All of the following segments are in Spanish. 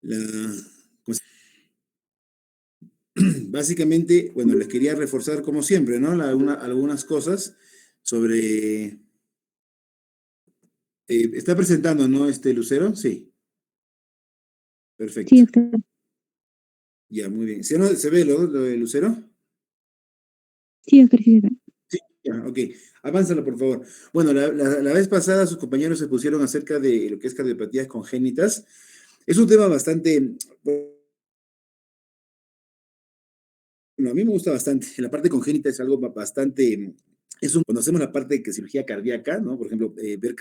La, pues, básicamente, bueno, les quería reforzar como siempre, ¿no? Algunas cosas sobre... ¿está presentando, no, Lucero? Sí, Sí, perfecto. doctor. Ya, muy bien. ¿Sí, no, se ve lo de Lucero? Sí, doctor, sí, doctor. Sí, ya, ok. Avánzalo, por favor. Bueno, la vez pasada sus compañeros se pusieron acerca de lo que es cardiopatías congénitas. Es un tema bastante, bueno, a mí me gusta bastante. La parte congénita es algo bastante, cuando hacemos la parte de cirugía cardíaca, ¿no? Por ejemplo, ver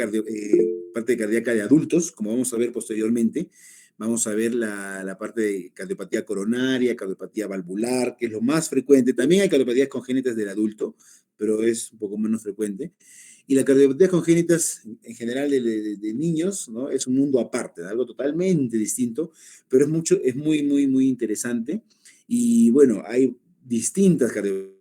parte cardíaca de adultos, como vamos a ver posteriormente, vamos a ver la parte de cardiopatía coronaria, cardiopatía valvular, que es lo más frecuente. También hay cardiopatías congénitas del adulto, pero es un poco menos frecuente. Y la cardiopatía congénitas en general de niños, ¿no? Es un mundo aparte, algo totalmente distinto, pero es muy, muy, muy interesante. Y bueno, hay distintas cardiopatías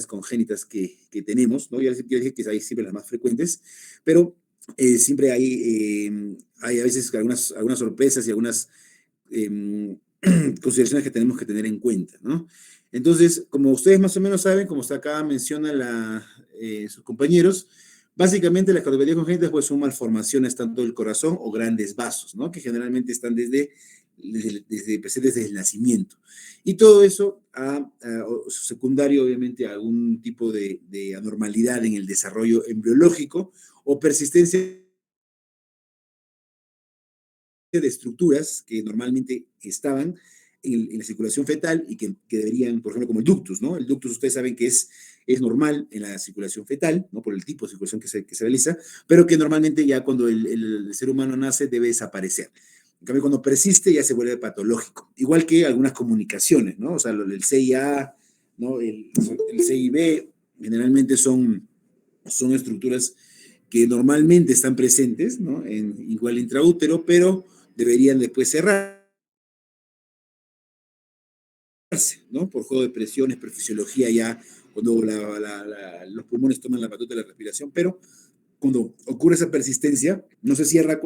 congénitas que tenemos, ¿no? Ya dije que hay siempre las más frecuentes, pero siempre hay a veces algunas sorpresas y algunas eh, consideraciones que tenemos que tener en cuenta, ¿no? Entonces, como ustedes más o menos saben, como está acá menciona sus compañeros, básicamente las cardiopatías congénitas pues, son malformaciones tanto del corazón o grandes vasos, ¿no? Que generalmente están presentes desde el nacimiento. Y todo eso secundario, obviamente, a algún tipo de anormalidad en el desarrollo embriológico o persistencia de estructuras que normalmente estaban en la circulación fetal y que deberían, por ejemplo, como el ductus, ¿no? El ductus, ustedes saben que es normal en la circulación fetal, ¿no? Por el tipo de circulación que se realiza, pero que normalmente ya cuando el ser humano nace debe desaparecer. En cambio, cuando persiste ya se vuelve patológico. Igual que algunas comunicaciones, ¿no? O sea, el CIA, ¿no? El CIB, generalmente son estructuras que normalmente están presentes, ¿no? Igual intraútero, pero deberían después cerrarse, ¿no? Por juego de presiones, por fisiología ya, cuando los pulmones toman la batuta de la respiración, pero cuando ocurre esa persistencia, no se cierra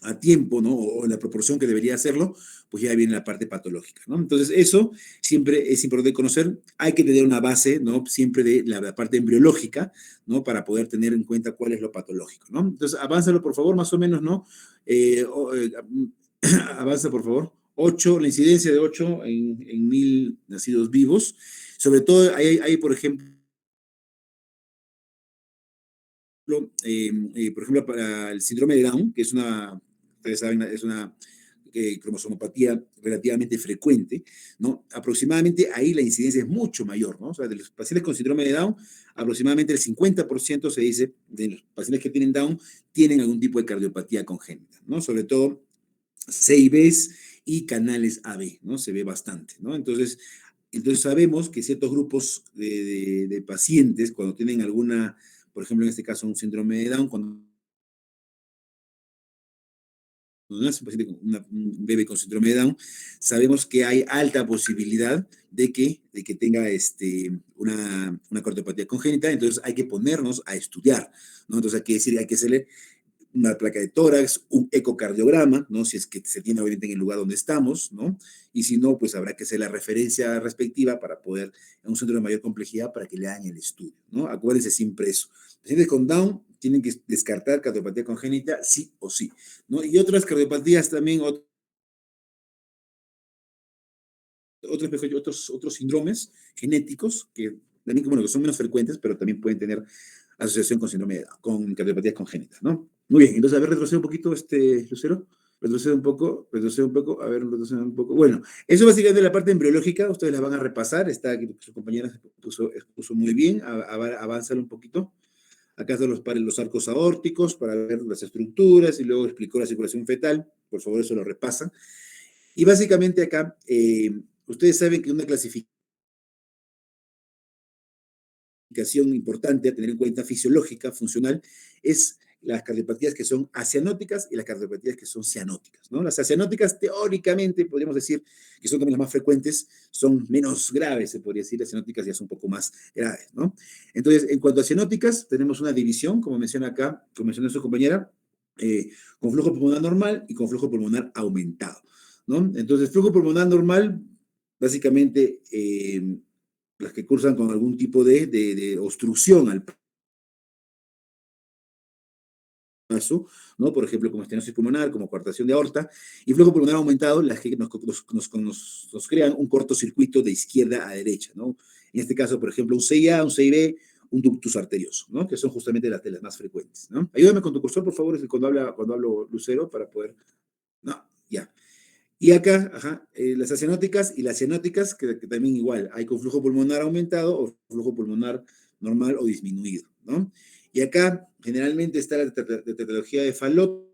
a tiempo, ¿no? O en la proporción que debería hacerlo, pues ya viene la parte patológica, ¿no? Entonces, eso siempre es importante conocer. Hay que tener una base, ¿no? Siempre de la parte embriológica, ¿no? Para poder tener en cuenta cuál es lo patológico, ¿no? Entonces, avánzalo, por favor, más o menos, ¿no? Avanza, por favor. 8, la incidencia de 8 en 1000 nacidos vivos. Sobre todo, por ejemplo, por ejemplo, para el síndrome de Down, que ustedes saben, es una cromosomopatía relativamente frecuente, ¿no? Aproximadamente ahí la incidencia es mucho mayor, ¿no? O sea, de los pacientes con síndrome de Down, aproximadamente el 50% se dice de los pacientes que tienen Down tienen algún tipo de cardiopatía congénita, ¿no? Sobre todo CIBs y canales AB, ¿no? Se ve bastante, ¿no? Entonces sabemos que ciertos grupos de pacientes, cuando tienen alguna, por ejemplo, en este caso, un síndrome de Down, cuando nace un paciente un bebé con síndrome de Down, sabemos que hay alta posibilidad de que tenga una cardiopatía congénita, entonces hay que ponernos a estudiar, ¿no? Entonces hay que hacerle una placa de tórax, un ecocardiograma, ¿no? Si es que se tiene obviamente en el lugar donde estamos, ¿no? Y si no, pues habrá que hacer la referencia respectiva para poder, en un centro de mayor complejidad, para que le hagan el estudio, ¿no? Acuérdense siempre eso. Pacientes con Down tienen que descartar cardiopatía congénita sí o sí, ¿no? Y otras cardiopatías también, otros síndromes genéticos que también, bueno, que son menos frecuentes, pero también pueden tener asociación con con cardiopatías congénitas, ¿no? Muy bien, entonces, a ver, retrocede un poquito, Lucero. Retrocede un poco, a ver, retrocede un poco. Bueno, eso básicamente es la parte embriológica, ustedes la van a repasar, está aquí, su compañera expuso muy bien, avánzalo un poquito. Acá están los arcos aórticos para ver las estructuras y luego explicó la circulación fetal, por favor, eso lo repasan. Y básicamente acá, ustedes saben que una clasificación importante a tener en cuenta fisiológica, funcional, es las cardiopatías que son acianóticas y las cardiopatías que son cianóticas, ¿no? Las acianóticas, teóricamente, podríamos decir que son también las más frecuentes, son menos graves, se podría decir, las cianóticas ya son un poco más graves, ¿no? Entonces, en cuanto a cianóticas, tenemos una división, como menciona acá, como mencionó su compañera, con flujo pulmonar normal y con flujo pulmonar aumentado, ¿no? Entonces, flujo pulmonar normal, básicamente, las que cursan con algún tipo de obstrucción al paso, ¿no? Por ejemplo, como estenosis pulmonar, como coartación de aorta, y flujo pulmonar aumentado, las que nos crean un cortocircuito de izquierda a derecha, ¿no? En este caso, por ejemplo, un CIA, un CIB, un ductus arterioso, ¿no? Que son justamente las de las más frecuentes, ¿no? Ayúdame con tu cursor, por favor, cuando hablo Lucero, para poder... No, ya. Y acá, ajá, las acianóticas y las cianóticas, que también igual, hay con flujo pulmonar aumentado o flujo pulmonar normal o disminuido, ¿no? Y acá generalmente está la tetralogía de Fallot,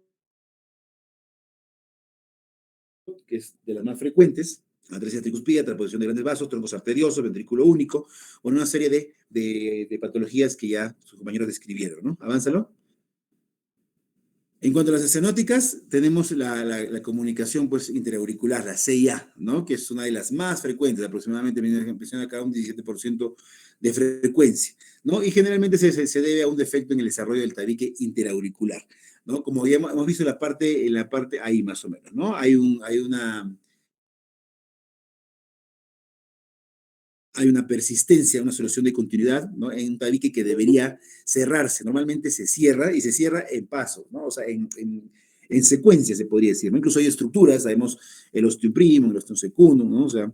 que es de las más frecuentes, atresia tricuspida, transposición de grandes vasos, trombos arteriosos, ventrículo único, o una serie de patologías que ya sus compañeros describieron, ¿no? Avánzalo. En cuanto a las escenóticas, tenemos la comunicación pues, interauricular, la CIA, ¿no? Que es una de las más frecuentes, aproximadamente menciona acá un 17% de frecuencia, ¿no? Y generalmente se debe a un defecto en el desarrollo del tabique interauricular, ¿no? Como ya hemos visto en la parte ahí más o menos, ¿no? Hay una persistencia, una solución de continuidad, ¿no? En un tabique que debería cerrarse. Normalmente se cierra y se cierra en pasos, ¿no? O sea, en secuencia se podría decir, ¿no? Incluso hay estructuras, sabemos el ostium primum, el ostium secundum, ¿no? O sea,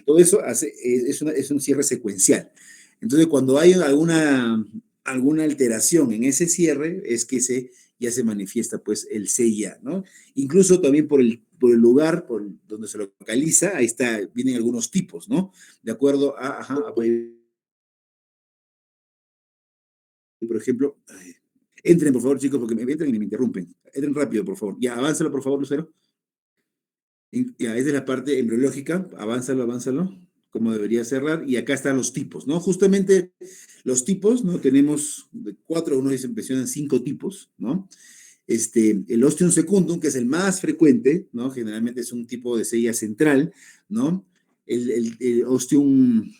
todo eso es un cierre secuencial. Entonces, cuando hay alguna alteración en ese cierre, es que ya se manifiesta pues el CIA, ¿no? Incluso también por el lugar donde se localiza, ahí está, vienen algunos tipos, ¿no? De acuerdo por ejemplo, entren por favor chicos, porque me entran y me interrumpen. Entren rápido, por favor. Ya, avánzalo por favor, Lucero. Ya, esa es la parte embriológica, avánzalo, como debería cerrar, y acá están los tipos, ¿no? Justamente los tipos, ¿no? Tenemos de cuatro, uno dice, mencionan cinco tipos, ¿no? El ostium secundum, que es el más frecuente, ¿no? Generalmente es un tipo de sella central, ¿no? El ostium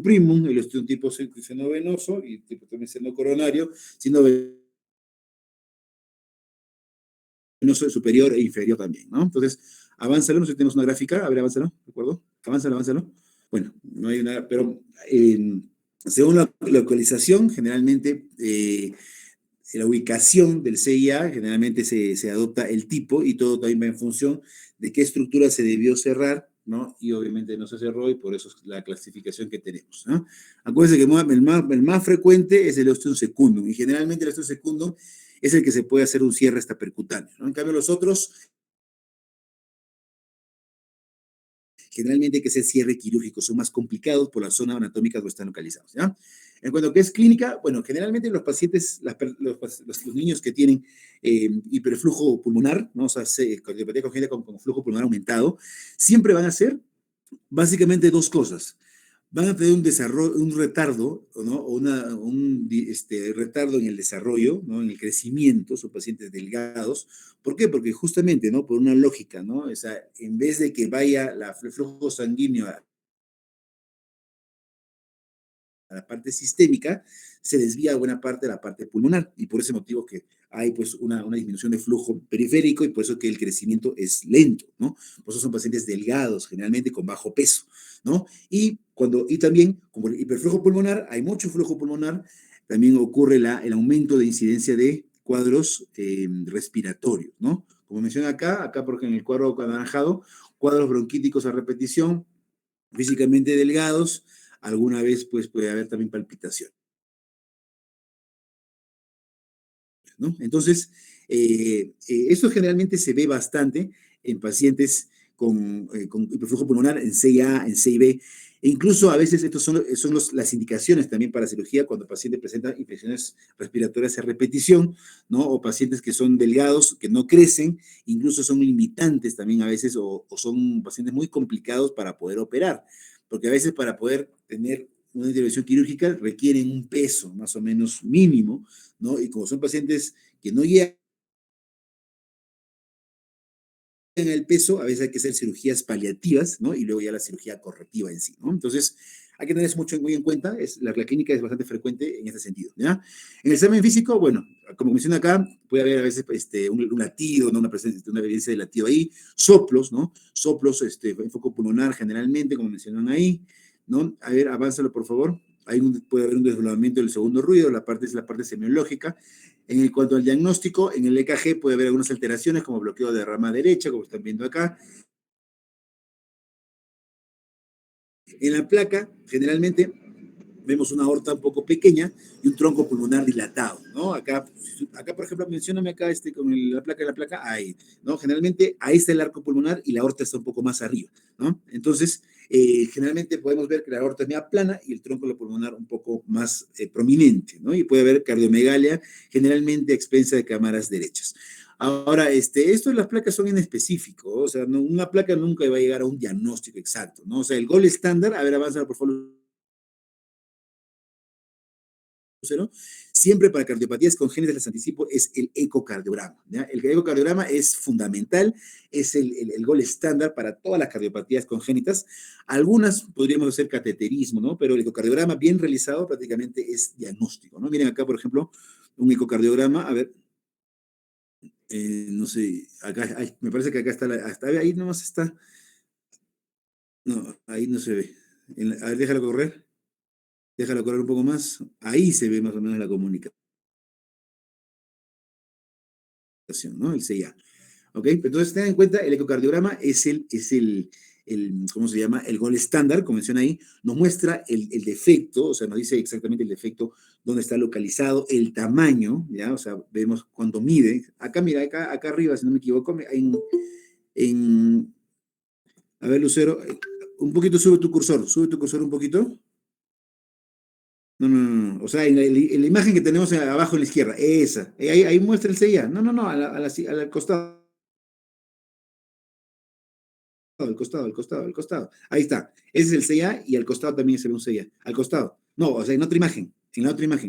primum, el ostium tipo seno venoso y tipo también seno coronario, sino venoso superior e inferior también, ¿no? Entonces, avánzalo, no sé si tenemos una gráfica, a ver, avánzalo, ¿de acuerdo? Avánzalo. Bueno, no hay nada, pero según la localización, generalmente la ubicación del CIA, generalmente se adopta el tipo y todo también va en función de qué estructura se debió cerrar, ¿no? Y obviamente no se cerró y por eso es la clasificación que tenemos, ¿no? Acuérdense que el más frecuente es el ostium secundum y generalmente el ostium secundum es el que se puede hacer un cierre hasta percutáneo, ¿no? En cambio los otros generalmente hay que hacer cierre quirúrgico, son más complicados por la zona anatómica donde están localizados, ¿ya? En cuanto a qué es clínica, bueno, generalmente los pacientes, los niños que tienen hiperflujo pulmonar, ¿no? O sea, cardiopatía congénita con flujo pulmonar aumentado, siempre van a hacer básicamente dos cosas. Van a tener un desarrollo, un retardo, ¿no? O retardo en el desarrollo, ¿no? En el crecimiento, son pacientes delgados. ¿Por qué? Porque justamente, ¿no? Por una lógica, ¿no? O sea, en vez de que vaya el flujo sanguíneo a la parte sistémica, se desvía buena parte de la parte pulmonar y por ese motivo que hay pues una disminución de flujo periférico y por eso que el crecimiento es lento, ¿no? Por eso son pacientes delgados, generalmente con bajo peso, ¿no? Y también, como el hiperflujo pulmonar, hay mucho flujo pulmonar, también ocurre el aumento de incidencia de cuadros respiratorios, ¿no? Como menciona acá porque en el cuadro anaranjado, cuadros bronquíticos a repetición, físicamente delgados, alguna vez pues puede haber también palpitación, ¿no? Entonces, esto generalmente se ve bastante en pacientes con hiperflujo pulmonar en CIA, en CIB, e incluso a veces estos son las indicaciones también para cirugía cuando el paciente presenta infecciones respiratorias a repetición, ¿no? O pacientes que son delgados, que no crecen, incluso son limitantes también a veces, o son pacientes muy complicados para poder operar, porque a veces para poder tener una intervención quirúrgica requieren un peso más o menos mínimo, ¿no? Y como son pacientes que no llegan el peso, a veces hay que hacer cirugías paliativas, ¿no? Y luego ya la cirugía correctiva en sí, ¿no? Entonces, hay que tener eso muy en cuenta, la clínica es bastante frecuente en ese sentido, ¿ya? En el examen físico, bueno, como menciona acá, puede haber a veces un latido, ¿no? Una presencia, una evidencia de latido ahí, soplos, ¿no? Soplos en foco pulmonar generalmente, como mencionan ahí, ¿no? A ver, avánzalo, por favor. Puede haber un desdoblamiento del segundo ruido, es la parte semiológica. En cuanto al diagnóstico, en el EKG puede haber algunas alteraciones como bloqueo de rama derecha, como están viendo acá. En la placa, generalmente, vemos una aorta un poco pequeña y un tronco pulmonar dilatado, ¿no? Acá por ejemplo, mencióname acá con la placa, ahí, ¿no? Generalmente ahí está el arco pulmonar y la aorta está un poco más arriba, ¿no? Entonces, generalmente podemos ver que la aorta es media plana y el tronco pulmonar un poco más prominente, ¿no? Y puede haber cardiomegalia, generalmente a expensa de cámaras derechas. Ahora, esto de las placas son en específico, o sea, una placa nunca va a llegar a un diagnóstico exacto, ¿no? O sea, el gol estándar, a ver, avanza por favor, ¿no? Siempre para cardiopatías congénitas les anticipo es el ecocardiograma, ¿ya? El ecocardiograma es fundamental, es el gol estándar para todas las cardiopatías congénitas. Algunas podríamos hacer cateterismo, ¿no? Pero el ecocardiograma bien realizado prácticamente es diagnóstico, ¿no? Miren acá, por ejemplo, un ecocardiograma, a ver, no sé, acá, me parece que acá está, hasta ahí nomás está, no, ahí no se ve. A ver, déjalo correr un poco más, ahí se ve más o menos la comunicación, ¿no? El CIA. ¿Ok? Entonces, tengan en cuenta, el ecocardiograma ¿cómo se llama? El gol estándar, como menciona ahí, nos muestra el defecto, o sea, nos dice exactamente el defecto, dónde está localizado, el tamaño, ¿ya? O sea, vemos cuánto mide. Acá, mira, acá arriba, si no me equivoco, en a ver, Lucero, un poquito sube tu cursor un poquito. No, no, no, no. O sea, en la imagen que tenemos abajo en la izquierda, esa, ahí muestra el CIA. No, no, no, al costado. Al costado. Ahí está. Ese es el CIA y al costado también se ve un CIA. Al costado. No, o sea, en la otra imagen,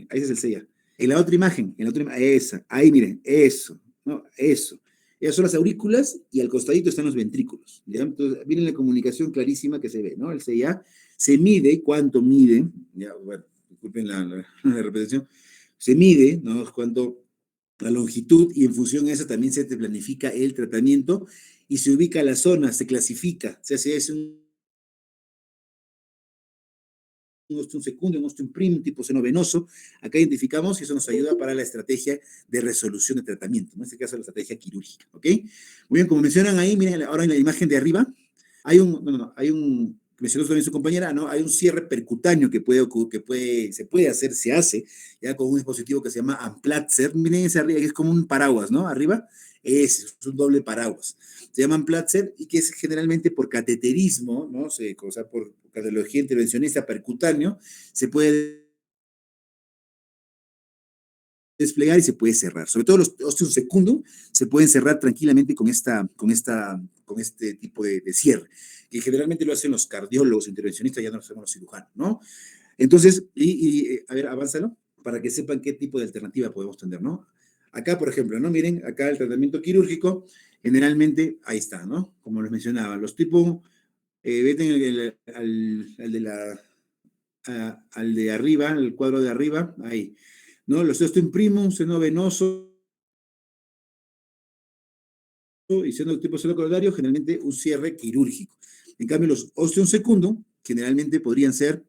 ahí es el CIA. En la otra imagen, esa. Ahí miren, eso, ¿no? Eso. Esas son las aurículas y al costadito están los ventrículos. ¿Ya? Entonces, miren la comunicación clarísima que se ve, ¿no? El CIA se mide, cuánto mide, ya, bueno, disculpen la repetición, se mide, ¿no? Cuánto la longitud y en función de eso también se te planifica el tratamiento y se ubica la zona, se clasifica. O sea, si es un ostium secundum, un ostium primum, tipo seno venoso, acá identificamos y eso nos ayuda para la estrategia de resolución de tratamiento, ¿no? En este caso la estrategia quirúrgica, ¿ok? Muy bien, como mencionan ahí, miren ahora en la imagen de arriba, mencionó también su compañera, ¿no? Hay un cierre percutáneo se puede hacer, se hace, ya con un dispositivo que se llama Amplatzer. Miren ese arriba, que es como un paraguas, ¿no? Arriba es un doble paraguas. Se llama Amplatzer y que es generalmente por cateterismo, ¿no? O sea, por cardiología intervencionista percutáneo, se puede desplegar y se puede cerrar. Sobre todo los ostium secundum se pueden cerrar tranquilamente con este tipo de cierre, que generalmente lo hacen los cardiólogos intervencionistas, ya no lo hacemos los cirujanos, ¿no? Entonces, a ver, avánzalo, para que sepan qué tipo de alternativa podemos tener, ¿no? Acá, por ejemplo, ¿no? Miren, acá el tratamiento quirúrgico, generalmente, ahí está, ¿no? Como les mencionaba, los tipos, veten al de arriba, el cuadro de arriba, ahí, ¿no? Los ostium primum, seno venoso y seno tipo seno coronario, generalmente un cierre quirúrgico. En cambio, los ostium secundum, generalmente pueden ser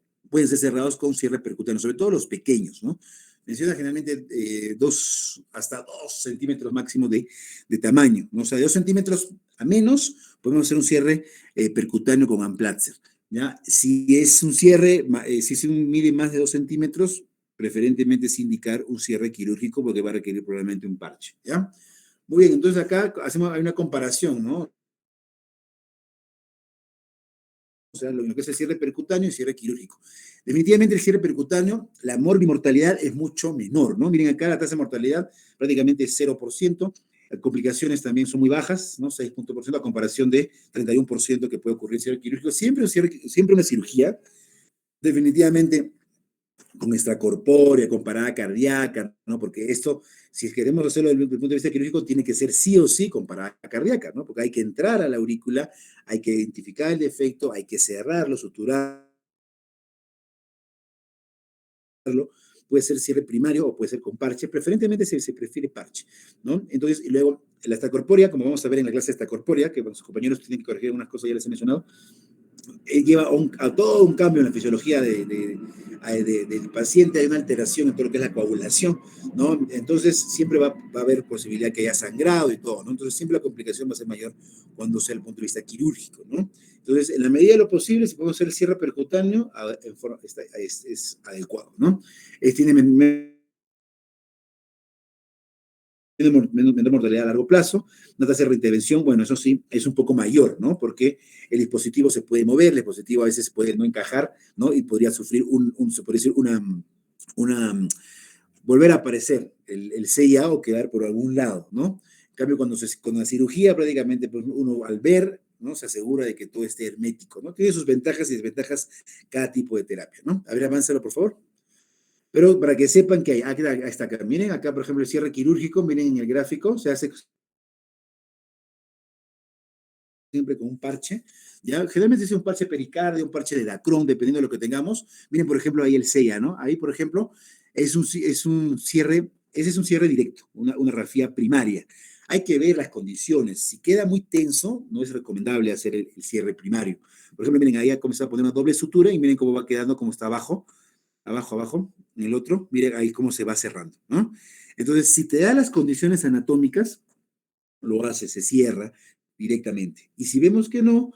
cerrados con cierre percutáneo, sobre todo los pequeños, ¿no? Menciona generalmente hasta 2 centímetros máximo de tamaño, ¿no? O sea, de 2 centímetros a menos, podemos hacer un cierre percutáneo con Amplatzer, ¿ya? Si es un mide más de 2 centímetros, preferentemente es indicar un cierre quirúrgico porque va a requerir probablemente un parche, ¿ya? Muy bien, entonces acá hay una comparación, ¿no? O sea, lo que es el cierre percutáneo y el cierre quirúrgico. Definitivamente el cierre percutáneo, la morbimortalidad es mucho menor, ¿no? Miren acá la tasa de mortalidad prácticamente es 0%, las complicaciones también son muy bajas, ¿no? 6% a comparación de 31% que puede ocurrir en cierre quirúrgico. Siempre una cirugía, definitivamente con extracorpórea, con parada cardíaca, ¿no? Porque esto, si queremos hacerlo desde el punto de vista quirúrgico, tiene que ser sí o sí con parada cardíaca, ¿no? Porque hay que entrar a la aurícula, hay que identificar el defecto, hay que cerrarlo, suturarlo, puede ser cierre primario o puede ser con parche, preferentemente se prefiere parche, ¿no? Entonces, y luego la estacorpórea, como vamos a ver en la clase de estacorpórea, que sus compañeros tienen que corregir unas cosas, ya les he mencionado, lleva a todo un cambio en la fisiología del paciente, hay una alteración en todo lo que es la coagulación, ¿no? Entonces siempre va a haber posibilidad que haya sangrado y todo, ¿no? Entonces siempre la complicación va a ser mayor cuando sea el punto de vista quirúrgico, ¿no? Entonces, en la medida de lo posible, si podemos hacer el cierre percutáneo, es adecuado, ¿no? Tiene menor mortalidad a largo plazo, una tasa de reintervención, bueno, eso sí, es un poco mayor, ¿no? Porque el dispositivo se puede mover, el dispositivo a veces puede no encajar, ¿no? Y podría sufrir se puede decir, una volver a aparecer el CIA o quedar por algún lado, ¿no? En cambio, con la cirugía prácticamente pues, uno al ver, ¿no? Se asegura de que todo esté hermético, ¿no? Tiene sus ventajas y desventajas cada tipo de terapia, ¿no? A ver, avánzalo, por favor. Pero para que sepan que hay, ahí está acá. Miren acá, por ejemplo, el cierre quirúrgico, miren en el gráfico, se hace siempre con un parche, ¿ya? Generalmente es un parche pericardio, un parche de Dacron, dependiendo de lo que tengamos. Miren, por ejemplo, ahí el SEIA, ¿no? Ahí, por ejemplo, es un cierre, ese es un cierre directo, una rafía primaria. Hay que ver las condiciones. Si queda muy tenso, no es recomendable hacer el cierre primario. Por ejemplo, miren, ahí ha comenzado a poner una doble sutura y miren cómo va quedando, cómo está abajo, abajo, en el otro, miren ahí cómo se va cerrando, ¿no? Entonces, si te da las condiciones anatómicas, lo hace, se cierra directamente. Y si vemos que no,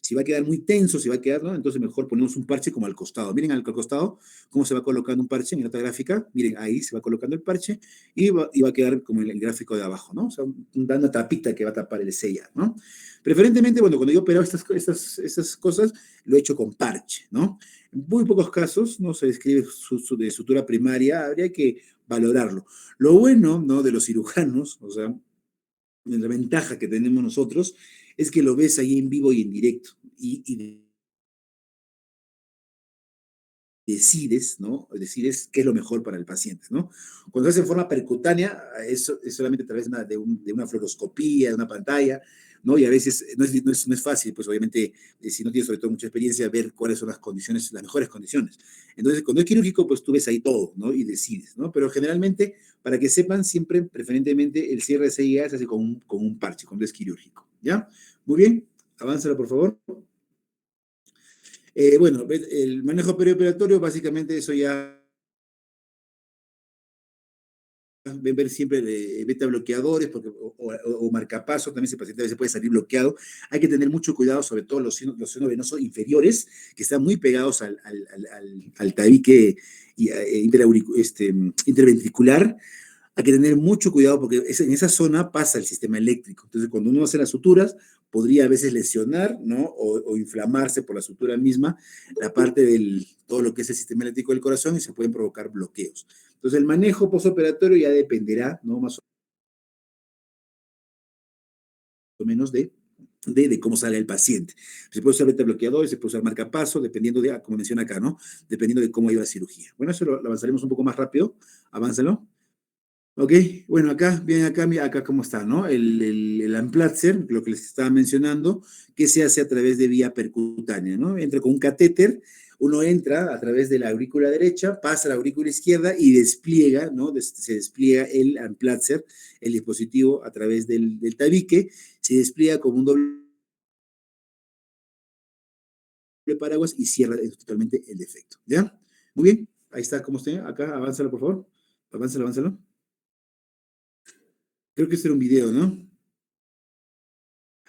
si va a quedar muy tenso, si va a quedar, ¿no? Entonces mejor ponemos un parche como al costado. Miren al costado cómo se va colocando un parche en la otra gráfica. Miren, ahí se va colocando el parche y va a quedar como el gráfico de abajo, ¿no? O sea, una tapita que va a tapar el sella, ¿no? Preferentemente, bueno, cuando yo he operado estas cosas, lo he hecho con parche, ¿no? En muy pocos casos, no se describe de sutura primaria, habría que valorarlo. Lo bueno, ¿no? De los cirujanos, o sea, la ventaja que tenemos nosotros es que lo ves ahí en vivo y en directo y decides, ¿no? Decides qué es lo mejor para el paciente, ¿no? Cuando se hace en forma percutánea, eso es solamente a través de una fluoroscopía, de una pantalla, ¿no? Y a veces no es fácil, pues obviamente, si no tienes sobre todo mucha experiencia, ver cuáles son las condiciones, las mejores condiciones. Entonces, cuando es quirúrgico, pues tú ves ahí todo, ¿no? Y decides, ¿no? Pero generalmente, para que sepan, siempre, preferentemente, el cierre de CIA se hace con un parche, cuando es quirúrgico, ¿ya? Muy bien, avánzalo, por favor. Bueno, el manejo perioperatorio, básicamente eso ya ver siempre beta bloqueadores porque, o marcapaso, también ese paciente a veces puede salir bloqueado. Hay que tener mucho cuidado, sobre todo los senos venosos inferiores, que están muy pegados al tabique interventricular. Hay que tener mucho cuidado porque en esa zona pasa el sistema eléctrico. Entonces, cuando uno hace las suturas, podría a veces lesionar, ¿no? O inflamarse por la sutura misma la parte todo lo que es el sistema eléctrico del corazón y se pueden provocar bloqueos. Entonces, el manejo postoperatorio ya dependerá, ¿no? Más o menos de cómo sale el paciente. Se puede usar beta bloqueadores, se puede usar marcapaso, dependiendo de, como menciona acá, ¿no? Dependiendo de cómo ha ido la cirugía. Bueno, eso lo avanzaremos un poco más rápido. Avánzalo. Ok, bueno, acá, bien, acá cómo está, ¿no? El Amplatzer, lo que les estaba mencionando, que se hace a través de vía percutánea, ¿no? Entra con un catéter, uno entra a través de la aurícula derecha, pasa a la aurícula izquierda y despliega, ¿no? Se despliega el Amplatzer, el dispositivo a través del tabique, se despliega como un doble paraguas y cierra totalmente el defecto, ¿ya? Muy bien, ahí está, como usted, acá, avánzalo, por favor, avánzalo. Creo que este era un video, ¿no?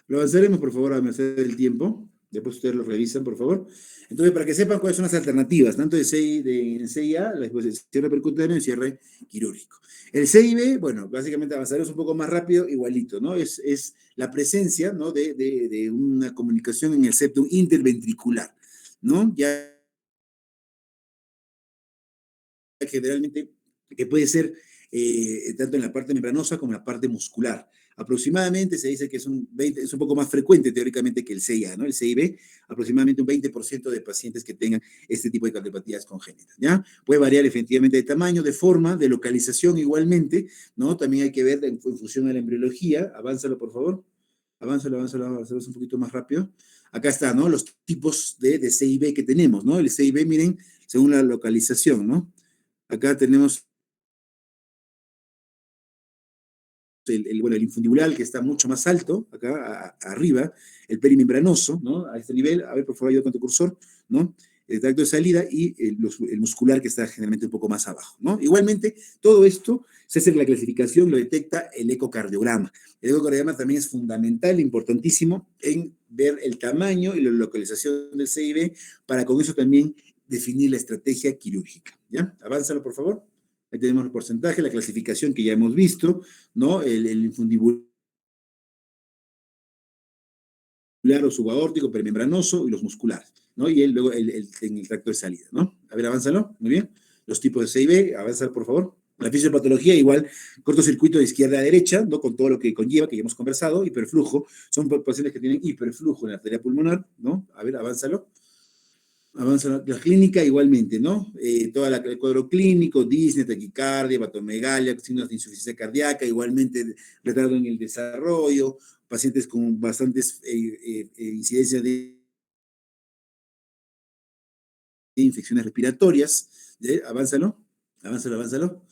Lo avanzaremos, por favor, a merced del tiempo. Después ustedes lo revisan, por favor. Entonces, para que sepan cuáles son las alternativas, tanto de CIA, después el cierre percutáneo y el cierre quirúrgico. El CIB, bueno, básicamente avanzaremos un poco más rápido, igualito, ¿no? Es la presencia, ¿no? De una comunicación en el septum interventricular, ¿no? Ya generalmente, que puede ser tanto en la parte membranosa como en la parte muscular. Aproximadamente se dice que es un poco más frecuente teóricamente que el CIA, ¿no? El CIB, aproximadamente un 20% de pacientes que tengan este tipo de cardiopatías congénitas, ¿ya? Puede variar efectivamente de tamaño, de forma, de localización igualmente, ¿no? También hay que ver en función de la embriología. Avánzalo, por favor. Avánzalo un poquito más rápido. Acá está, ¿no? Los tipos de CIB que tenemos, ¿no? El CIB, miren, según la localización, ¿no? Acá tenemos bueno, el infundibular que está mucho más alto, acá arriba, el perimembranoso, ¿no? A este nivel, a ver, por favor, ayuda con tu cursor, ¿no? El tracto de salida y el muscular que está generalmente un poco más abajo, ¿no? Igualmente, todo esto se hace la clasificación, lo detecta el ecocardiograma. El ecocardiograma también es fundamental, importantísimo, en ver el tamaño y la localización del CIB para con eso también definir la estrategia quirúrgica, ¿ya? Avánzalo, por favor. Ahí tenemos el porcentaje, la clasificación que ya hemos visto, ¿no? El infundibular o subaórtico, perimembranoso y los musculares, ¿no? Y luego en el tracto de salida, ¿no? A ver, avánzalo, muy bien. Los tipos de CIB, avanzar, por favor. La fisiopatología, igual, cortocircuito de izquierda a derecha, ¿no? Con todo lo que conlleva, que ya hemos conversado, hiperflujo, son pacientes que tienen hiperflujo en la arteria pulmonar, ¿no? A ver, avánzalo. Avanza la clínica igualmente, ¿no? El cuadro clínico, disnea, taquicardia, hepatomegalia, signos de insuficiencia cardíaca, igualmente retardo en el desarrollo, pacientes con bastantes incidencias de infecciones respiratorias. Avánzalo, avánzalo, avánzalo.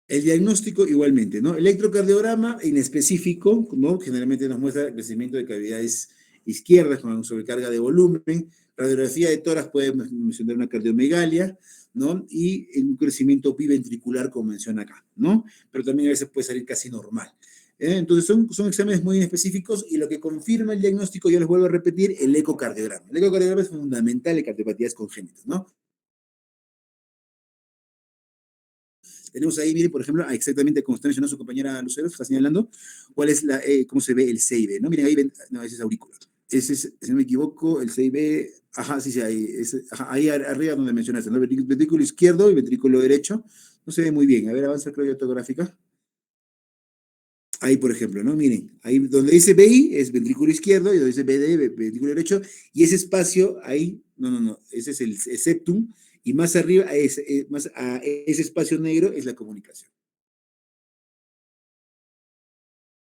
El diagnóstico igualmente, ¿no? Electrocardiograma en específico, ¿no? Generalmente nos muestra crecimiento de cavidades izquierdas con sobrecarga de volumen. Radiografía de tórax puede mencionar una cardiomegalia, ¿no? Y un crecimiento biventricular, como menciona acá, ¿no? Pero también a veces puede salir casi normal. Entonces son exámenes muy específicos y lo que confirma el diagnóstico, yo les vuelvo a repetir, el ecocardiograma. El ecocardiograma es fundamental en cardiopatías congénitas, ¿no? Tenemos ahí, miren, por ejemplo, exactamente como está mencionando su compañera Lucero, está señalando, cuál es cómo se ve el CIB, ¿no? Miren, ahí ven, no, ese es aurícula. Ese es, si no me equivoco, el CIB, ajá, sí, sí, ahí, ajá, ahí arriba donde mencionaste, ¿no? Ventrículo izquierdo y ventrículo derecho, no se ve muy bien. A ver, avanza, creo, fotográfica. Ahí, por ejemplo, ¿no? Miren, ahí donde dice BI es ventrículo izquierdo y donde dice BD, ventrículo derecho, y ese espacio ahí, no, ese es el septum, y más arriba, más a ese espacio negro es la comunicación,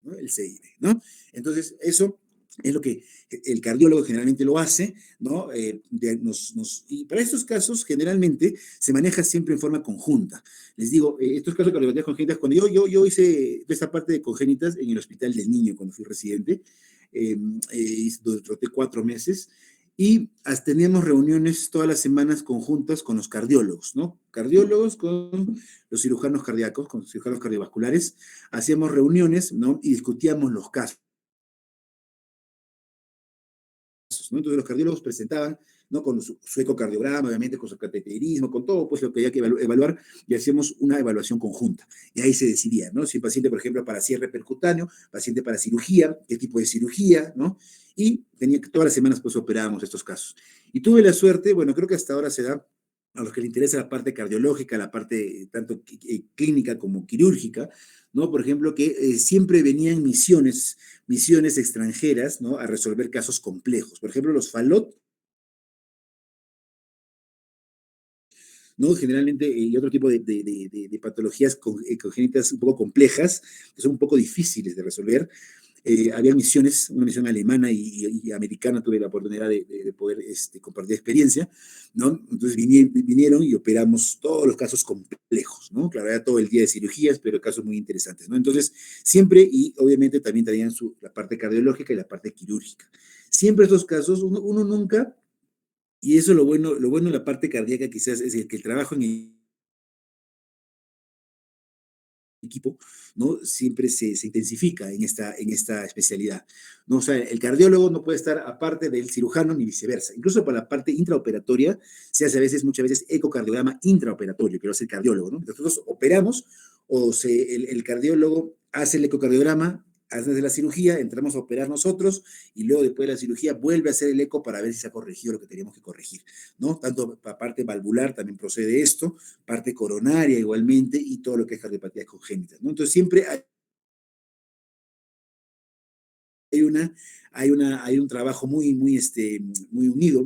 ¿no? El CIB, ¿no? Entonces, eso es lo que el cardiólogo generalmente lo hace, ¿no? Y para estos casos, generalmente, se maneja siempre en forma conjunta. Les digo, estos casos de cardiopatías congénitas, cuando yo hice esta parte de congénitas en el Hospital del Niño, cuando fui residente, troté 4 meses, y teníamos reuniones todas las semanas conjuntas con los cardiólogos, ¿no? Cardiólogos con los cirujanos cardíacos, con los cirujanos cardiovasculares, hacíamos reuniones, ¿no? Y discutíamos los casos, ¿no? Entonces los cardiólogos presentaban, ¿no? Con su ecocardiograma, obviamente, con su cateterismo, con todo, pues lo que había que evaluar, y hacíamos una evaluación conjunta. Y ahí se decidía, ¿no? Si el paciente, por ejemplo, para cierre percutáneo, paciente para cirugía, qué tipo de cirugía, ¿no? Y todas las semanas, pues, operábamos estos casos. Y tuve la suerte, bueno, creo que hasta ahora se da a los que les interesa la parte cardiológica, la parte tanto clínica como quirúrgica, ¿no? Por ejemplo, que siempre venían misiones extranjeras, ¿no? A resolver casos complejos. Por ejemplo, los FALOT, ¿no? Generalmente, y otro tipo de patologías congénitas un poco complejas, que son un poco difíciles de resolver. Había misiones, una misión alemana y americana, tuve la oportunidad de poder compartir experiencia, ¿no? Entonces vinieron y operamos todos los casos complejos, ¿no? Claro, era todo el día de cirugías, pero casos muy interesantes, ¿no? Entonces, siempre, y obviamente también traían la parte cardiológica y la parte quirúrgica. Siempre estos casos, uno nunca, y eso lo bueno de la parte cardíaca quizás es que el trabajo en equipo, ¿no? Siempre se intensifica en esta especialidad, ¿no? O sea, el cardiólogo no puede estar aparte del cirujano ni viceversa. Incluso para la parte intraoperatoria se hace muchas veces ecocardiograma intraoperatorio, que lo hace el cardiólogo, ¿no? Nosotros operamos el cardiólogo hace el ecocardiograma antes de la cirugía, entramos a operar nosotros y luego después de la cirugía vuelve a hacer el eco para ver si se ha corregido lo que teníamos que corregir, ¿no? Tanto la parte valvular también procede esto, parte coronaria igualmente y todo lo que es cardiopatías congénitas, ¿no? Entonces siempre hay hay un trabajo muy unido,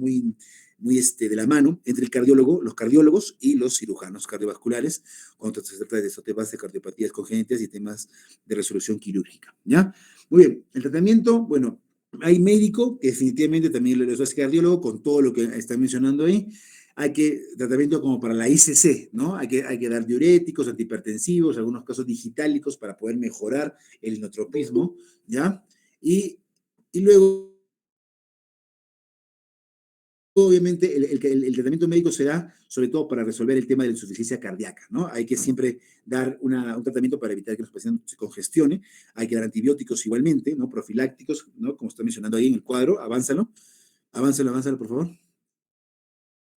de la mano entre los cardiólogos y los cirujanos cardiovasculares cuando se trata de estos temas de cardiopatías congénitas y temas de resolución quirúrgica, ¿ya? Muy bien, el tratamiento, bueno, Hay médico, que definitivamente también lo es cardiólogo, con todo lo que está mencionando ahí. Hay que, tratamiento como para la ICC, ¿no? Hay que dar diuréticos, antihipertensivos, algunos casos digitálicos para poder mejorar el inotropismo, ¿ya? Y, y luego obviamente el tratamiento médico se da sobre todo para resolver el tema de la insuficiencia cardíaca, ¿no? Hay que siempre dar un tratamiento para evitar que los pacientes se congestione, hay que dar antibióticos igualmente, ¿no? Profilácticos, ¿no? Como está mencionando ahí en el cuadro, avánzalo, por favor.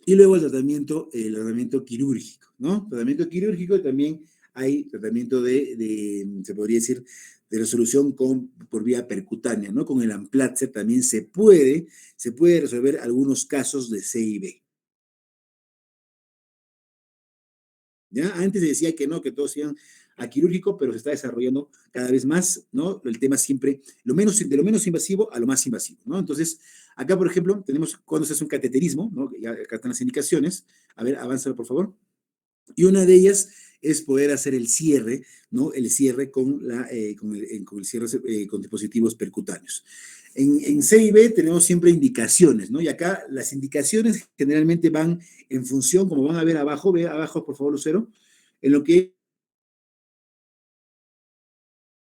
Y luego el tratamiento quirúrgico, ¿no? Tratamiento quirúrgico también hay tratamiento se podría decir, de resolución por vía percutánea, ¿no? Con el Amplatzer también se puede resolver algunos casos de CIB. ¿Ya? Antes se decía que no, que todos iban a quirúrgico, pero se está desarrollando cada vez más, ¿no? El tema siempre, de lo menos invasivo a lo más invasivo, ¿no? Entonces, acá, por ejemplo, tenemos cuando se hace un cateterismo, ¿no? Ya acá están las indicaciones. A ver, avánzalo, por favor. Y una de ellas es poder hacer el cierre, ¿no? El cierre con el cierre con dispositivos percutáneos. En C y B tenemos siempre indicaciones, ¿no? Y acá las indicaciones generalmente van en función, como van a ver abajo, ve abajo, por favor, Lucero, en lo que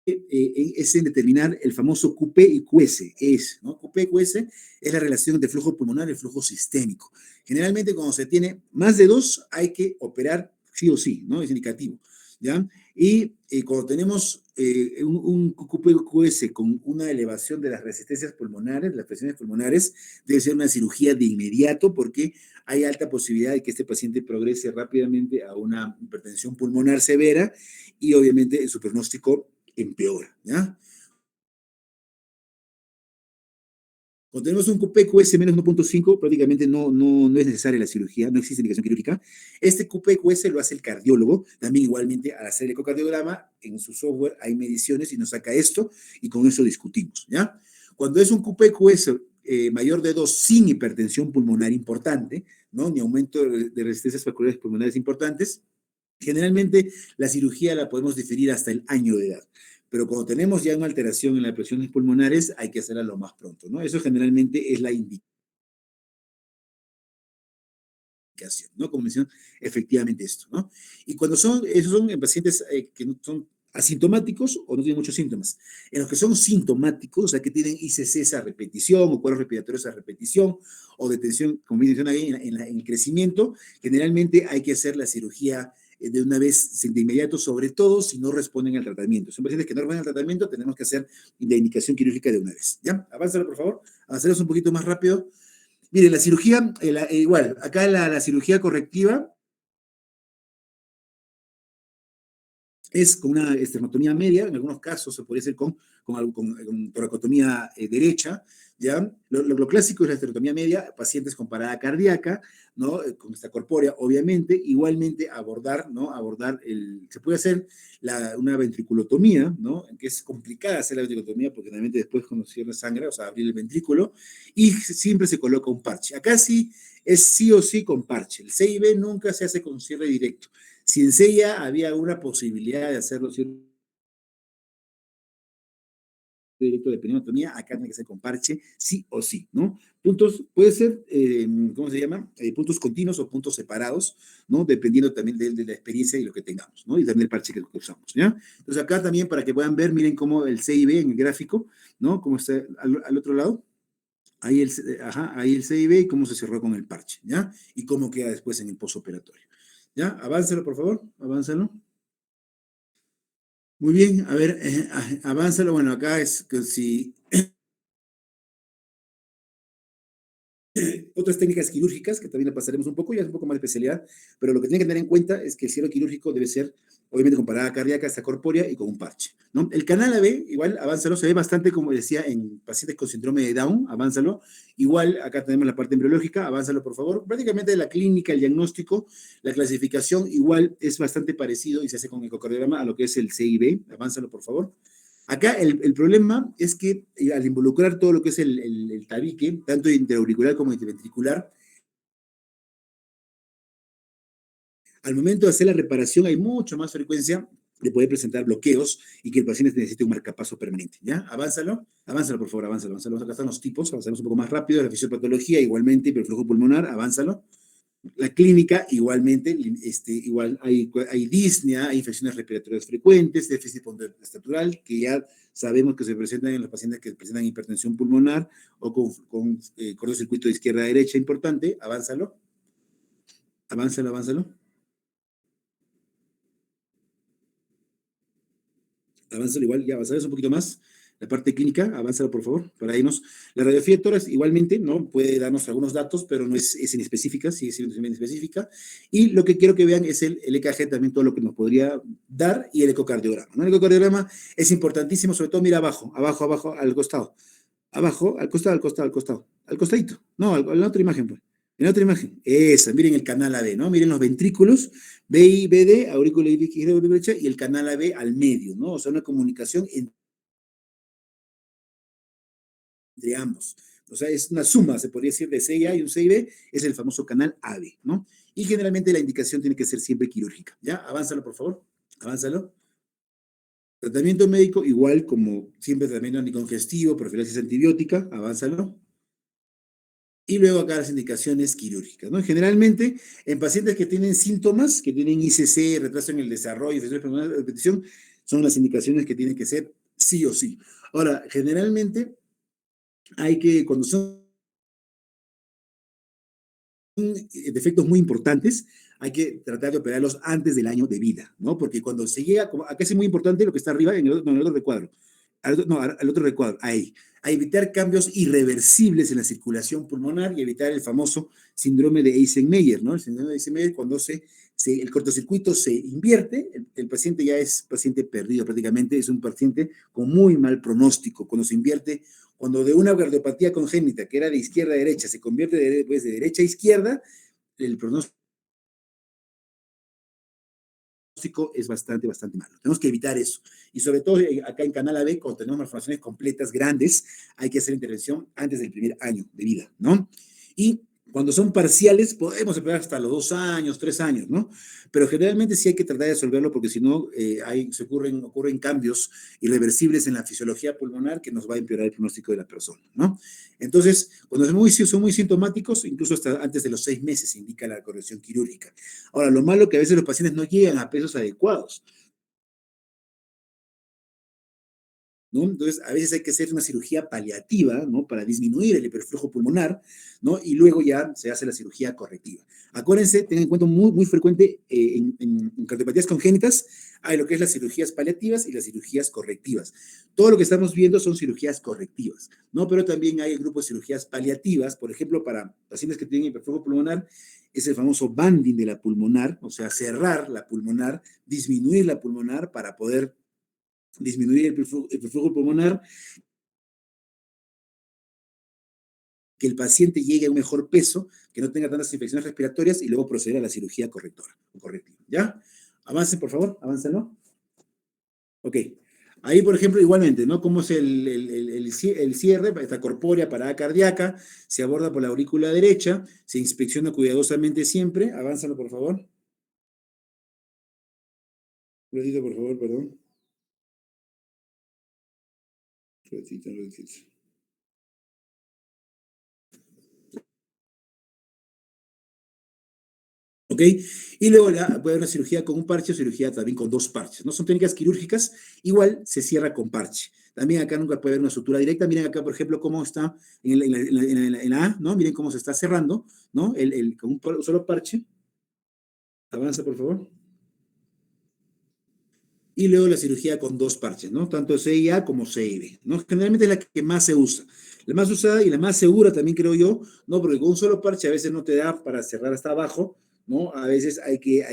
es en determinar el famoso QP y QS, ¿no? QP y QS es la relación entre flujo pulmonar y flujo sistémico. Generalmente cuando se tiene más de dos hay que operar sí o sí, ¿no? Es indicativo, ¿ya? Y cuando tenemos un QP y QS con una elevación de las resistencias pulmonares, las presiones pulmonares, debe ser una cirugía de inmediato porque hay alta posibilidad de que este paciente progrese rápidamente a una hipertensión pulmonar severa y obviamente su pronóstico empeora, ¿ya? Cuando tenemos un QPQS menos 1.5, prácticamente no es necesaria la cirugía, no existe indicación quirúrgica. Este QPQS lo hace el cardiólogo, también igualmente al hacer el ecocardiograma, en su software hay mediciones y nos saca esto, y con eso discutimos, ¿ya? Cuando es un QPQS mayor de 2 sin hipertensión pulmonar importante, ¿no? Ni aumento de resistencias vasculares pulmonares importantes, generalmente la cirugía la podemos diferir hasta el año de edad, pero cuando tenemos ya una alteración en las presiones pulmonares hay que hacerla lo más pronto, ¿no? Eso generalmente es la indicación, ¿no? Como mencioné, efectivamente esto, ¿no? Y esos son en pacientes que no son asintomáticos o no tienen muchos síntomas. En los que son sintomáticos, o sea, que tienen ICCs a repetición o cuadros respiratorios a repetición o detención, como mencioné ahí, en el crecimiento, generalmente hay que hacer la cirugía de una vez, de inmediato, sobre todo si no responden al tratamiento. Son pacientes que no responden al tratamiento, tenemos que hacer la indicación quirúrgica de una vez. ¿Ya? Avánzalo, por favor. Avanzaremos un poquito más rápido. Miren, la cirugía, igual, acá la cirugía correctiva es con una esternotomía media, en algunos casos se puede hacer con toracotomía derecha, ¿ya? Lo clásico es la esternotomía media, pacientes con parada cardíaca, ¿no? Con esta corpórea, obviamente, igualmente abordar, ¿no? Se puede hacer una ventriculotomía, ¿no? Que es complicada hacer la ventriculotomía porque realmente después cuando cierra sangre, o sea, abrir el ventrículo, y siempre se coloca un parche. Acá sí es sí o sí con parche. El CIB nunca se hace con cierre directo. Si en Sella había una posibilidad de hacerlo directo de pneumotonía, acá tiene que ser con parche, sí o sí, ¿no? Puntos, puede ser, ¿cómo se llama? Puntos continuos o puntos separados, ¿no? Dependiendo también de la experiencia y lo que tengamos, ¿no? Y también el parche que usamos, ¿ya? Entonces acá también para que puedan ver, miren cómo el CIB en el gráfico, ¿no? Cómo está al otro lado. Ahí el CIB y cómo se cerró con el parche, ¿ya? Y cómo queda después en el postoperatorio. ¿Ya? Avánzalo, por favor, avánzalo. Muy bien, a ver, avánzalo. Bueno, acá es que si otras técnicas quirúrgicas, que también le pasaremos un poco, ya es un poco más de especialidad, pero lo que tienen que tener en cuenta es que el cierre quirúrgico debe ser, obviamente, con parada cardíaca, hasta corpórea y con un parche, ¿no? El canal AB, igual, avánzalo, se ve bastante, como decía, en pacientes con síndrome de Down, avánzalo. Igual, acá tenemos la parte embriológica, avánzalo, por favor. Prácticamente la clínica, el diagnóstico, la clasificación, igual es bastante parecido y se hace con ecocardiograma a lo que es el CIB, avánzalo, por favor. Acá el problema es que al involucrar todo lo que es el tabique, tanto intraauricular como interventricular, al momento de hacer la reparación hay mucha más frecuencia de poder presentar bloqueos y que el paciente necesite un marcapaso permanente, ¿ya? Avánzalo, por favor, avánzalo. Acá están los tipos, avanzamos un poco más rápido, la fisiopatología igualmente, hiperflujo pulmonar, avánzalo. La clínica, igualmente, igual hay disnea, hay infecciones respiratorias frecuentes, déficit ponderostatural, que ya sabemos que se presentan en los pacientes que presentan hipertensión pulmonar o con cortocircuito de izquierda a derecha importante. Avánzalo. Avánzalo igual, ya avanzarás un poquito más. La parte clínica, avánzalo por favor, para irnos. La radiografía de tórax igualmente, ¿no? Puede darnos algunos datos, pero no es inespecífica, sigue siendo inespecífica. Y lo que quiero que vean es el EKG, también todo lo que nos podría dar, y el ecocardiograma, ¿no? El ecocardiograma es importantísimo, sobre todo mira abajo, al costado. Abajo, al costado. Al costadito. No, en la otra imagen, pues. En la otra imagen. Esa, miren el canal AB, ¿no? Miren los ventrículos, BI, BD, aurícula izquierda, aurícula derecha, y el canal AB al medio, ¿no? O sea, una comunicación entre ambos. O sea, es una suma, se podría decir, de CIA y un CIB, es el famoso canal AB, ¿no? Y generalmente la indicación tiene que ser siempre quirúrgica. ¿Ya? Avánzalo, por favor. Avánzalo. Tratamiento médico, igual como siempre, tratamiento anticongestivo, profilaxis antibiótica, avánzalo. Y luego acá las indicaciones quirúrgicas, ¿no? Generalmente, en pacientes que tienen síntomas, que tienen ICC, retraso en el desarrollo, infecciones pulmonares de repetición, son las indicaciones que tienen que ser sí o sí. Ahora, generalmente, cuando son defectos muy importantes, hay que tratar de operarlos antes del año de vida, ¿no? Porque cuando se llega, acá es muy importante lo que está arriba en el otro recuadro, al otro recuadro, ahí, a evitar cambios irreversibles en la circulación pulmonar y evitar el famoso síndrome de Eisenmenger, ¿no? El síndrome de Eisenmenger, cuando el cortocircuito se invierte, el paciente ya es paciente perdido prácticamente, es un paciente con muy mal pronóstico. Cuando se invierte, cuando de una cardiopatía congénita, que era de izquierda a derecha, se convierte de derecha a izquierda, el pronóstico es bastante malo. Tenemos que evitar eso. Y sobre todo acá en Canal AB, cuando tenemos malformaciones completas grandes, hay que hacer intervención antes del primer año de vida, ¿no? Y cuando son parciales, podemos esperar hasta los 2 años, 3 años, ¿no? Pero generalmente sí hay que tratar de resolverlo porque si no, ocurren cambios irreversibles en la fisiología pulmonar que nos va a empeorar el pronóstico de la persona, ¿no? Entonces, cuando son muy sintomáticos, incluso hasta antes de los 6 meses se indica la corrección quirúrgica. Ahora, lo malo es que a veces los pacientes no llegan a pesos adecuados, ¿no? Entonces, a veces hay que hacer una cirugía paliativa, ¿no? Para disminuir el hiperflujo pulmonar, ¿no? Y luego ya se hace la cirugía correctiva. Acuérdense, tengan en cuenta muy frecuente en cardiopatías congénitas, hay lo que es las cirugías paliativas y las cirugías correctivas. Todo lo que estamos viendo son cirugías correctivas, ¿no? Pero también hay el grupo de cirugías paliativas, por ejemplo, para pacientes que tienen hiperflujo pulmonar, es el famoso banding de la pulmonar, o sea, cerrar la pulmonar, disminuir la pulmonar para poder disminuir el flujo pulmonar, que el paciente llegue a un mejor peso, que no tenga tantas infecciones respiratorias y luego proceder a la cirugía correctora o correctiva. ¿Ya? Avancen, por favor, aváncenlo. Ok. Ahí, por ejemplo, igualmente, ¿no? Cómo es el cierre, esta corpórea, parada cardíaca, se aborda por la aurícula derecha, se inspecciona cuidadosamente siempre. Avánzalo, por favor. Un ratito, por favor, perdón. Un ratito. ¿Ok? Y luego puede haber una cirugía con un parche o cirugía también con 2 parches. No son técnicas quirúrgicas, igual se cierra con parche. También acá nunca puede haber una sutura directa. Miren acá, por ejemplo, cómo está en la A, ¿no? Miren cómo se está cerrando, ¿no? Con un solo parche. Avanza, por favor. Y luego la cirugía con 2 parches, ¿no? Tanto CIA como CIB, ¿no? Generalmente es la que más se usa. La más usada y la más segura también creo yo, ¿no? Porque con un solo parche a veces no te da para cerrar hasta abajo, ¿no? A veces hay que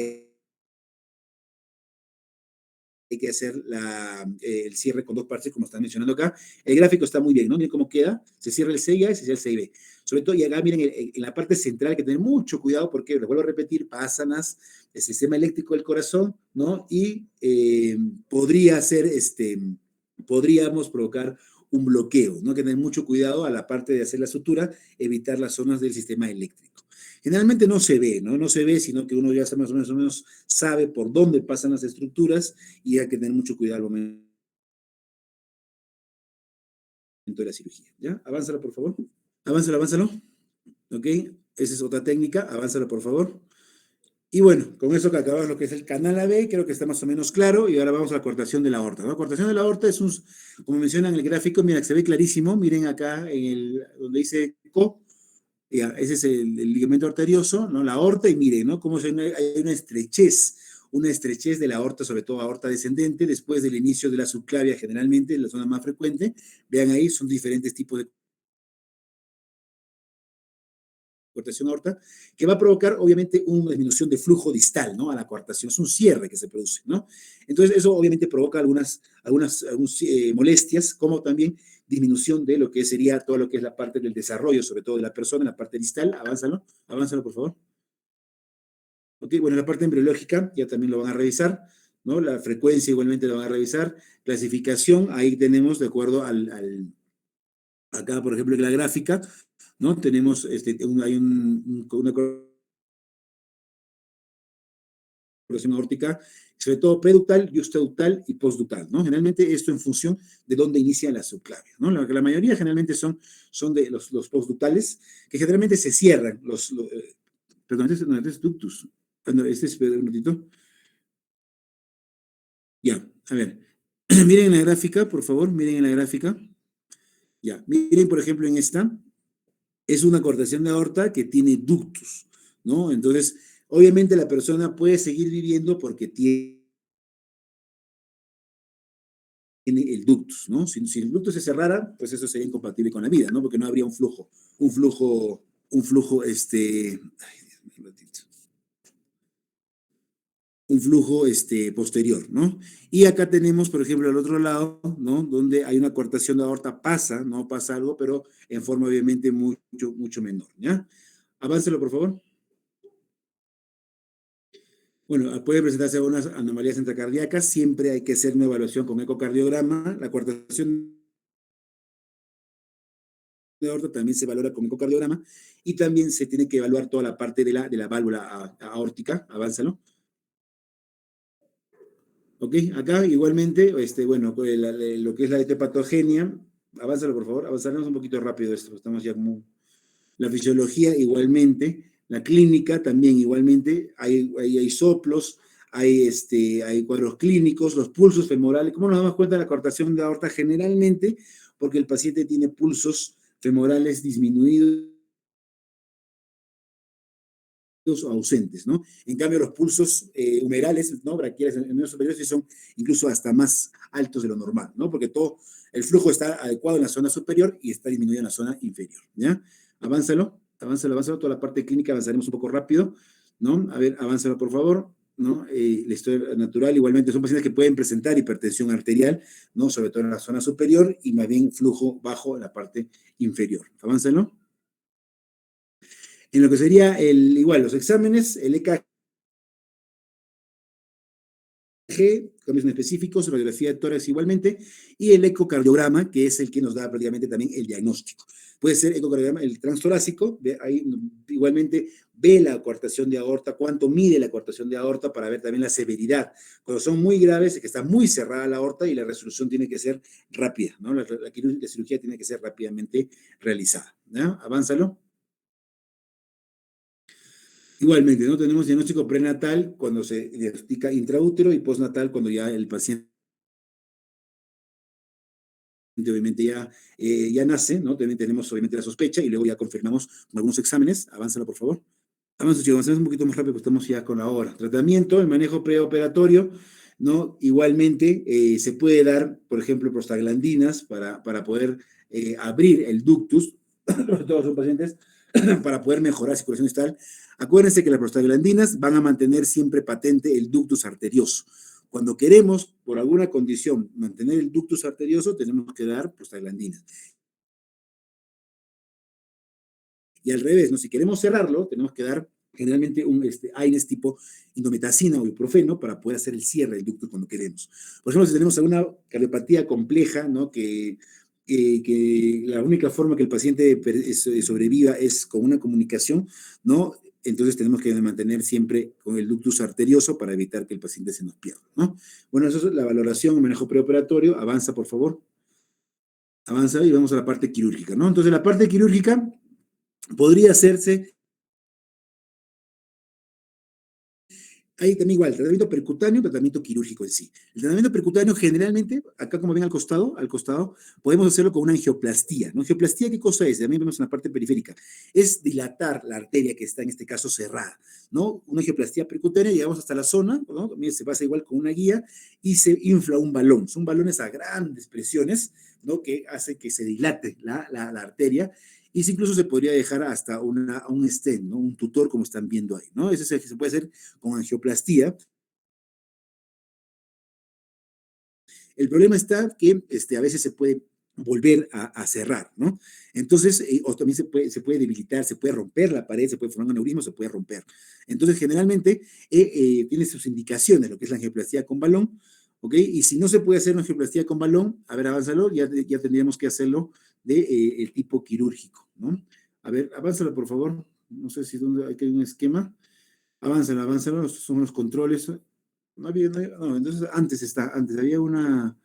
hacer el cierre con 2 partes, como están mencionando acá. El gráfico está muy bien, ¿no? Miren cómo queda. Se cierra el CIA y se cierra el CIB. Sobre todo, y acá miren, en la parte central hay que tener mucho cuidado porque, les vuelvo a repetir, pásanas, el sistema eléctrico del corazón, ¿no? Y podríamos provocar un bloqueo, ¿no? Hay que tener mucho cuidado a la parte de hacer la sutura, evitar las zonas del sistema eléctrico. Generalmente no se ve, ¿no? No se ve, sino que uno ya más o menos sabe por dónde pasan las estructuras y hay que tener mucho cuidado al momento de la cirugía, ¿ya? Avánzala, por favor. Avánzalo, avánzalo. ¿Ok? Esa es otra técnica. Avánzala, por favor. Y bueno, con eso que acabamos lo que es el canal AB, creo que está más o menos claro. Y ahora vamos a la cortación de la aorta, ¿no? La cortación de la aorta es un, como mencionan en el gráfico, mira, que se ve clarísimo. Miren acá en el, donde dice CO, ya, ese es el ligamento arterioso, ¿no? La aorta, y miren, ¿no? Cómo hay una estrechez de la aorta, sobre todo aorta descendente, después del inicio de la subclavia, generalmente, la zona más frecuente. Vean ahí, son diferentes tipos de coartación aorta, que va a provocar obviamente una disminución de flujo distal, ¿no? A la coartación, es un cierre que se produce, ¿no? Entonces eso obviamente provoca algunas molestias, como también disminución de lo que sería todo lo que es la parte del desarrollo, sobre todo de la persona, la parte distal. Avánzalo, avánzalo por favor. Ok, bueno, la parte embriológica ya también lo van a revisar, ¿no? La frecuencia igualmente lo van a revisar. Clasificación, ahí tenemos de acuerdo acá por ejemplo en la gráfica, ¿no? Tenemos, hay una corrección aórtica, sobre todo preductal, yuxtaductal y postductal, ¿no? Generalmente esto en función de dónde inicia la subclavia, ¿no? La mayoría generalmente son de los postductales, que generalmente se cierran, perdón, este es ductus, este es, un minutito, ya, a ver, miren en la gráfica, por favor, miren en la gráfica, ya, miren por ejemplo en esta, es una cortación de aorta que tiene ductus, ¿no? Entonces, obviamente la persona puede seguir viviendo porque tiene el ductus, ¿no? Si el ductus se cerrara, pues eso sería incompatible con la vida, ¿no? Porque no habría un flujo, ay, Dios mío, un flujo posterior, ¿no? Y acá tenemos, por ejemplo, al otro lado, ¿no? Donde hay una coartación de aorta, pasa, ¿no? Pasa algo, pero en forma obviamente mucho menor, ¿ya? Aváncelo, por favor. Bueno, puede presentarse algunas anomalías intracardíacas, siempre hay que hacer una evaluación con ecocardiograma. La coartación de aorta también se valora con ecocardiograma y también se tiene que evaluar toda la parte de la válvula aórtica. Avánzalo. Ok, acá igualmente, bueno, lo que es la etepatogenia, avánzalo por favor, avanzaremos un poquito rápido esto, estamos ya como la fisiología igualmente, la clínica también igualmente, hay soplos, hay cuadros clínicos, los pulsos femorales. ¿Cómo nos damos cuenta de la cortación de aorta? Generalmente porque el paciente tiene pulsos femorales disminuidos o ausentes, ¿no? En cambio, los pulsos humerales, ¿no? Braquiales en los superiores sí son incluso hasta más altos de lo normal, ¿no? Porque todo el flujo está adecuado en la zona superior y está disminuido en la zona inferior, ¿ya? Avánzalo, avánzalo, avánzalo, toda la parte clínica avanzaremos un poco rápido, ¿no? A ver, avánzalo por favor, ¿no? La historia natural, igualmente, son pacientes que pueden presentar hipertensión arterial, ¿no? Sobre todo en la zona superior y más bien flujo bajo en la parte inferior. Avánzalo. En lo que sería igual, los exámenes, el EKG, cambios específicos, radiografía de tórax igualmente, y el ecocardiograma, que es el que nos da prácticamente también el diagnóstico. Puede ser ecocardiograma, el transtorácico, ahí igualmente ve la coartación de aorta, cuánto mide la coartación de aorta para ver también la severidad. Cuando son muy graves, es que está muy cerrada la aorta y la resolución tiene que ser rápida, ¿no? La cirugía tiene que ser rápidamente realizada, ¿no? Avánzalo. Igualmente, ¿no? Tenemos diagnóstico prenatal cuando se diagnostica intraútero y postnatal cuando ya el paciente obviamente ya nace, ¿no? También tenemos obviamente la sospecha y luego ya confirmamos con algunos exámenes. Avánzalo, por favor. Avanza, chicos, avancemos un poquito más rápido porque estamos ya con la hora. Tratamiento, el manejo preoperatorio, ¿no? Igualmente se puede dar, por ejemplo, prostaglandinas para poder abrir el ductus, todos son pacientes, para poder mejorar circulación distal. Acuérdense que las prostaglandinas van a mantener siempre patente el ductus arterioso. Cuando queremos, por alguna condición, mantener el ductus arterioso, tenemos que dar prostaglandinas. Y al revés, ¿no? Si queremos cerrarlo, tenemos que dar generalmente AINES tipo indometacina o ibuprofeno para poder hacer el cierre del ducto cuando queremos. Por ejemplo, si tenemos alguna cardiopatía compleja, ¿no? Que la única forma que el paciente sobreviva es con una comunicación, ¿no? entonces tenemos que mantener siempre con el ductus arterioso para evitar que el paciente se nos pierda, ¿no? Bueno, eso es la valoración, el manejo preoperatorio. Avanza, por favor. Avanza y vamos a la parte quirúrgica, ¿no? Entonces, la parte quirúrgica podría hacerse. Hay también igual, tratamiento percutáneo, tratamiento quirúrgico en sí. El tratamiento percutáneo generalmente, acá como ven al costado, podemos hacerlo con una angioplastía, ¿no? Angioplastía, ¿qué cosa es? También vemos en la parte periférica. Es dilatar la arteria que está en este caso cerrada, ¿no? Una angioplastía percutánea, llegamos hasta la zona, ¿no? También se pasa igual con una guía y se infla un balón. Son balones a grandes presiones, ¿no? Que hace que se dilate la arteria y si incluso se podría dejar hasta un stent, ¿no? Un tutor, como están viendo ahí, ¿no? Ese es el que se puede hacer con angioplastía. El problema está que a veces se puede volver a cerrar, ¿no? Entonces, o también se puede debilitar, se puede romper la pared, se puede formar un aneurisma, se puede romper. Entonces, generalmente tiene sus indicaciones, lo que es la angioplastía con balón, ¿ok? Y si no se puede hacer una angioplastía con balón, a ver, avánzalo, ya tendríamos que hacerlo de el tipo quirúrgico, ¿no? A ver, avánzalo, por favor. No sé si hay un esquema. Avánzalo, estos son los controles. No había, no, entonces antes había una.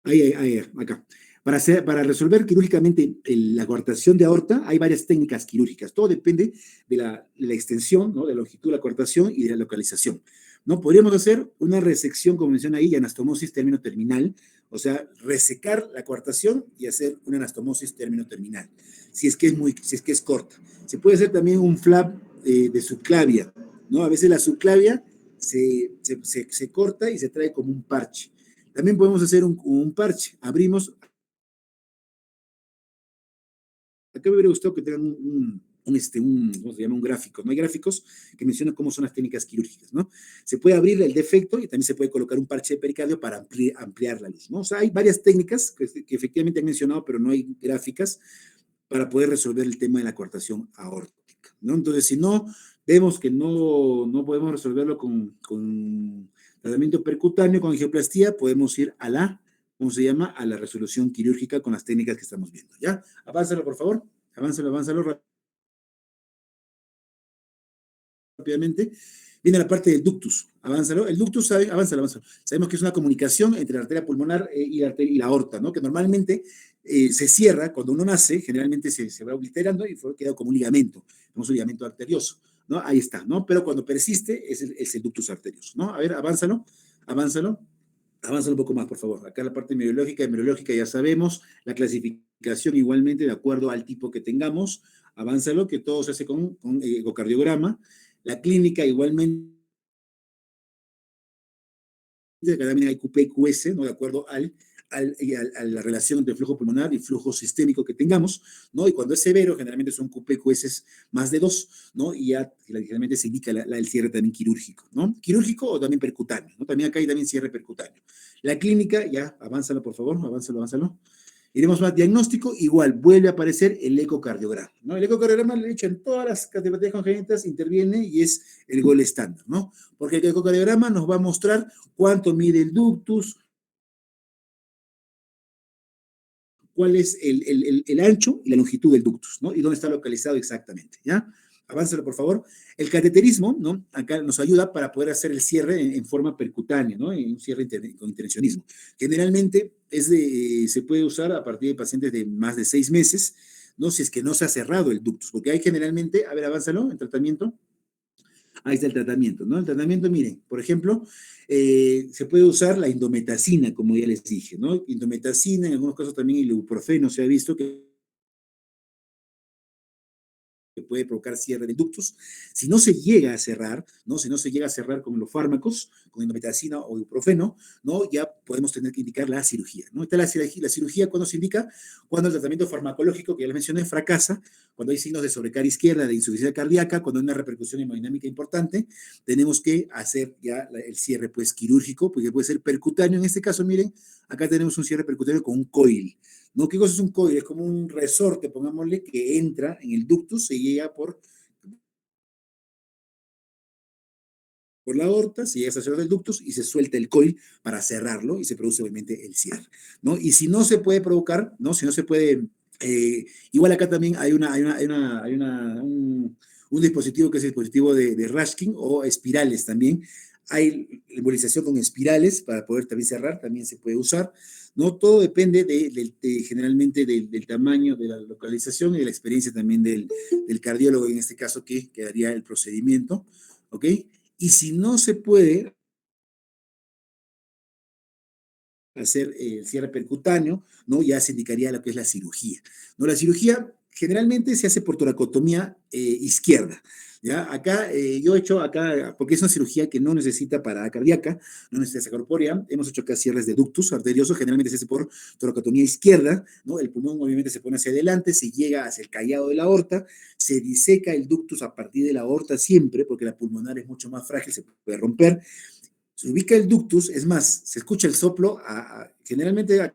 Ahí, acá. Para resolver quirúrgicamente la coartación de aorta, hay varias técnicas quirúrgicas. Todo depende de la extensión, ¿no? De la longitud de la coartación y de la localización. ¿No? Podríamos hacer una resección, como menciona ahí, anastomosis término terminal, o sea, resecar la coartación y hacer una anastomosis término terminal, si es que es corta. Se puede hacer también un flap de subclavia, ¿no? A veces la subclavia se corta y se trae como un parche. También podemos hacer un parche. Abrimos. Acá me hubiera gustado que tengan ¿cómo se llama? Un gráfico. No hay gráficos que mencionan cómo son las técnicas quirúrgicas, ¿no? Se puede abrir el defecto y también se puede colocar un parche de pericardio para ampliar la luz, ¿no? O sea, hay varias técnicas que efectivamente han mencionado, pero no hay gráficas para poder resolver el tema de la coartación aórtica, ¿no? Entonces, si no vemos que no podemos resolverlo con tratamiento percutáneo, con angioplastía, podemos ir ¿cómo se llama? A la resolución quirúrgica con las técnicas que estamos viendo, ¿ya? Avánzalo, por favor. Avánzalo rápidamente. Viene la parte del ductus. Avánzalo. El ductus, avánzalo. Sabemos que es una comunicación entre la arteria pulmonar y la aorta, ¿no? Que normalmente se cierra cuando uno nace, generalmente se va obliterando y queda como un ligamento, un ligamento arterioso, ¿no? Ahí está, ¿no? Pero cuando persiste es el ductus arterioso, ¿no? A ver, avánzalo. Avanza un poco más, por favor. Acá la parte meriológica ya sabemos, la clasificación igualmente de acuerdo al tipo que tengamos. Avánzalo, que todo se hace con ecocardiograma. La clínica igualmente, acá también hay QP-QS, ¿no? De acuerdo a la relación entre flujo pulmonar y flujo sistémico que tengamos, ¿no? Y cuando es severo, generalmente son QP-QS más de 2, ¿no? Y ya generalmente se indica el cierre también quirúrgico, ¿no? Quirúrgico o también percutáneo, ¿no? También acá hay también cierre percutáneo. La clínica, ya, avánzalo, por favor, avánzalo. Iremos más diagnóstico, igual vuelve a aparecer el ecocardiograma, ¿no? El ecocardiograma, lo he dicho, en todas las categorías congénitas interviene y es el gol estándar, ¿no? Porque el ecocardiograma nos va a mostrar cuánto mide el ductus, cuál es el ancho y la longitud del ductus, ¿no? Y dónde está localizado exactamente, ¿ya? Avánzalo, por favor. El cateterismo, ¿no? Acá nos ayuda para poder hacer el cierre en forma percutánea, ¿no? En un cierre con intervencionismo. Generalmente se puede usar a partir de pacientes de más de 6 meses, ¿no? Si es que no se ha cerrado el ductus, porque hay generalmente, a ver, avánzalo, el tratamiento. Ahí está el tratamiento, ¿no? El tratamiento, miren, por ejemplo, se puede usar la indometacina, como ya les dije, ¿no? Indometacina, en algunos casos también el ibuprofeno se ha visto que puede provocar cierre de ductos. Si no se llega a cerrar, ¿no? Si no se llega a cerrar con los fármacos, con indometacina o ibuprofeno, ¿no? Ya podemos tener que indicar la cirugía, ¿no? Esta es la cirugía cuando se indica, cuando el tratamiento farmacológico, que ya les mencioné, fracasa, cuando hay signos de sobrecarga izquierda, de insuficiencia cardíaca, cuando hay una repercusión hemodinámica importante, tenemos que hacer ya el cierre, pues, quirúrgico, porque puede ser percutáneo. En este caso, miren, acá tenemos un cierre percutáneo con un coil, ¿no? ¿Qué cosa es un coil? Es como un resorte, pongámosle, que entra en el ductus, se llega por la aorta, se llega hasta el centro del ductus y se suelta el coil para cerrarlo y se produce obviamente el cierre, ¿no? Y si no se puede provocar, ¿no? Si no se puede Igual acá también hay un dispositivo que es el dispositivo de Rashkin o espirales también. Hay embolización con espirales para poder también cerrar, también se puede usar, ¿no? Todo depende generalmente del tamaño, de la localización y de la experiencia también del cardiólogo, en este caso, que haría el procedimiento, ¿ok? Y si no se puede hacer el cierre percutáneo, ¿no? Ya se indicaría lo que es la cirugía, ¿no? La cirugía generalmente se hace por toracotomía izquierda, ¿ya? Acá, yo he hecho acá, porque es una cirugía que no necesita parada cardíaca, no necesita corpórea, hemos hecho acá cierres de ductus arteriosos, generalmente se hace por toracotomía izquierda, ¿no? El pulmón obviamente se pone hacia adelante, se llega hacia el callado de la aorta, se diseca el ductus a partir de la aorta siempre, porque la pulmonar es mucho más frágil, se puede romper, se ubica el ductus, es más, se escucha el soplo, generalmente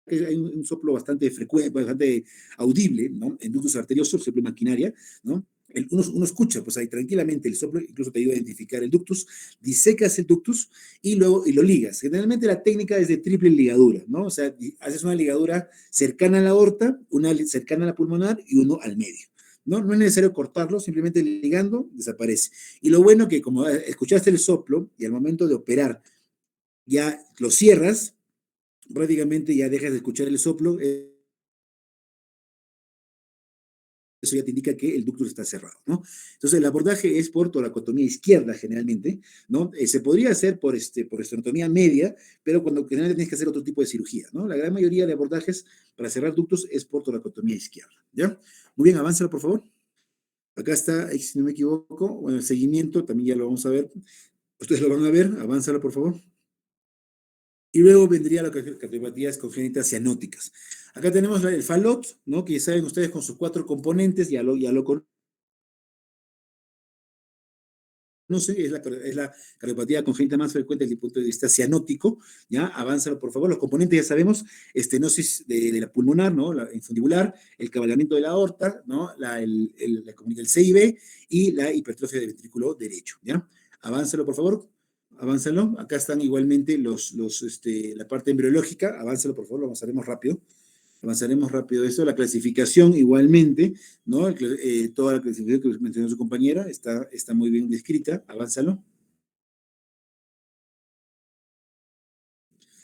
hay un soplo bastante frecuente, bastante audible, ¿no? En ductus arteriosos, soplo maquinaria, ¿no? Uno escucha, pues ahí tranquilamente el soplo, incluso te ayuda a identificar el ductus, disecas el ductus y luego lo ligas. Generalmente la técnica es de triple ligadura, ¿no? O sea, haces una ligadura cercana a la aorta, una cercana a la pulmonar y uno al medio. ¿No? No es necesario cortarlo, simplemente ligando, desaparece. Y lo bueno que como escuchaste el soplo y al momento de operar ya lo cierras, prácticamente ya dejas de escuchar el soplo, eso ya te indica que el ductus está cerrado, ¿no? Entonces, el abordaje es por toracotomía izquierda, generalmente, ¿no? Se podría hacer por esternotomía media, pero cuando generalmente tienes que hacer otro tipo de cirugía, ¿no? La gran mayoría de abordajes para cerrar ductus es por toracotomía izquierda, ¿ya? Muy bien, avánzalo, por favor. Acá está, si no me equivoco, bueno, el seguimiento, también ya lo vamos a ver. Ustedes lo van a ver, avánzalo, por favor. Y luego vendría las cardiopatías congénitas cianóticas. Acá tenemos el FALOT, ¿no? Que saben ustedes con sus 4 componentes, ya lo conocen, es la cardiopatía congénita más frecuente desde el punto de vista cianótico, ¿ya? Avánzalo, por favor. Los componentes ya sabemos, estenosis de la pulmonar, ¿no? La infundibular, el cabalgamiento de la aorta, ¿no? El CIB y la hipertrofia del ventrículo derecho, ¿ya? Avánzalo, por favor. Avánzalo. Acá están igualmente la parte embriológica. Avánzalo, por favor, lo avanzaremos rápido. Avanzaremos rápido eso. La clasificación igualmente, ¿no? Toda la clasificación que mencionó su compañera está muy bien descrita. Avánzalo.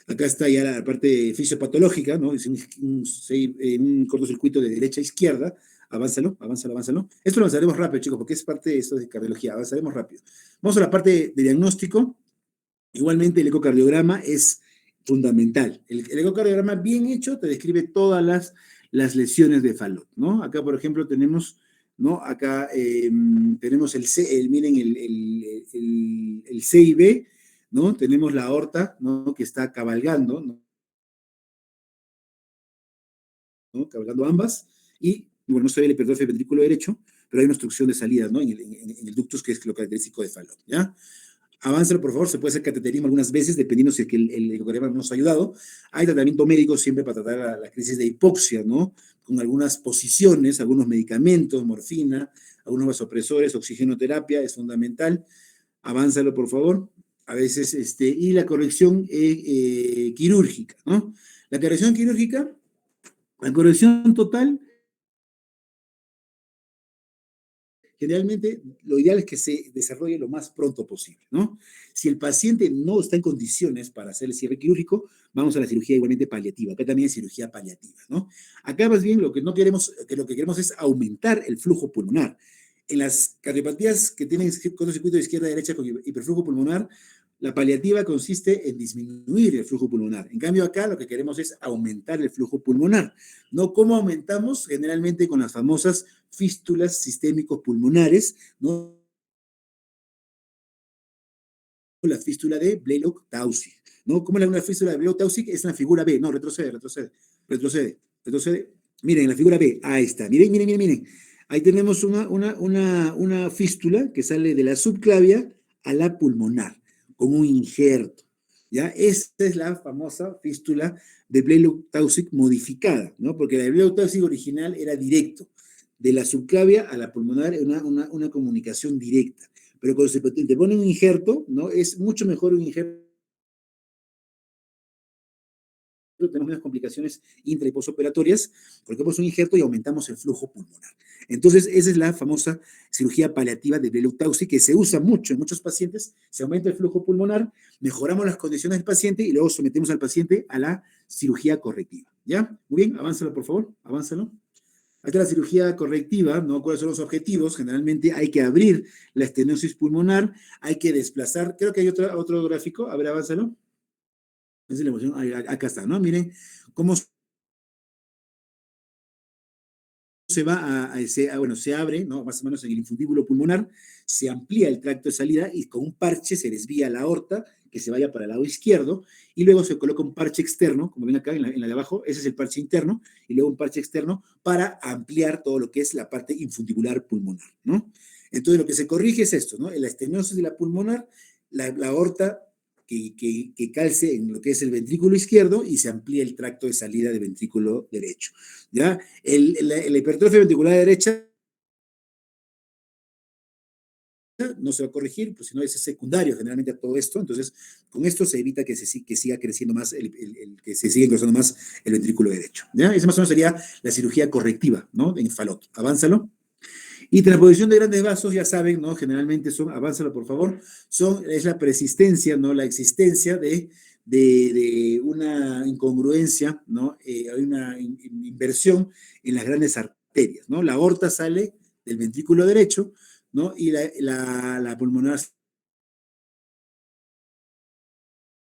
Acá está ya la parte fisiopatológica, ¿no? Es un cortocircuito de derecha a izquierda. Avánzalo, avánzalo, avánzalo. Esto lo avanzaremos rápido, chicos, porque es parte de esto de cardiología. Avanzaremos rápido. Vamos a la parte de diagnóstico. Igualmente, el ecocardiograma es fundamental. El ecocardiograma bien hecho te describe todas las lesiones de Fallot, ¿no? Acá, por ejemplo, tenemos, ¿no? Acá tenemos miren, el CIB, ¿no? Tenemos la aorta, ¿no? Que está cabalgando, ¿no? Cabalgando ambas, y, bueno, no se ve la hipertrofia del ventrículo derecho, pero hay una obstrucción de salida, ¿no? En el ductus, que es lo característico de Fallot, ¿ya? Avánzalo, por favor, se puede hacer cateterismo algunas veces, dependiendo si es que el ecocardiograma no nos ha ayudado. Hay tratamiento médico siempre para tratar la crisis de hipoxia, ¿no? Con algunas posiciones, algunos medicamentos, morfina, algunos vasopresores, oxigenoterapia, es fundamental. Avánzalo, por favor. A veces, y la corrección quirúrgica, ¿no? La corrección total, generalmente lo ideal es que se desarrolle lo más pronto posible, ¿no? Si el paciente no está en condiciones para hacer el cierre quirúrgico, vamos a la cirugía igualmente paliativa. Acá también hay cirugía paliativa, ¿no? Acá más bien lo que no queremos, que lo que queremos es aumentar el flujo pulmonar. En las cardiopatías que tienen cortocircuito de izquierda a derecha con hiperflujo pulmonar, la paliativa consiste en disminuir el flujo pulmonar. En cambio, acá lo que queremos es aumentar el flujo pulmonar. ¿No? ¿Cómo aumentamos? Generalmente con las famosas fístulas sistémicos pulmonares, ¿no? La fístula de Blalock-Taussig, ¿no? ¿Cómo es una fístula de Blalock-Taussig? Es la figura B, no, retrocede. Miren, la figura B, ahí está, miren. Ahí tenemos una fístula que sale de la subclavia a la pulmonar, con un injerto, ¿ya? Esta es la famosa fístula de Blalock-Taussig modificada, ¿no? Porque la de Blalock-Taussig original era directo, de la subclavia a la pulmonar, una comunicación directa. Pero cuando te pone un injerto, ¿no? Es mucho mejor un injerto tenemos unas complicaciones intra y posoperatorias, colocamos un injerto y aumentamos el flujo pulmonar. Entonces, esa es la famosa cirugía paliativa de Bleuler-Taussig, que se usa mucho en muchos pacientes. Se aumenta el flujo pulmonar, mejoramos las condiciones del paciente y luego sometemos al paciente a la cirugía correctiva. ¿Ya? Muy bien, avánzalo, por favor, avánzalo. Acá la cirugía correctiva, ¿no? ¿Cuáles son los objetivos? Generalmente hay que abrir la estenosis pulmonar, hay que desplazar, creo que hay otro gráfico, a ver, avánzalo. Esa es la emoción, acá está, ¿no? Miren cómo se va bueno, se abre, ¿no? Más o menos en el infundíbulo pulmonar, se amplía el tracto de salida y con un parche se desvía la aorta que se vaya para el lado izquierdo y luego se coloca un parche externo, como ven acá en la de abajo, ese es el parche interno y luego un parche externo para ampliar todo lo que es la parte infundibular pulmonar, ¿no? Entonces lo que se corrige es esto, ¿no? La estenosis de la pulmonar, la aorta que calce en lo que es el ventrículo izquierdo y se amplía el tracto de salida del ventrículo derecho. ¿Ya? La hipertrofia ventricular derecha no se va a corregir, pues si no es secundario generalmente a todo esto, entonces con esto se evita que siga creciendo más, que se siga engrosando más el ventrículo derecho. ¿Ya? Esa más o menos sería la cirugía correctiva, ¿no? En Fallot. Avánzalo. Y transposición de grandes vasos, ya saben, ¿no? Generalmente avánzalo por favor, es la persistencia, ¿no? La existencia de una incongruencia, ¿no? Hay una inversión en las grandes arterias, ¿no? La aorta sale del ventrículo derecho, ¿no? Y la pulmonar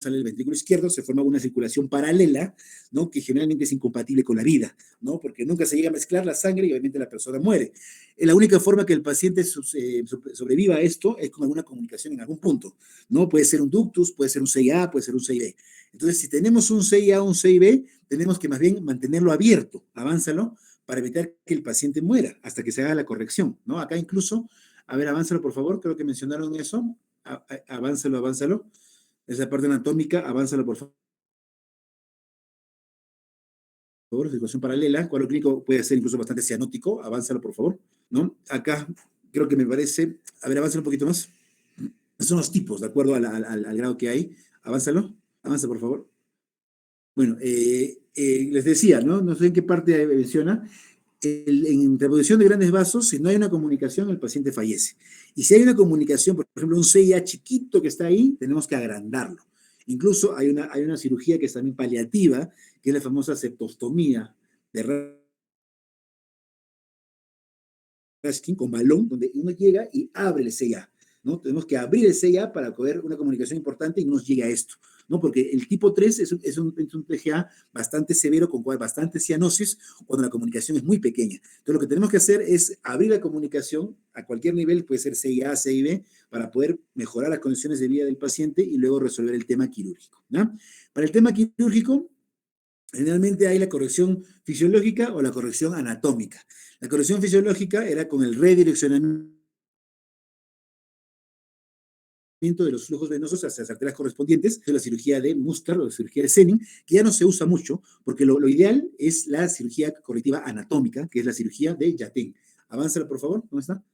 sale el ventrículo izquierdo, se forma una circulación paralela, ¿no? Que generalmente es incompatible con la vida, ¿no? Porque nunca se llega a mezclar la sangre y obviamente la persona muere. La única forma que el paciente sobreviva a esto es con alguna comunicación en algún punto, ¿no? Puede ser un ductus, puede ser un CIA, puede ser un CIB. Entonces, si tenemos un CIA o un CIB, tenemos que más bien mantenerlo abierto, avánzalo, para evitar que el paciente muera hasta que se haga la corrección, ¿no? Acá incluso, a ver, avánzalo por favor, creo que mencionaron eso, avánzalo, avánzalo. Esa parte anatómica, avánzala por favor, situación paralela, cuadro clínico puede ser incluso bastante cianótico, avánzalo por favor, ¿no? Acá creo que me parece, a ver, avánzalo un poquito más. Esos son los tipos, de acuerdo al grado que hay, avánzalo, avanza por favor. Bueno, les decía, ¿no? No sé en qué parte menciona, en interposición de grandes vasos, si no hay una comunicación, el paciente fallece. Y si hay una comunicación, por ejemplo, un CIA chiquito que está ahí, tenemos que agrandarlo. Incluso hay una cirugía que es también paliativa, que es la famosa septostomía de Raskin con balón, donde uno llega y abre el CIA, ¿no? Tenemos que abrir el CIA para poder una comunicación importante y no nos llegue a esto, ¿no? Porque el tipo 3 es un TGA bastante severo, con bastante cianosis, cuando la comunicación es muy pequeña. Entonces, lo que tenemos que hacer es abrir la comunicación a cualquier nivel, puede ser CIA, CIB, para poder mejorar las condiciones de vida del paciente y luego resolver el tema quirúrgico, ¿no? Para el tema quirúrgico, generalmente hay la corrección fisiológica o la corrección anatómica. La corrección fisiológica era con el redireccionamiento de los flujos venosos hacia las arterias correspondientes, de la cirugía de Muster o la cirugía de Senning, que ya no se usa mucho, porque lo ideal es la cirugía correctiva anatómica, que es la cirugía de Yaten. Avánzalo, por favor. ¿Dónde está?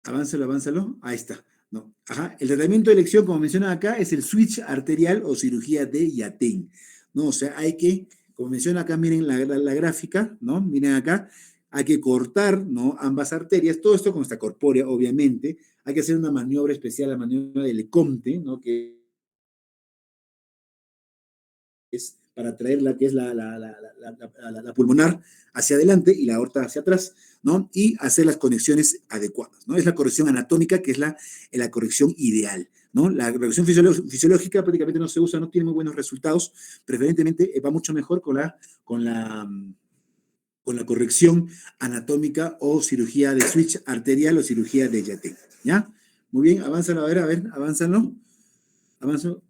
Avánzalo, avánzalo. Ahí está. No. Ajá. El tratamiento de elección, como menciona acá, es el switch arterial o cirugía de Yaten. ¿No? O sea, hay que, como menciona acá, miren la gráfica, ¿no? Miren acá, hay que cortar, ¿no? Ambas arterias, todo esto con esta corpórea, obviamente. Hay que hacer una maniobra especial, la maniobra de Lecomte, ¿no? Que es para traer la que es la pulmonar hacia adelante y la aorta hacia atrás, ¿no? Y hacer las conexiones adecuadas, ¿no? Es la corrección anatómica que es la corrección ideal, ¿no? La corrección fisiológica prácticamente no se usa, no tiene muy buenos resultados, preferentemente va mucho mejor con la, con la corrección anatómica o cirugía de switch arterial o cirugía de Yaten, ¿ya? Muy bien, avánzalo, a ver, avánzalo,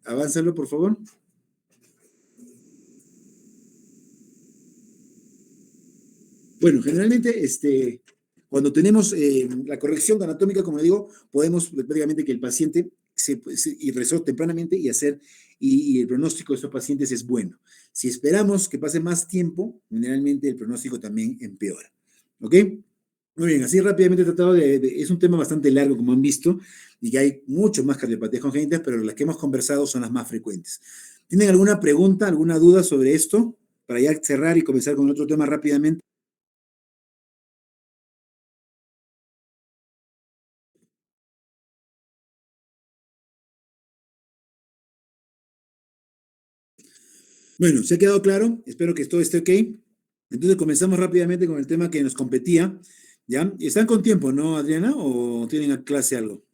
avánzalo, por favor. Bueno, generalmente, cuando tenemos la corrección anatómica, como le digo, podemos prácticamente que el paciente ingresó tempranamente y el pronóstico de estos pacientes es bueno. Si esperamos que pase más tiempo, generalmente el pronóstico también empeora. ¿Ok? Muy bien, así rápidamente he tratado es un tema bastante largo, como han visto, y que hay mucho más cardiopatías congénitas, pero las que hemos conversado son las más frecuentes. ¿Tienen alguna pregunta, alguna duda sobre esto? Para ya cerrar y comenzar con otro tema rápidamente. Bueno, ¿se ha quedado claro? Espero que todo esté ok. Entonces comenzamos rápidamente con el tema que nos competía. ¿Ya? ¿Están con tiempo, no, Adriana? ¿O tienen a clase algo?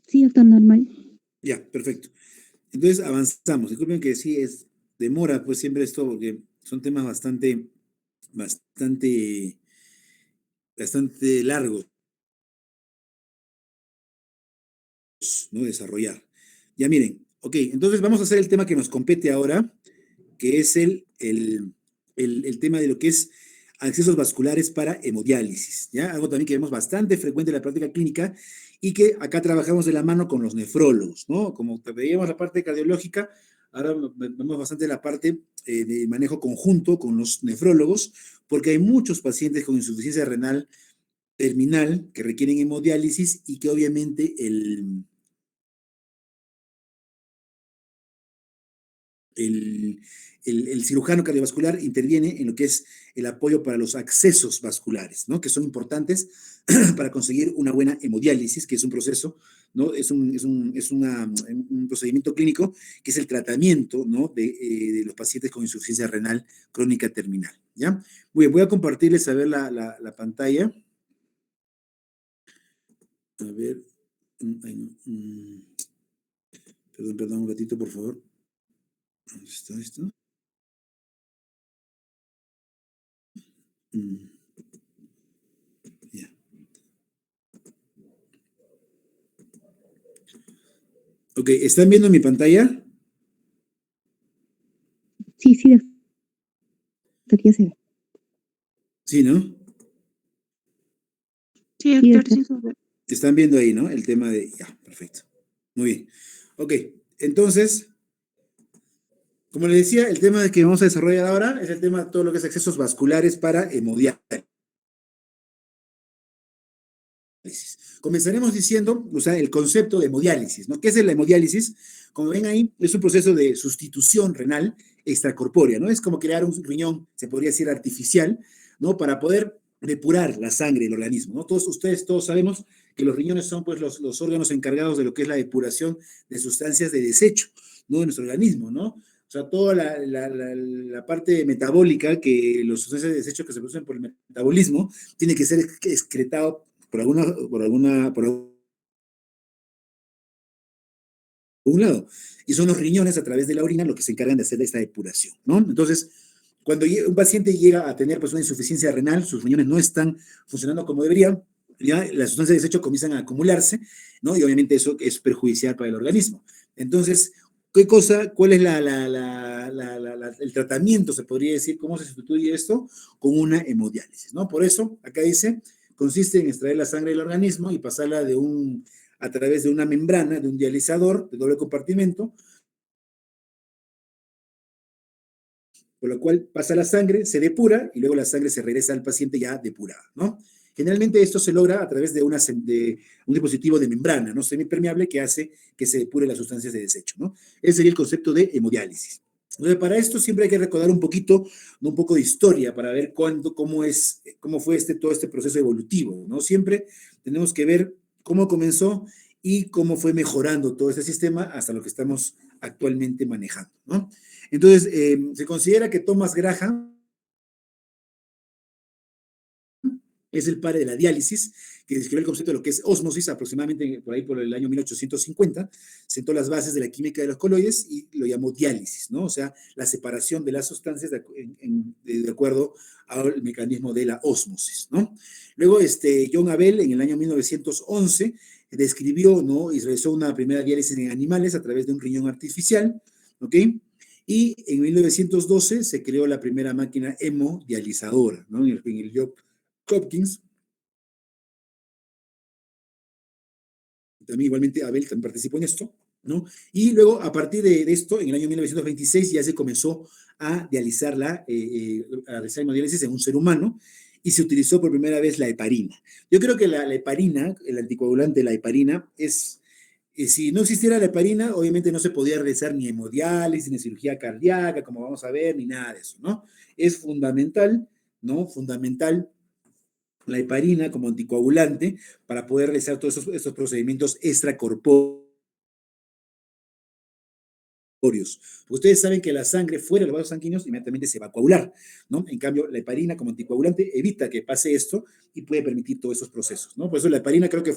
Sí, doctor, normal. Ya, perfecto. Entonces avanzamos. Disculpen que sí es demora, pues siempre esto, porque son temas bastante, bastante largos, ¿no? Desarrollar. Ya miren, ok, entonces vamos a hacer el tema que nos compete ahora, que es el tema de lo que es accesos vasculares para hemodiálisis, ¿ya? Algo también que vemos bastante frecuente en la práctica clínica y que acá trabajamos de la mano con los nefrólogos, ¿no? Como veíamos la parte cardiológica, ahora vemos bastante la parte de manejo conjunto con los nefrólogos, porque hay muchos pacientes con insuficiencia renal terminal que requieren hemodiálisis y que obviamente el, el cirujano cardiovascular interviene en lo que es el apoyo para los accesos vasculares, ¿no? Que son importantes para conseguir una buena hemodiálisis, que es un proceso, ¿no? Es un procedimiento clínico que es el tratamiento, ¿no? De los pacientes con insuficiencia renal crónica terminal, ¿ya? Voy a compartirles a ver la pantalla. A ver, perdón, un ratito, por favor. ¿Dónde está esto? Mm, ya. Ok, ¿están viendo mi pantalla? Sí, sí, doctor, ya se ve. Sí, ¿no? Sí, doctor, sí, doctor. Están viendo ahí, ¿no? El tema de... Ya, perfecto. Muy bien. Ok, entonces, como les decía, el tema de que vamos a desarrollar ahora es el tema de todo lo que es accesos vasculares para hemodiálisis. Comenzaremos diciendo, o sea, el concepto de hemodiálisis, ¿no? ¿Qué es la hemodiálisis? Como ven ahí, es un proceso de sustitución renal extracorpórea, ¿no? Es como crear un riñón, se podría decir artificial, ¿no? Para poder depurar la sangre del organismo, ¿no? Todos sabemos que los riñones son pues los órganos encargados de lo que es la depuración de sustancias de desecho, ¿no? De nuestro organismo, ¿no? O sea, toda la parte metabólica, que los sustancias de desecho que se producen por el metabolismo, tiene que ser excretado por algún lado. Y son los riñones a través de la orina los que se encargan de hacer esta depuración, ¿no? Entonces, cuando un paciente llega a tener pues, una insuficiencia renal, sus riñones no están funcionando como deberían, ya las sustancias de desecho comienzan a acumularse, ¿no? Y obviamente eso es perjudicial para el organismo. Entonces, ¿cuál es el tratamiento, se podría decir, cómo se sustituye esto? Con una hemodiálisis, ¿no? Por eso, acá dice, consiste en extraer la sangre del organismo y pasarla a través de una membrana, de un dializador de doble compartimento, por lo cual pasa la sangre, se depura y luego la sangre se regresa al paciente ya depurada, ¿no? Generalmente esto se logra a través de un dispositivo de membrana, ¿no? Semipermeable que hace que se depure las sustancias de desecho, ¿no? Ese sería el concepto de hemodiálisis. Entonces, para esto siempre hay que recordar un poquito, ¿no? Un poco de historia para ver cómo fue todo este proceso evolutivo, ¿no? Siempre tenemos que ver cómo comenzó y cómo fue mejorando todo este sistema hasta lo que estamos actualmente manejando, ¿no? Entonces, se considera que Thomas Graham es el padre de la diálisis, que describió el concepto de lo que es ósmosis aproximadamente por ahí por el año 1850, sentó las bases de la química de los coloides y lo llamó diálisis, ¿no? O sea, la separación de las sustancias de acuerdo al mecanismo de la ósmosis, ¿no? Luego, John Abel, en el año 1911, describió, ¿no? Y realizó una primera diálisis en animales a través de un riñón artificial, ¿ok? Y en 1912 se creó la primera máquina hemodializadora, ¿no? En el Hopkins, también igualmente Abel también participó en esto, ¿no? Y luego, a partir de esto, en el año 1926 ya se comenzó a a realizar hemodiálisis en un ser humano y se utilizó por primera vez la heparina. Yo creo que la heparina, el anticoagulante de la heparina, si no existiera la heparina, obviamente no se podía realizar ni hemodiálisis, ni cirugía cardíaca, como vamos a ver, ni nada de eso, ¿no? Es fundamental, ¿no? Fundamental la heparina como anticoagulante para poder realizar todos esos procedimientos extracorpóreos. Ustedes saben que la sangre fuera de los vasos sanguíneos inmediatamente se va a coagular, ¿no? En cambio, la heparina como anticoagulante evita que pase esto y puede permitir todos esos procesos, ¿no? Por eso la heparina creo que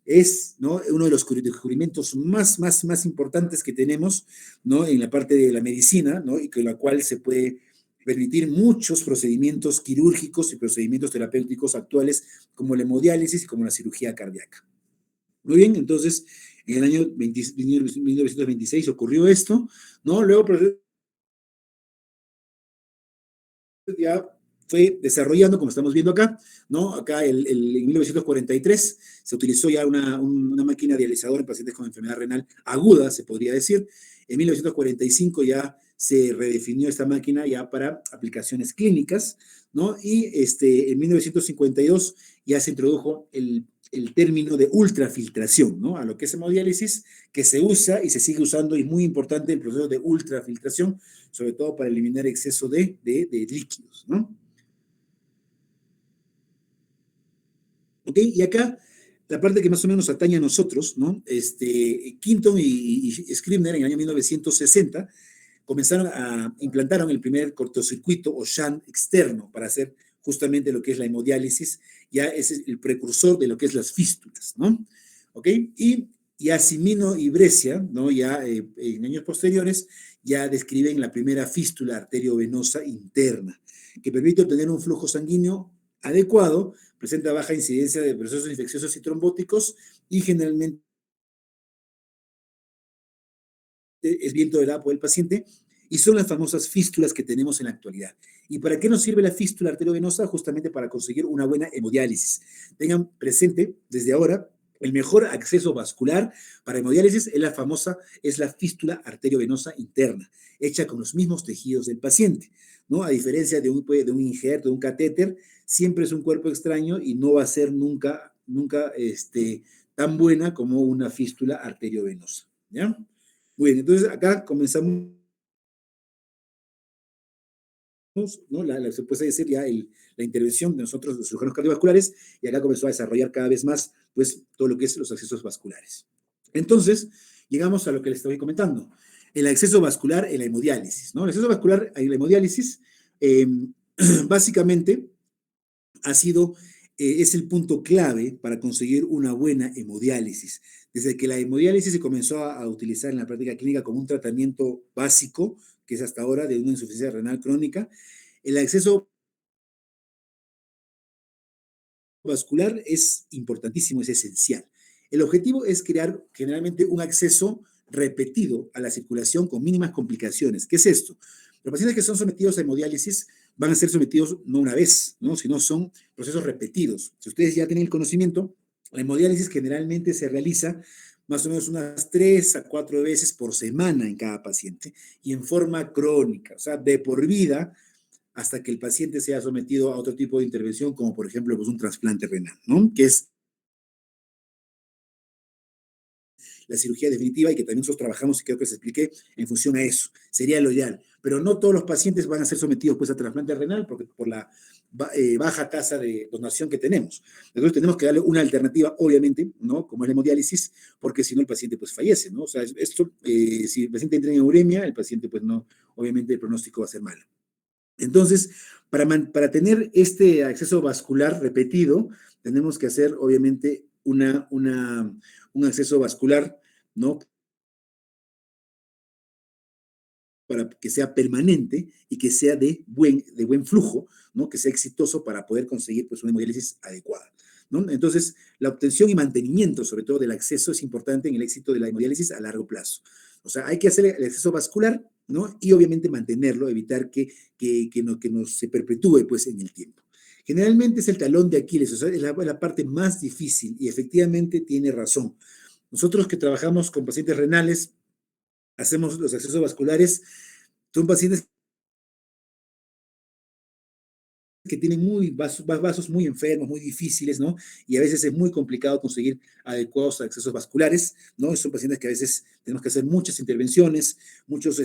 es, ¿no? Uno de los descubrimientos más importantes que tenemos, ¿no? En la parte de la medicina, ¿no? Y con la cual se puede permitir muchos procedimientos quirúrgicos y procedimientos terapéuticos actuales, como la hemodiálisis y como la cirugía cardíaca. Muy bien, entonces, en el año 1926 ocurrió esto, ¿no? Luego ya fue desarrollando, como estamos viendo acá, ¿no? Acá en 1943 se utilizó ya una máquina dializadora en pacientes con enfermedad renal aguda, se podría decir. En 1945 ya se redefinió esta máquina ya para aplicaciones clínicas, ¿no? Y en 1952 ya se introdujo el término de ultrafiltración, ¿no? A lo que es hemodiálisis, que se usa y se sigue usando, y muy importante el proceso de ultrafiltración, sobre todo para eliminar exceso de líquidos, ¿no? ¿Ok? Y acá, la parte que más o menos atañe a nosotros, ¿no? Quinton y Scribner en el año 1960 implantaron el primer cortocircuito o shunt externo para hacer justamente lo que es la hemodiálisis. Ya ese es el precursor de lo que es las fístulas, ¿no? ¿Ok? Y Asimino y Brescia, ¿no? Ya en años posteriores, ya describen la primera fístula arteriovenosa interna, que permite obtener un flujo sanguíneo adecuado, presenta baja incidencia de procesos infecciosos y trombóticos y generalmente es bien tolerada por el paciente, y son las famosas fístulas que tenemos en la actualidad. ¿Y para qué nos sirve la fístula arteriovenosa? Justamente para conseguir una buena hemodiálisis. Tengan presente desde ahora, el mejor acceso vascular para hemodiálisis es la fístula arteriovenosa interna, hecha con los mismos tejidos del paciente, ¿no? A diferencia de un injerto, de un catéter, siempre es un cuerpo extraño y no va a ser nunca tan buena como una fístula arteriovenosa, ¿ya? Muy bien, entonces acá comenzamos, ¿no? Se puede decir ya la intervención de nosotros, los cirujanos cardiovasculares, y acá comenzó a desarrollar cada vez más, pues, todo lo que es los accesos vasculares. Entonces, llegamos a lo que les estoy comentando, el acceso vascular en la hemodiálisis, ¿no? El acceso vascular en la hemodiálisis, básicamente, es el punto clave para conseguir una buena hemodiálisis. Desde que la hemodiálisis se comenzó a utilizar en la práctica clínica como un tratamiento básico, que es hasta ahora de una insuficiencia renal crónica, el acceso vascular es importantísimo, es esencial. El objetivo es crear generalmente un acceso repetido a la circulación con mínimas complicaciones. ¿Qué es esto? Los pacientes que son sometidos a hemodiálisis van a ser sometidos no una vez, ¿no? Sino son procesos repetidos. Si ustedes ya tienen el conocimiento, la hemodiálisis generalmente se realiza más o menos unas 3 a 4 veces por semana en cada paciente y en forma crónica, o sea, de por vida, hasta que el paciente sea sometido a otro tipo de intervención, como por ejemplo pues un trasplante renal, ¿no? Que es la cirugía definitiva y que también nosotros trabajamos y creo que les expliqué en función a eso. Sería lo ideal. Pero no todos los pacientes van a ser sometidos pues a trasplante renal porque por la baja tasa de donación que tenemos. Entonces tenemos que darle una alternativa, obviamente, ¿no? Como es la hemodiálisis, porque si no el paciente pues fallece, ¿no? O sea, si el paciente entra en uremia, el paciente pues no, obviamente el pronóstico va a ser malo. Entonces, para tener este acceso vascular repetido, tenemos que hacer, obviamente, un acceso vascular, ¿no? Para que sea permanente y que sea de buen flujo, ¿no? Que sea exitoso para poder conseguir pues, una hemodiálisis adecuada, ¿no? Entonces, la obtención y mantenimiento, sobre todo del acceso, es importante en el éxito de la hemodiálisis a largo plazo. O sea, hay que hacer el acceso vascular, ¿no? Y obviamente mantenerlo, evitar que no se perpetúe pues, en el tiempo. Generalmente es el talón de Aquiles, o sea, es la parte más difícil y efectivamente tiene razón. Nosotros que trabajamos con pacientes renales, hacemos los accesos vasculares, son pacientes que tienen vasos muy enfermos, muy difíciles, ¿no? Y a veces es muy complicado conseguir adecuados accesos vasculares, ¿no? Son pacientes que a veces tenemos que hacer muchas intervenciones, muchos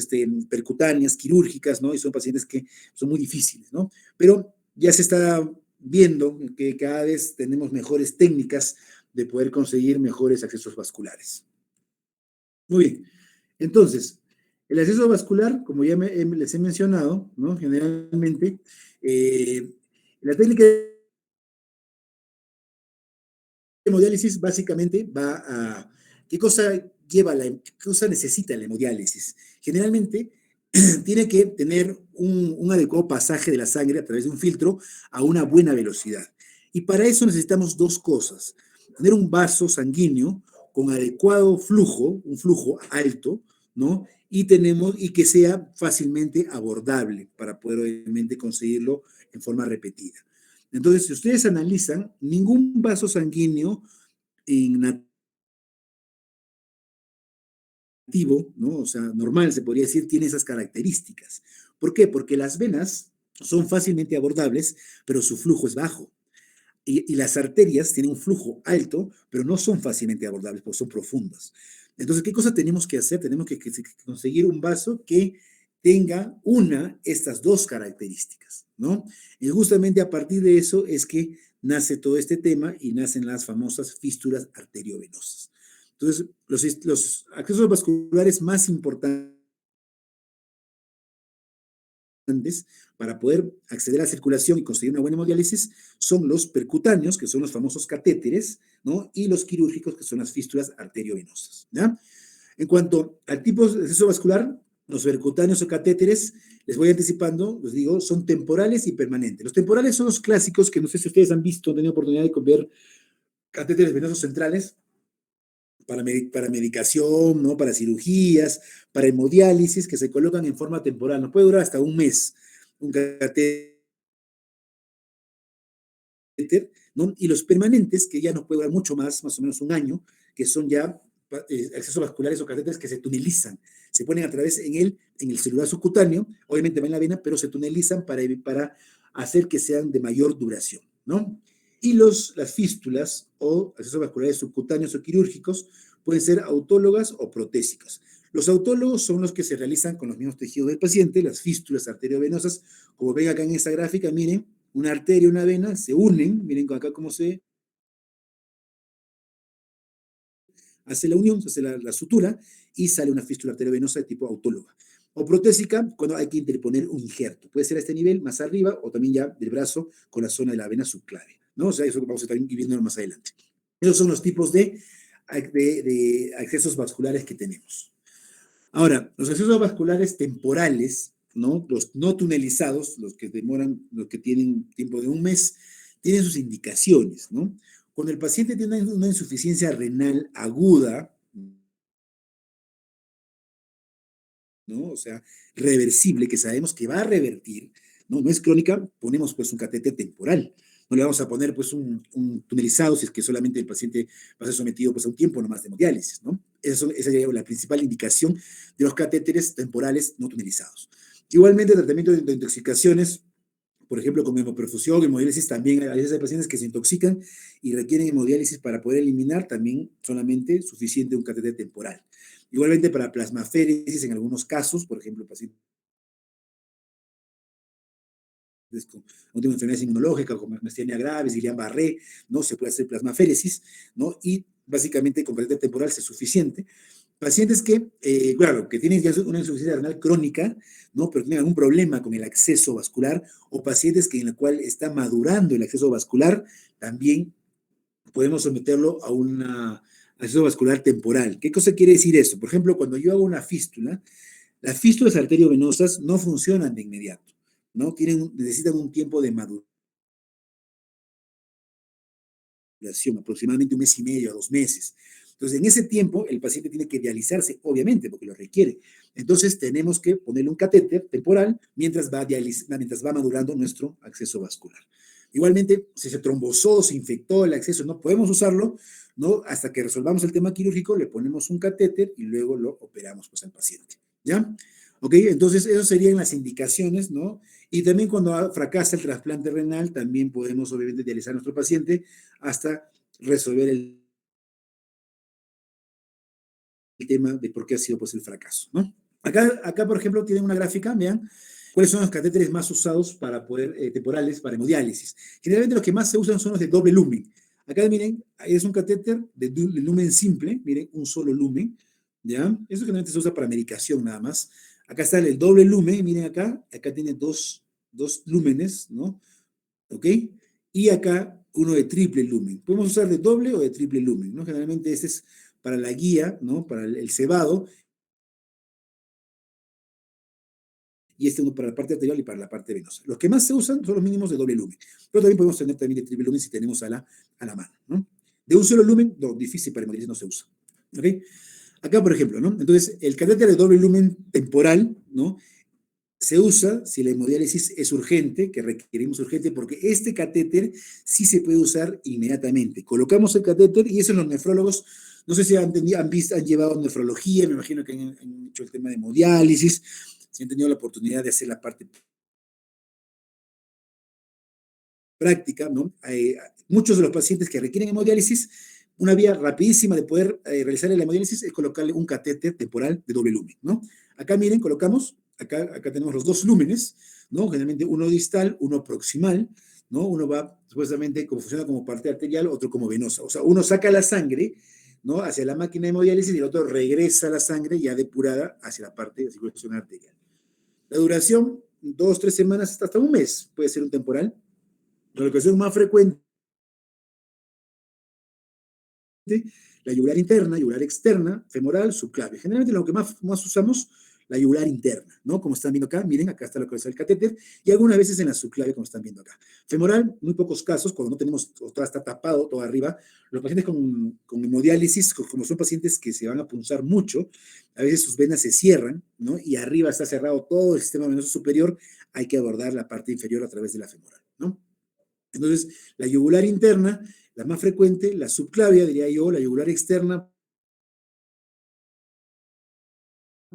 percutáneas, quirúrgicas, ¿no? Y son pacientes que son muy difíciles, ¿no? Pero ya se está viendo que cada vez tenemos mejores técnicas de poder conseguir mejores accesos vasculares. Muy bien. Entonces, el acceso vascular, como ya les he mencionado, ¿no? Generalmente, la técnica de hemodiálisis básicamente va a... ¿Qué cosa qué cosa necesita la hemodiálisis? Generalmente tiene que tener un adecuado pasaje de la sangre a través de un filtro a una buena velocidad. Y para eso necesitamos dos cosas. Tener un vaso sanguíneo con adecuado flujo, un flujo alto, ¿no? Y que sea fácilmente abordable para poder obviamente conseguirlo en forma repetida. Entonces, si ustedes analizan, ningún vaso sanguíneo en nativo, ¿no? O sea, normal se podría decir, tiene esas características. ¿Por qué? Porque las venas son fácilmente abordables, pero su flujo es bajo. Y las arterias tienen un flujo alto, pero no son fácilmente abordables, porque son profundas. Entonces, ¿qué cosa tenemos que hacer? Tenemos que conseguir un vaso que tenga estas dos características, ¿no? Y justamente a partir de eso es que nace todo este tema y nacen las famosas fístulas arteriovenosas. Entonces, los accesos vasculares más importantes para poder acceder a la circulación y conseguir una buena hemodiálisis son los percutáneos, que son los famosos catéteres, ¿no? Y los quirúrgicos, que son las fístulas arteriovenosas, ¿ya? En cuanto al tipo de acceso vascular, los percutáneos o catéteres, les voy anticipando, les digo, son temporales y permanentes. Los temporales son los clásicos, que no sé si ustedes han visto, han tenido oportunidad de ver catéteres venosos centrales, para medicación, ¿no? Para cirugías, para hemodiálisis, que se colocan en forma temporal. Nos puede durar hasta un mes un catéter, ¿no? Y los permanentes, que ya nos puede durar mucho más o menos un año, que son ya accesos vasculares o catéteres que se tunelizan, se ponen a través en el celular subcutáneo, obviamente va en la vena, pero se tunelizan para hacer que sean de mayor duración, ¿no? Y las fístulas o accesos vasculares subcutáneos o quirúrgicos pueden ser autólogas o protésicas. Los autólogos son los que se realizan con los mismos tejidos del paciente, las fístulas arteriovenosas, como ven acá en esta gráfica, miren, una arteria y una vena se unen, miren acá cómo se hace la unión, se hace la sutura y sale una fístula arteriovenosa de tipo autóloga. O protésica, cuando hay que interponer un injerto. Puede ser a este nivel, más arriba, o también ya del brazo con la zona de la vena subclave, ¿no? O sea, eso vamos a estar viendo más adelante. Esos son los tipos de accesos vasculares que tenemos. Ahora, los accesos vasculares temporales, ¿no? Los no tunelizados, los que demoran, los que tienen tiempo de un mes, tienen sus indicaciones, ¿no? Cuando el paciente tiene una insuficiencia renal aguda, ¿no? O sea, reversible, que sabemos que va a revertir, ¿no? No es crónica, ponemos pues un catéter temporal. No le vamos a poner pues un tunelizado si es que solamente el paciente va a ser sometido pues a un tiempo nomás de hemodiálisis, ¿no? Esa es la principal indicación de los catéteres temporales no tunelizados. Igualmente, el tratamiento de intoxicaciones, por ejemplo, con hemoperfusión, hemodiálisis, también a veces hay pacientes que se intoxican y requieren hemodiálisis para poder eliminar, también solamente suficiente un catéter temporal. Igualmente para plasmaféresis en algunos casos, por ejemplo, pacientes con una enfermedad inmunológica como miastenia gravis, Guillain-Barré, ¿no? Se puede hacer plasmaféresis, ¿no? Y básicamente con catéter temporal es suficiente. Pacientes que, claro, que tienen ya una insuficiencia renal crónica, ¿no? Pero tienen algún problema con el acceso vascular, o pacientes que en la cual está madurando el acceso vascular, también podemos someterlo a una acceso vascular temporal. ¿Qué cosa quiere decir eso? Por ejemplo, cuando yo hago una fístula, las fístulas arteriovenosas no funcionan de inmediato, ¿no? Necesitan un tiempo de maduración, aproximadamente un mes y medio a 2 meses. Entonces, en ese tiempo, el paciente tiene que dializarse, obviamente, porque lo requiere. Entonces, tenemos que ponerle un catéter temporal mientras va madurando nuestro acceso vascular. Igualmente, si se trombosó, se infectó el acceso, no podemos usarlo, ¿no? Hasta que resolvamos el tema quirúrgico, le ponemos un catéter y luego lo operamos pues, al paciente, ¿ya? ¿Ok? Entonces, esas serían las indicaciones, ¿no? Y también cuando fracasa el trasplante renal, también podemos obviamente dializar a nuestro paciente hasta resolver el tema de por qué ha sido pues el fracaso, ¿no? Acá, por ejemplo, tienen una gráfica, vean, cuáles son los catéteres más usados para poder, temporales para hemodiálisis. Generalmente los que más se usan son los de doble lumen. Acá miren, es un catéter de lumen simple, miren, un solo lumen, ¿ya? Eso generalmente se usa para medicación nada más. Acá está el doble lumen, miren acá tiene dos lúmenes, ¿no? ¿Ok? Y acá uno de triple lumen. Podemos usar de doble o de triple lumen, ¿no? Generalmente este es para la guía, ¿no? Para el cebado, y este uno para la parte arterial y para la parte venosa. Los que más se usan son los mínimos de doble lumen, pero también podemos tener también de triple lumen si tenemos a la mano, ¿no? De un solo lumen, no, difícil para hemodiálisis no se usa, ¿ok? Acá, por ejemplo, ¿no? Entonces, el catéter de doble lumen temporal, ¿no? Se usa si la hemodiálisis es urgente, que requerimos urgente, porque este catéter sí se puede usar inmediatamente. Colocamos el catéter y eso los nefrólogos, no sé si han llevado nefrología, me imagino que han hecho el tema de hemodiálisis, si han tenido la oportunidad de hacer la parte práctica, ¿no? Muchos de los pacientes que requieren hemodiálisis, una vía rapidísima de poder realizar la hemodiálisis es colocarle un catéter temporal de doble lumen, ¿no? Acá miren, colocamos, acá tenemos los dos lúmenes, ¿no? Generalmente uno distal, uno proximal, ¿no? Uno va supuestamente como funciona como parte arterial, otro como venosa. O sea, uno saca la sangre, ¿no? Hacia la máquina de hemodiálisis y el otro regresa la sangre ya depurada hacia la parte de circulación arterial. La duración, 2, 3 semanas hasta un mes, puede ser un temporal. La locación más frecuente, la yugular interna, yugular externa, femoral, subclavia. Generalmente lo que más usamos, la yugular interna, ¿no? Como están viendo acá, miren, acá está la cabeza del catéter, y algunas veces en la subclavia, como están viendo acá. Femoral, muy pocos casos, cuando no tenemos, o todo está tapado, todo arriba. Los pacientes con hemodiálisis, como son pacientes que se van a punzar mucho, a veces sus venas se cierran, ¿no? Y arriba está cerrado todo el sistema venoso superior, hay que abordar la parte inferior a través de la femoral, ¿no? Entonces, la yugular interna, la más frecuente, la subclavia, diría yo, la yugular externa,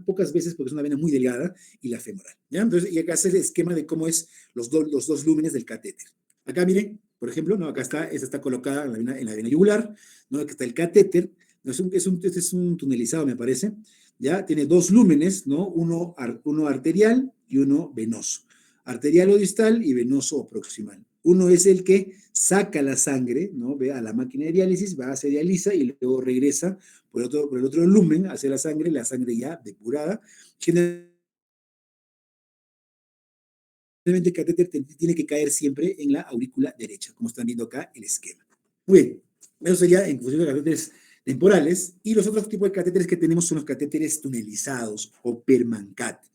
pocas veces porque es una vena muy delgada, y la femoral. ¿Ya? Entonces, y acá es el esquema de cómo es los dos lúmenes del catéter. Acá miren, por ejemplo, ¿no? Acá está, esta está colocada en la vena yugular, ¿no? Acá está el catéter, ¿no? Este es un tunelizado, me parece, ¿ya? Tiene dos lúmenes, ¿no? Uno arterial y uno venoso. Arterial o distal y venoso o proximal. Uno es el que saca la sangre, ¿no? Ve a la máquina de diálisis, va, se dializa y luego regresa por el otro lumen hacia la sangre ya depurada. Generalmente el catéter tiene que caer siempre en la aurícula derecha, como están viendo acá el esquema. Muy bien, eso sería en función de catéteres temporales. Y los otros tipos de catéteres que tenemos son los catéteres tunelizados o permancat.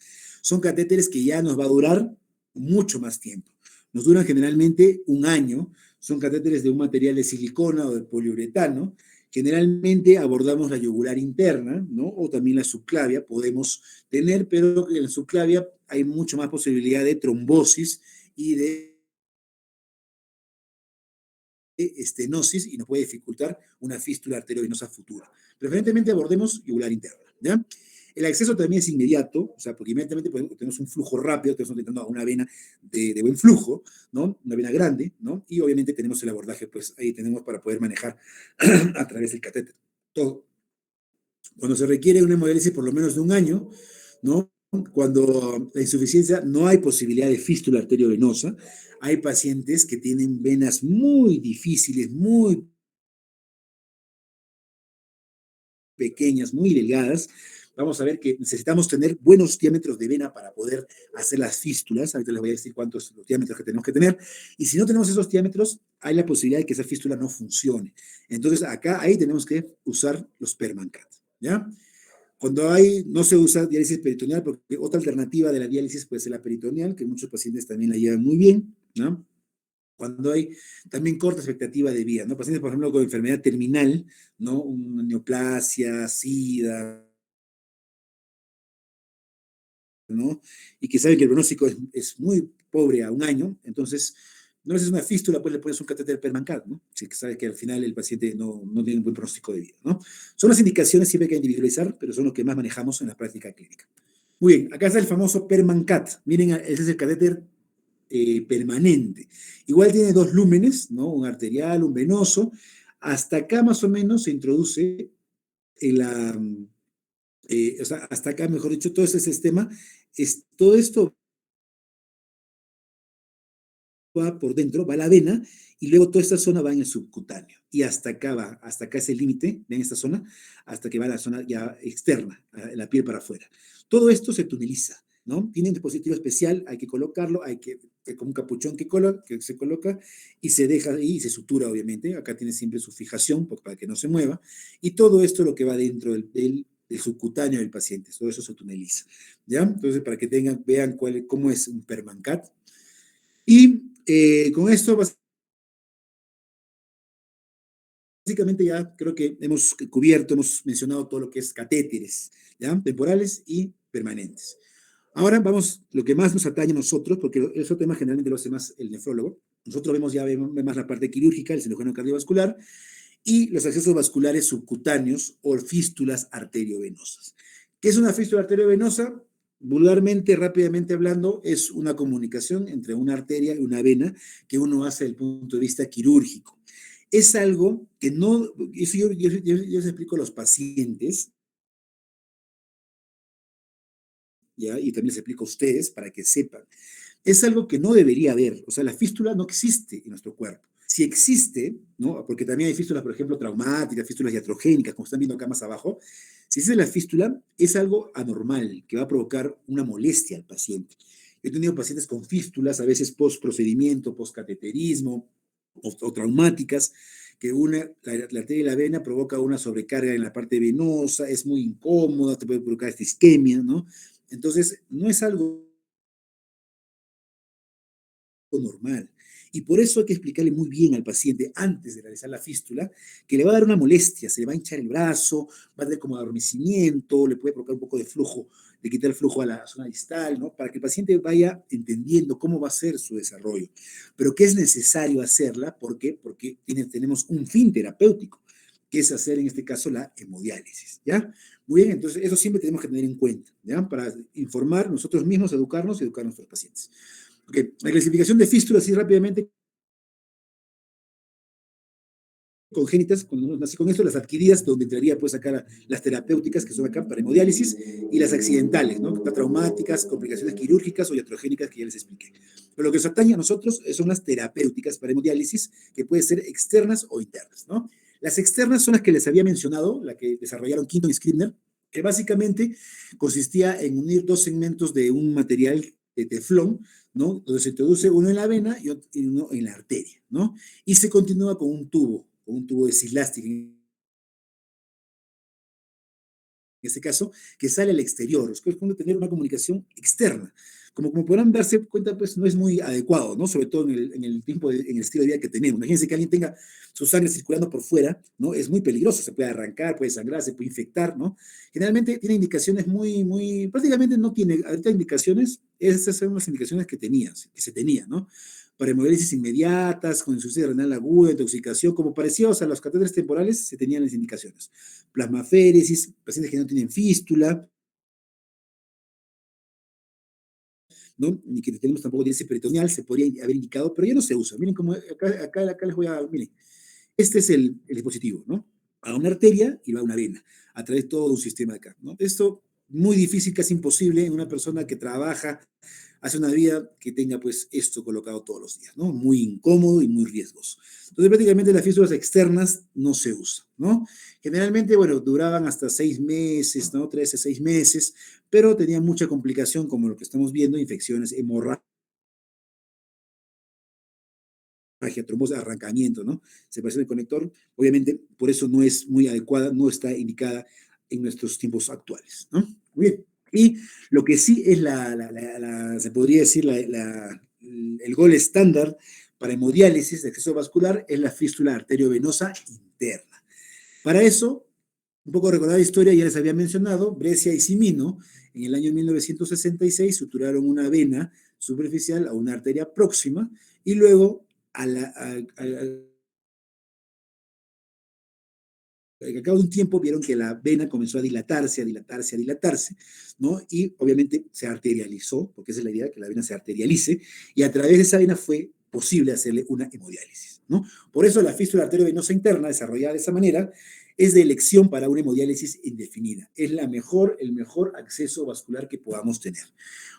Son catéteres que ya nos va a durar mucho más tiempo. Nos duran generalmente un año. Son catéteres de un material de silicona o de poliuretano. Generalmente abordamos la yugular interna, ¿no? O también la subclavia podemos tener, pero en la subclavia hay mucho más posibilidad de trombosis y de estenosis y nos puede dificultar una fístula arteriovenosa futura. Preferentemente abordemos yugular interna, ¿ya? El acceso también es inmediato, o sea, porque inmediatamente tenemos un flujo rápido, estamos intentando una vena de buen flujo, ¿no? Una vena grande, ¿no? Y obviamente tenemos el abordaje, pues ahí tenemos para poder manejar a través del catéter. Todo. Cuando se requiere una hemodiálisis por lo menos de un año, ¿no? Cuando la insuficiencia no hay posibilidad de fístula arteriovenosa, hay pacientes que tienen venas muy difíciles, muy pequeñas, muy delgadas. Vamos a ver que necesitamos tener buenos diámetros de vena para poder hacer las fístulas. Ahorita les voy a decir cuántos los diámetros que tenemos que tener. Y si no tenemos esos diámetros, hay la posibilidad de que esa fístula no funcione. Entonces, ahí tenemos que usar los Permancat, ¿ya? Cuando no se usa diálisis peritoneal, porque otra alternativa de la diálisis puede ser la peritoneal, que muchos pacientes también la llevan muy bien, ¿no? Cuando hay también corta expectativa de vida, ¿no? Pacientes, por ejemplo, con enfermedad terminal, ¿no? Una neoplasia, SIDA, ¿no? Y que saben que el pronóstico es muy pobre a un año, entonces No es una fístula, pues le pones un catéter Permancat, ¿no? Si sabes que al final el paciente no tiene un buen pronóstico de vida, ¿no? Son las indicaciones siempre que hay que individualizar, pero son lo que más manejamos en la práctica clínica. Muy bien, acá está el famoso Permancat. Miren, ese es el catéter permanente. Igual tiene dos lúmenes, ¿no? Un arterial, un venoso. Hasta acá más o menos se introduce en la, o sea, hasta acá, mejor dicho, todo este sistema, todo esto va por dentro, va a la vena, y luego toda esta zona va en el subcutáneo. Y hasta acá va, hasta acá es el límite, ven esta zona, hasta que va a la zona ya externa, la piel para afuera. Todo esto se tuneliza, ¿no? Tiene un dispositivo especial, hay que colocarlo, como un capuchón que se coloca y se deja ahí y se sutura, obviamente. Acá tiene siempre su fijación para que no se mueva. Y todo esto es lo que va dentro del subcutáneo del paciente. Todo eso se tuneliza, ¿ya? Entonces, para que vean cómo es un Permancat. Y con esto básicamente ya creo que hemos cubierto, hemos mencionado todo lo que es catéteres, ¿ya? Temporales y permanentes. Ahora vamos, lo que más nos atañe a nosotros, porque ese tema generalmente lo hace más el nefrólogo. Nosotros vemos más la parte quirúrgica, el cirujano cardiovascular, y los accesos vasculares subcutáneos o fístulas arteriovenosas. ¿Qué es una fístula arteriovenosa? Vulgarmente, rápidamente hablando, es una comunicación entre una arteria y una vena que uno hace desde el punto de vista quirúrgico. Es algo que no, eso yo les explico a los pacientes, ¿ya? Y también les explico a ustedes para que sepan. Es algo que no debería haber, o sea, la fístula no existe en nuestro cuerpo. Si existe, ¿no? Porque también hay fístulas, por ejemplo, traumáticas, fístulas iatrogénicas, como están viendo acá más abajo. Si existe la fístula, es algo anormal que va a provocar una molestia al paciente. Yo he tenido pacientes con fístulas, a veces post-procedimiento, post-cateterismo o traumáticas, que la arteria y la vena provoca una sobrecarga en la parte venosa, es muy incómoda, te puede provocar esta isquemia, ¿no? Entonces, no es algo normal. Y por eso hay que explicarle muy bien al paciente antes de realizar la fístula que le va a dar una molestia, se le va a hinchar el brazo, va a tener como adormecimiento, le puede provocar un poco de flujo, de quitar el flujo a la zona distal, ¿no? Para que el paciente vaya entendiendo cómo va a ser su desarrollo. Pero que es necesario hacerla, ¿por qué? Porque tenemos un fin terapéutico, que es hacer en este caso la hemodiálisis, ¿ya? Muy bien, entonces eso siempre tenemos que tener en cuenta, ¿ya? Para informar nosotros mismos, educarnos y educar a nuestros pacientes. Okay. La clasificación de fístulas, así rápidamente, congénitas, cuando nací con esto, las adquiridas, donde entraría pues acá las terapéuticas, que son acá para hemodiálisis, y las accidentales, ¿no? Las traumáticas, complicaciones quirúrgicas o iatrogénicas que ya les expliqué. Pero lo que nos atañe a nosotros son las terapéuticas para hemodiálisis, que pueden ser externas o internas, ¿no? Las externas son las que les había mencionado, la que desarrollaron Quinton y Scribner, que básicamente consistía en unir dos segmentos de un material de teflón, ¿no? Donde se introduce uno en la vena y uno en la arteria, ¿no? Y se continúa con un tubo de silástico en este caso, que sale al exterior. Es como tener una comunicación externa. Como podrán darse cuenta, pues no es muy adecuado, ¿no? Sobre todo en el tiempo, en el estilo de vida que tenemos. Imagínense que alguien tenga su sangre circulando por fuera, ¿no? Es muy peligroso, se puede arrancar, puede sangrar, se puede infectar, ¿no? Generalmente tiene indicaciones prácticamente no tiene, ahorita indicaciones, esas son las indicaciones que se tenía, ¿no? Para hemodiálisis inmediatas, con insuficiencia renal aguda, intoxicación, como parecidos a los catéteres temporales, se tenían las indicaciones. Plasmaféresis, pacientes que no tienen fístula, ¿no? Ni que tenemos tampoco diálisis peritoneal, se podría haber indicado, pero ya no se usa. Miren cómo acá les voy a, miren, este es el dispositivo, ¿no? A una arteria y va a una vena, a través de todo un sistema de acá, ¿no? Esto muy difícil, casi imposible en una persona que trabaja, hace una vida que tenga pues esto colocado todos los días, ¿no? Muy incómodo y muy riesgoso. Entonces prácticamente las fístulas externas no se usan, ¿no? Generalmente, bueno, duraban hasta 6 meses, ¿no? 13, 6 meses, pero tenían mucha complicación como lo que estamos viendo, infecciones, hemorragias, trombosis, arrancamiento, ¿no? Separación del conector, obviamente por eso no es muy adecuada, no está indicada en nuestros tiempos actuales, ¿no? Muy bien. Y lo que sí es se podría decir, el gol estándar para hemodiálisis de acceso vascular es la fístula arteriovenosa interna. Para eso, un poco recordar la historia, ya les había mencionado, Brescia y Cimino, en el año 1966, suturaron una vena superficial a una arteria próxima y luego al cabo de un tiempo vieron que la vena comenzó a dilatarse, a dilatarse, a dilatarse, ¿no? Y obviamente se arterializó, porque esa es la idea, que la vena se arterialice, y a través de esa vena fue posible hacerle una hemodiálisis, ¿no? Por eso la fístula arteriovenosa interna, desarrollada de esa manera, es de elección para una hemodiálisis indefinida. Es el mejor acceso vascular que podamos tener.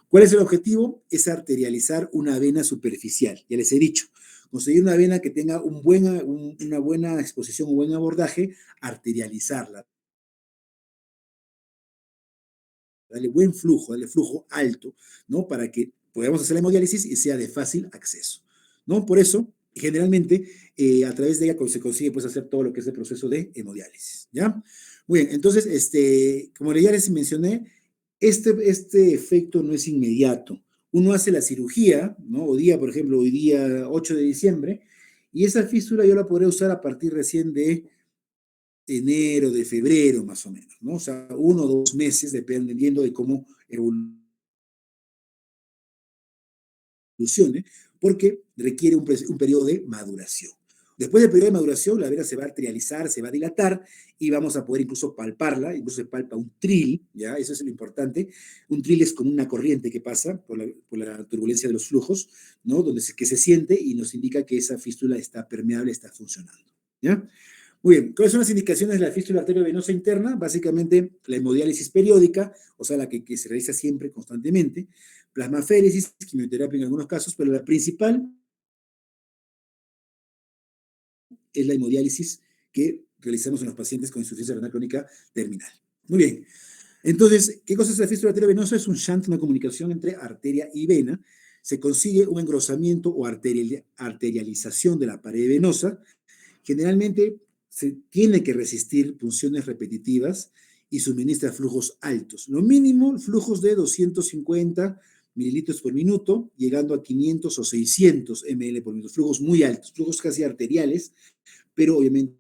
¿Cuál es el objetivo? Es arterializar una vena superficial, ya les he dicho. Conseguir una vena que tenga una buena exposición, un buen abordaje, arterializarla. Darle flujo alto, ¿no? Para que podamos hacer la hemodiálisis y sea de fácil acceso, ¿no? Por eso, generalmente, a través de ella se consigue pues, hacer todo lo que es el proceso de hemodiálisis, ¿ya? Muy bien, entonces, como ya les mencioné, este efecto no es inmediato. Uno hace la cirugía, ¿no? Por ejemplo, hoy día 8 de diciembre, y esa fístula yo la podré usar a partir recién de enero, de febrero, más o menos, ¿no? O sea, 1 o 2 meses, dependiendo de cómo evolucione, porque requiere un periodo de maduración. Después del periodo de maduración, la vena se va a arterializar, se va a dilatar y vamos a poder incluso palparla, incluso se palpa un tril, ¿ya? Eso es lo importante. Un tril es como una corriente que pasa por la turbulencia de los flujos, ¿no? Que se siente y nos indica que esa fístula está permeable, está funcionando, ¿ya? Muy bien, ¿cuáles son las indicaciones de la fístula arteriovenosa interna? Básicamente, la hemodiálisis periódica, o sea, la que se realiza siempre, constantemente, plasmaféresis, quimioterapia en algunos casos, pero la principal es la hemodiálisis que realizamos en los pacientes con insuficiencia renal crónica terminal. Muy bien, entonces, ¿qué cosa es la fístula arteriovenosa? Es un shunt, una comunicación entre arteria y vena. Se consigue un engrosamiento o arterialización de la pared venosa. Generalmente se tiene que resistir punciones repetitivas y suministra flujos altos. Lo mínimo, flujos de 250 mililitros por minuto, llegando a 500 o 600 ml por minuto. Flujos muy altos, flujos casi arteriales, pero obviamente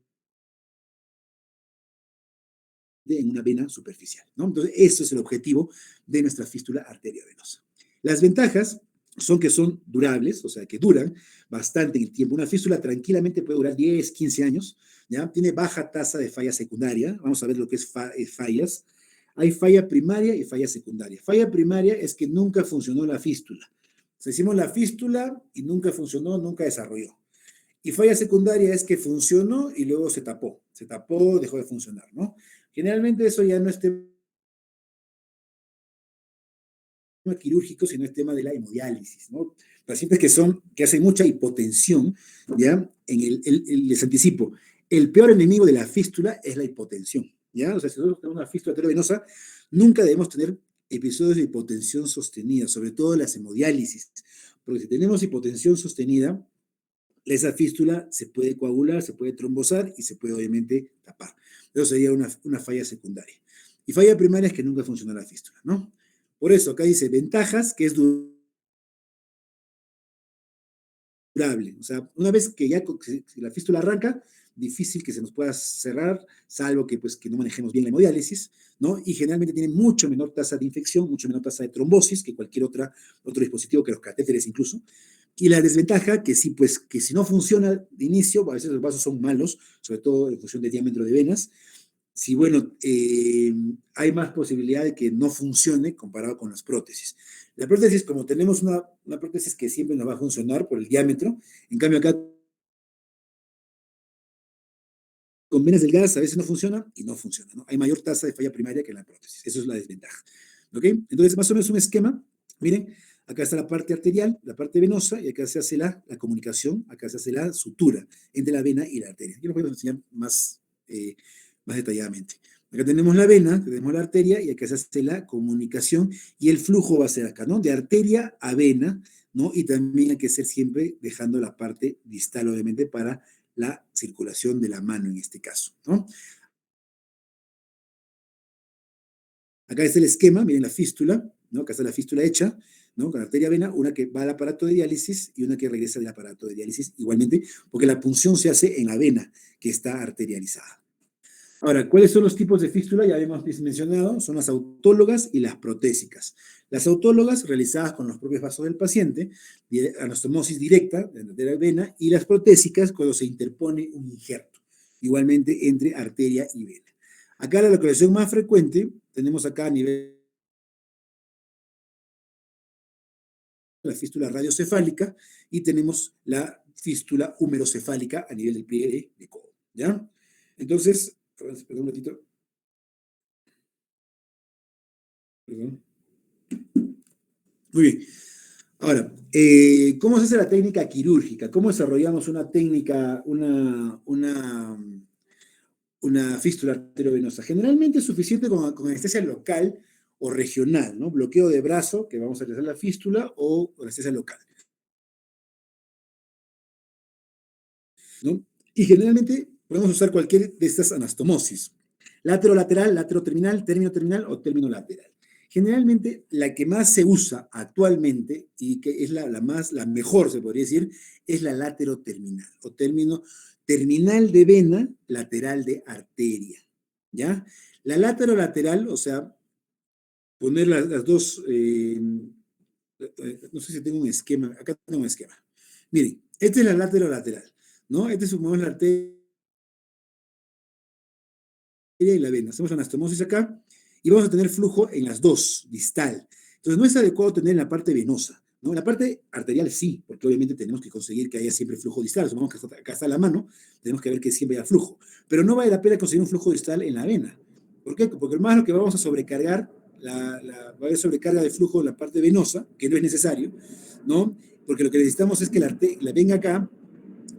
en una vena superficial, ¿no? Entonces, eso es el objetivo de nuestra fístula arteriovenosa. Las ventajas son que son durables, o sea, que duran bastante en el tiempo. Una fístula tranquilamente puede durar 10, 15 años, ¿ya? Tiene baja tasa de falla secundaria. Vamos a ver lo que es fallas. Hay falla primaria y falla secundaria. Falla primaria es que nunca funcionó la fístula. O sea, hicimos la fístula y nunca funcionó, nunca desarrolló. Y falla secundaria es que funcionó y luego se tapó, dejó de funcionar, ¿no? Generalmente eso ya no es tema quirúrgico, sino es tema de la hemodiálisis, ¿no? Pacientes que hacen mucha hipotensión, ¿ya? Les anticipo, el peor enemigo de la fístula es la hipotensión, ¿ya? O sea, si nosotros tenemos una fístula arteriovenosa, nunca debemos tener episodios de hipotensión sostenida, sobre todo en las hemodiálisis, porque si tenemos hipotensión sostenida, esa fístula se puede coagular, se puede trombosar y se puede obviamente tapar. Eso sería una falla secundaria. Y falla primaria es que nunca funcionó la fístula, ¿no? Por eso acá dice ventajas, que es durable. O sea, una vez que ya la fístula arranca, difícil que se nos pueda cerrar, salvo que, pues, que no manejemos bien la hemodiálisis, ¿no? Y generalmente tiene mucho menor tasa de infección, mucho menor tasa de trombosis que cualquier otro dispositivo, que los catéteres incluso. Y la desventaja, que sí, pues, que si no funciona de inicio, a veces los vasos son malos, sobre todo en función del diámetro de venas. Si, bueno, hay más posibilidad de que no funcione comparado con las prótesis. La prótesis, como tenemos una prótesis que siempre nos va a funcionar por el diámetro, en cambio acá con venas delgadas a veces no funciona y no funciona, ¿no? Hay mayor tasa de falla primaria que en la prótesis. Eso es la desventaja. ¿Ok? Entonces, más o menos un esquema. Miren, acá está la parte arterial, la parte venosa, y acá se hace la comunicación, acá se hace la sutura entre la vena y la arteria. Yo lo voy a enseñar más detalladamente. Acá tenemos la vena, tenemos la arteria, y acá se hace la comunicación, y el flujo va a ser acá, ¿no? De arteria a vena, ¿no? Y también hay que ser siempre dejando la parte distal, obviamente, para la circulación de la mano en este caso, ¿no? Acá está el esquema, miren la fístula, ¿no? Acá está la fístula hecha, ¿no? Con arteria vena, una que va al aparato de diálisis y una que regresa del aparato de diálisis igualmente, porque la punción se hace en la vena que está arterializada. Ahora, ¿cuáles son los tipos de fístula? Ya habíamos mencionado, son las autólogas y las protésicas. Las autólogas realizadas con los propios vasos del paciente, anastomosis directa de la vena, y las protésicas cuando se interpone un injerto, igualmente entre arteria y vena. Acá la localización más frecuente, tenemos acá a nivel la fístula radiocefálica y tenemos la fístula humerocefálica a nivel del pliegue de codo, ¿ya? Entonces, perdón un ratito. Perdón. Muy bien. Ahora, ¿cómo se hace la técnica quirúrgica? ¿Cómo desarrollamos una técnica, una fístula arteriovenosa? Generalmente es suficiente con anestesia local o regional, ¿no? Bloqueo de brazo, que vamos a realizar la fístula, o anestesia local, ¿no? Y generalmente podemos usar cualquier de estas anastomosis. Laterolateral, lateroterminal, término terminal o término lateral. Generalmente la que más se usa actualmente y que es la mejor, se podría decir, es la lateroterminal o término terminal de vena, lateral de arteria, ¿ya? La laterolateral, o sea, poner las dos, no sé si tengo un esquema, acá tengo un esquema. Miren, esta es la laterolateral, ¿no? Este es la arteria y la vena. Hacemos anastomosis acá y vamos a tener flujo en las dos, distal. Entonces no es adecuado tener en la parte venosa, ¿no? En la parte arterial sí, porque obviamente tenemos que conseguir que haya siempre flujo distal. Supongamos que acá está la mano, tenemos que ver que siempre haya flujo. Pero no vale la pena conseguir un flujo distal en la vena. ¿Por qué? Porque más lo que vamos a sobrecargar, va a haber sobrecarga de flujo en la parte venosa, que no es necesario, ¿no? Porque lo que necesitamos es que la venga acá,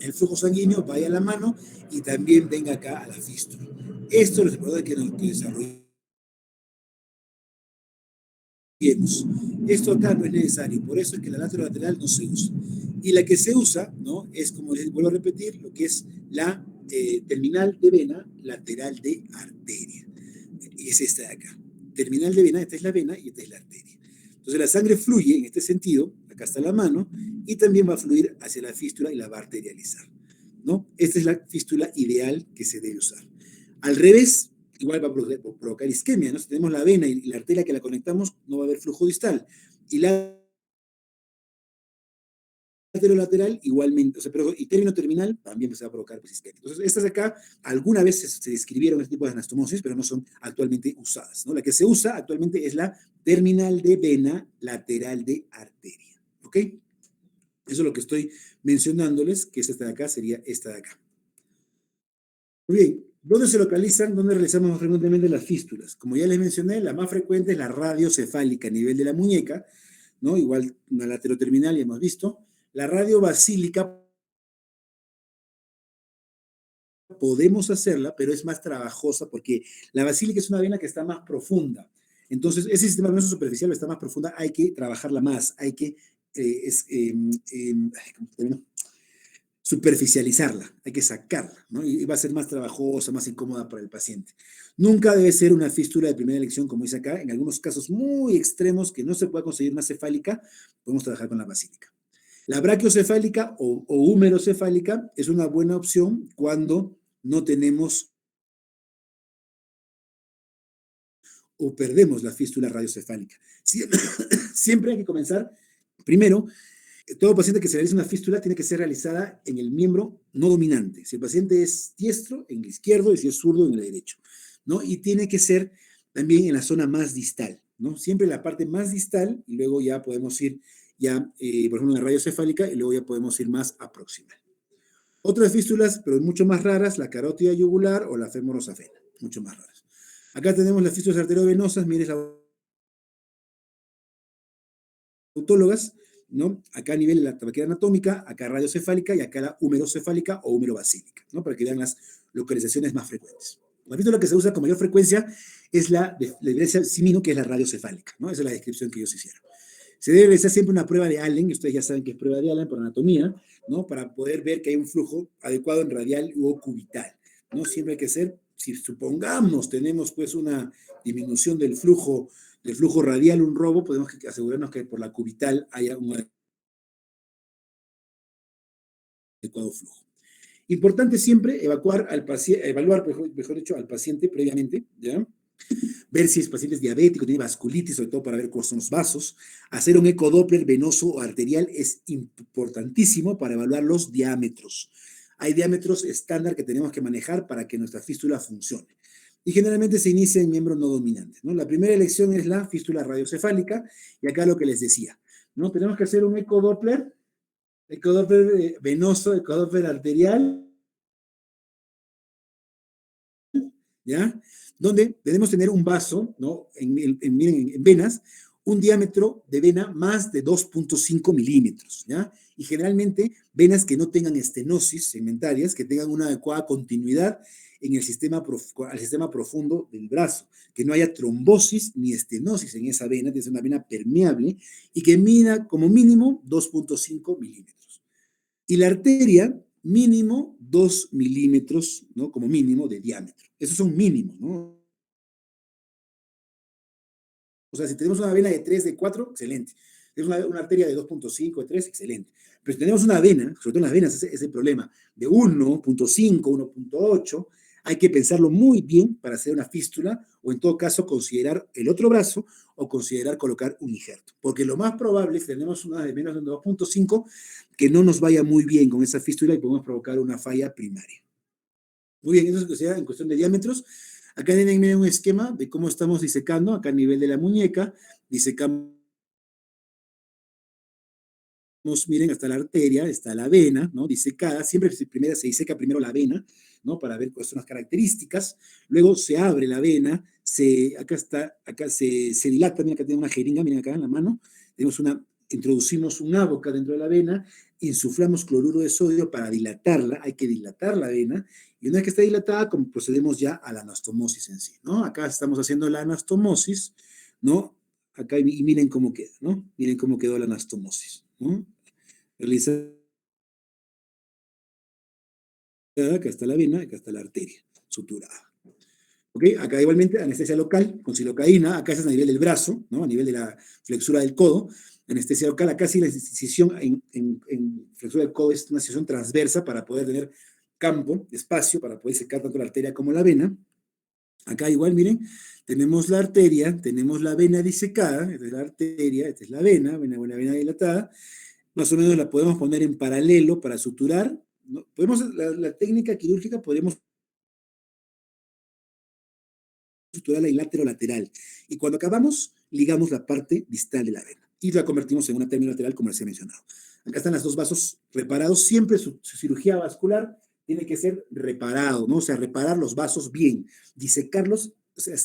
el flujo sanguíneo vaya a la mano y también venga acá a la fístula. Esto es lo importante que desarrollemos. Esto acá no es necesario, por eso es que la lateral no se usa. Y la que se usa, ¿no? Es, como les vuelvo a repetir, lo que es la terminal de vena lateral de arteria. Y es esta de acá. Terminal de vena, esta es la vena y esta es la arteria. Entonces la sangre fluye en este sentido, acá está la mano, y también va a fluir hacia la fístula y la va a arterializar, ¿no? Esta es la fístula ideal que se debe usar. Al revés, igual va a provocar isquemia, ¿no? Si tenemos la vena y la arteria que la conectamos, no va a haber flujo distal. Y la lateral igualmente, o sea, pero y término terminal también se va a provocar pues, isquemia. Entonces, estas de acá, alguna vez se describieron este tipo de anastomosis, pero no son actualmente usadas, ¿no? La que se usa actualmente es la terminal de vena lateral de arteria, ¿ok? Eso es lo que estoy mencionándoles, que es esta de acá, sería esta de acá. Muy bien, ¿dónde se localizan? ¿Dónde realizamos más frecuentemente las fístulas? Como ya les mencioné, la más frecuente es la radiocefálica a nivel de la muñeca, ¿no? Igual una lateroterminal, ya hemos visto. La radiobasílica podemos hacerla, pero es más trabajosa porque la basílica es una vena que está más profunda. Entonces, ese sistema venoso superficial está más profunda, hay que trabajarla más, hay que superficializarla, hay que sacarla, ¿no? Y va a ser más trabajosa, más incómoda para el paciente. Nunca debe ser una fístula de primera elección, como dice acá, en algunos casos muy extremos que no se pueda conseguir una cefálica, podemos trabajar con la basílica. La brachiocefálica o humerocefálica es una buena opción cuando no tenemos o perdemos la fístula radiocefálica. Siempre hay que comenzar, primero, todo paciente que se realice una fístula tiene que ser realizada en el miembro no dominante. Si el paciente es diestro, en el izquierdo, y si es zurdo, en el derecho, ¿no? Y tiene que ser también en la zona más distal, ¿no? Siempre en la parte más distal, y luego ya podemos ir ya, por ejemplo, en la radiocefálica, y luego ya podemos ir más a proximal. Otras fístulas, pero mucho más raras, la carótida yugular o la femorosafena, mucho más raras. Acá tenemos las fístulas arteriovenosas, miren las autólogas, ¿no? Acá a nivel de la tabaquera anatómica, acá radiocefálica y acá la humerocefálica o humerobasílica, ¿no? Para que vean las localizaciones más frecuentes. La fístula que se usa con mayor frecuencia es la de Simino, que es la radiocefálica, ¿no? Esa es la descripción que ellos hicieron. Se debe realizar siempre una prueba de Allen, y ustedes ya saben que es prueba de Allen por anatomía, ¿no? Para poder ver que hay un flujo adecuado en radial o cubital, ¿no? Siempre hay que ser, si supongamos tenemos pues una disminución del flujo radial, un robo, podemos asegurarnos que por la cubital haya un adecuado flujo. Importante siempre evaluar, mejor dicho, al paciente previamente, ¿ya? ver si el paciente es diabético, tiene vasculitis, sobre todo para ver cuáles son los vasos. Hacer un ecodoppler venoso o arterial es importantísimo para evaluar los diámetros. Hay diámetros estándar que tenemos que manejar para que nuestra fístula funcione. Y generalmente se inicia en miembros no dominantes, ¿no? La primera elección es la fístula radiocefálica, y acá lo que les decía, ¿no? Tenemos que hacer un ecodoppler venoso, ecodoppler arterial, ¿ya? Donde debemos tener un vaso, ¿no? En venas, un diámetro de vena más de 2.5 milímetros, ¿ya? Y generalmente venas que no tengan estenosis segmentarias, que tengan una adecuada continuidad en el al sistema profundo del brazo, que no haya trombosis ni estenosis en esa vena, tiene que ser una vena permeable y que mida como mínimo 2.5 milímetros. Y la arteria, mínimo 2 milímetros, ¿no? Como mínimo de diámetro. Esos son mínimos, ¿no? O sea, si tenemos una vena de 3, de 4, excelente. Tenemos una arteria de 2.5, de 3, excelente. Pero si tenemos una vena, sobre todo en las venas, ese es el problema, de 1.5, 1.8, hay que pensarlo muy bien para hacer una fístula o en todo caso considerar el otro brazo o considerar colocar un injerto. Porque lo más probable es que tenemos una de menos de 2.5 que no nos vaya muy bien con esa fístula y podemos provocar una falla primaria. Muy bien, eso es en cuestión de diámetros. Acá tienen un esquema de cómo estamos disecando, acá a nivel de la muñeca, disecamos, miren, hasta la arteria, está la vena, ¿no? Disecada, siempre primero se diseca primero la vena, ¿no? Para ver cuáles son las características, luego se abre la vena, acá se dilata, miren, acá tiene una jeringa, miren acá en la mano, introducimos un boca dentro de la vena, insuflamos cloruro de sodio para dilatarla, hay que dilatar la vena, y una vez que está dilatada, como procedemos ya a la anastomosis en sí, ¿no? Acá estamos haciendo la anastomosis, ¿no? Acá, y miren cómo queda, ¿no? Miren cómo quedó la anastomosis, ¿no? Realizada, acá está la vena, acá está la arteria, suturada. ¿Ok? Acá igualmente anestesia local con silocaína, acá es a nivel del brazo, ¿no? A nivel de la flexura del codo. Anestesia local, acá sí la incisión en flexura del codo es una incisión transversa para poder tener campo, espacio, para poder secar tanto la arteria como la vena. Acá igual, miren, tenemos la arteria, tenemos la vena disecada, esta es la arteria, esta es la vena, vena dilatada. Más o menos la podemos poner en paralelo para suturar, ¿no? La técnica quirúrgica podemos suturar la lateral. Y cuando acabamos, ligamos la parte distal de la vena y la convertimos en una terminolateral, como les he mencionado. Acá están los dos vasos reparados. Siempre su cirugía vascular tiene que ser reparado, ¿no? O sea, reparar los vasos bien, disecarlos, o sea,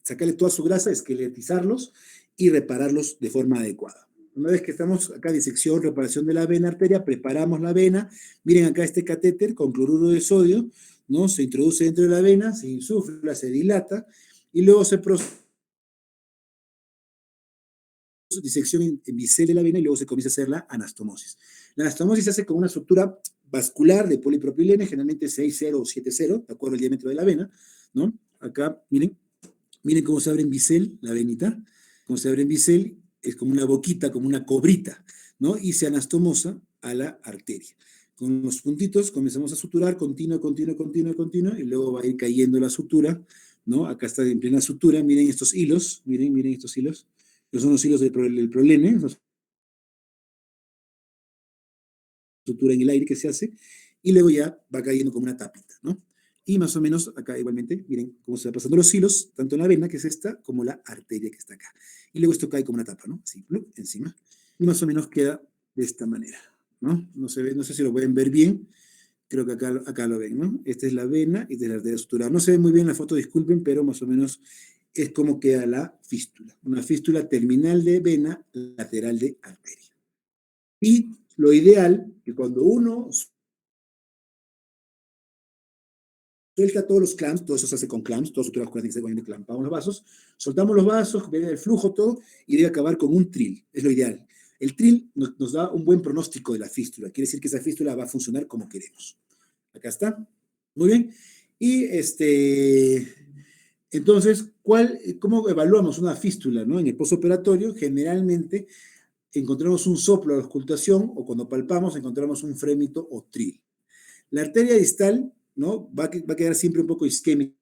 sacarle toda su grasa, esqueletizarlos y repararlos de forma adecuada. Una vez que estamos acá, disección, reparación de la vena arteria, preparamos la vena. Miren acá este catéter con cloruro de sodio, ¿no? Se introduce dentro de la vena, se insufla, se dilata, y luego se procede disección en bisel de la vena y luego se comienza a hacer la anastomosis. La anastomosis se hace con una estructura vascular de polipropileno, generalmente 6,0 o 7,0, de acuerdo al diámetro de la vena, ¿no? Acá, miren cómo se abre en bisel la venita, cómo se abre en bisel, es como una boquita, como una cobrita, ¿no? Y se anastomosa a la arteria. Con los puntitos comenzamos a suturar, continuo, y luego va a ir cayendo la sutura, ¿no? Acá está en plena sutura, miren estos hilos, miren estos hilos, que son los hilos del prolene, sutura en el aire que se hace, y luego ya va cayendo como una tapita, ¿no? Y más o menos acá igualmente, miren cómo se va pasando los hilos, tanto en la vena, que es esta, como la arteria que está acá. Y luego esto cae como una tapa, ¿no? Así, encima. Y más o menos queda de esta manera, ¿no? No se ve, no sé si lo pueden ver bien, creo que acá lo ven, ¿no? Esta es la vena y esta es la arteria suturada. No se ve muy bien la foto, disculpen, pero más o menos es como queda la fístula. Una fístula terminal de vena, lateral de arteria. Y lo ideal, que cuando uno suelta todos los clamps, todo eso se hace con clamps, todos los tienen que ser con clampamos los vasos, soltamos los vasos, viene el flujo todo y debe acabar con un trill, es lo ideal. El trill nos da un buen pronóstico de la fístula, quiere decir que esa fístula va a funcionar como queremos. Acá está, muy bien. Y entonces, ¿cómo evaluamos una fístula, ¿no? En el postoperatorio, generalmente encontramos un soplo de auscultación o cuando palpamos encontramos un frémito o trill. La arteria distal, ¿no? Va a quedar siempre un poco isquémica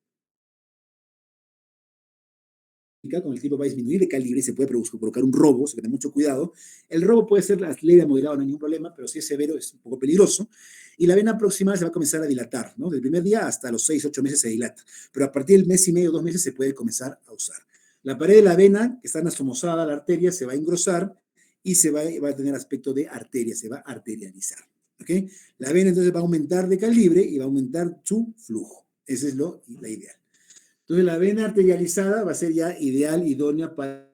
con el tiempo va a disminuir de calibre y se puede provocar un robo, se tiene mucho cuidado. El robo puede ser leve a moderado, no hay ningún problema, pero si es severo es un poco peligroso. Y la vena proximal se va a comenzar a dilatar, ¿no? Del primer día hasta los 6, 8 meses se dilata, pero a partir del mes y medio, 2 meses se puede comenzar a usar. La pared de la vena, que está anastomosada, la arteria, se va a engrosar y va a tener aspecto de arteria, se va a arterializar. ¿Ok? La vena entonces va a aumentar de calibre y va a aumentar su flujo. Esa es la ideal. Entonces la vena arterializada va a ser ya ideal, idónea para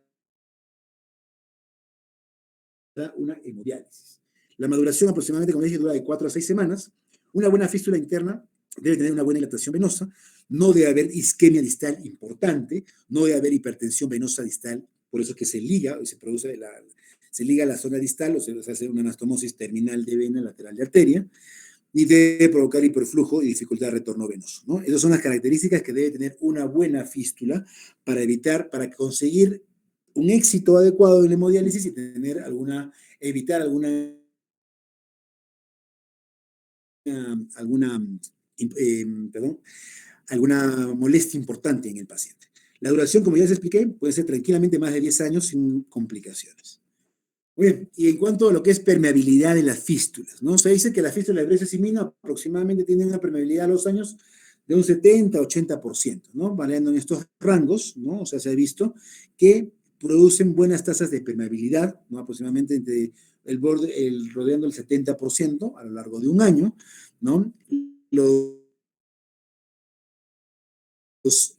una hemodiálisis. La maduración aproximadamente, como dije, dura de 4 a 6 semanas. Una buena fístula interna debe tener una buena dilatación venosa, no debe haber isquemia distal importante, no debe haber hipertensión venosa distal, por eso es que se liga, se liga a la zona distal, o se hace una anastomosis terminal de vena lateral de arteria, ni debe provocar hiperflujo y dificultad de retorno venoso, ¿no? Esas son las características que debe tener una buena fístula para conseguir un éxito adecuado en la hemodiálisis y evitar alguna, perdón, alguna molestia importante en el paciente. La duración, como ya les expliqué, puede ser tranquilamente más de 10 años sin complicaciones. Muy bien, y en cuanto a lo que es permeabilidad de las fístulas, ¿no? Se dice que la fístula de Bresse Simino aproximadamente tiene una permeabilidad a los años de un 70-80%, ¿no? Variando en estos rangos, ¿no? O sea, se ha visto que producen buenas tasas de permeabilidad, ¿no? Aproximadamente entre rodeando el 70% a lo largo de un año, ¿no?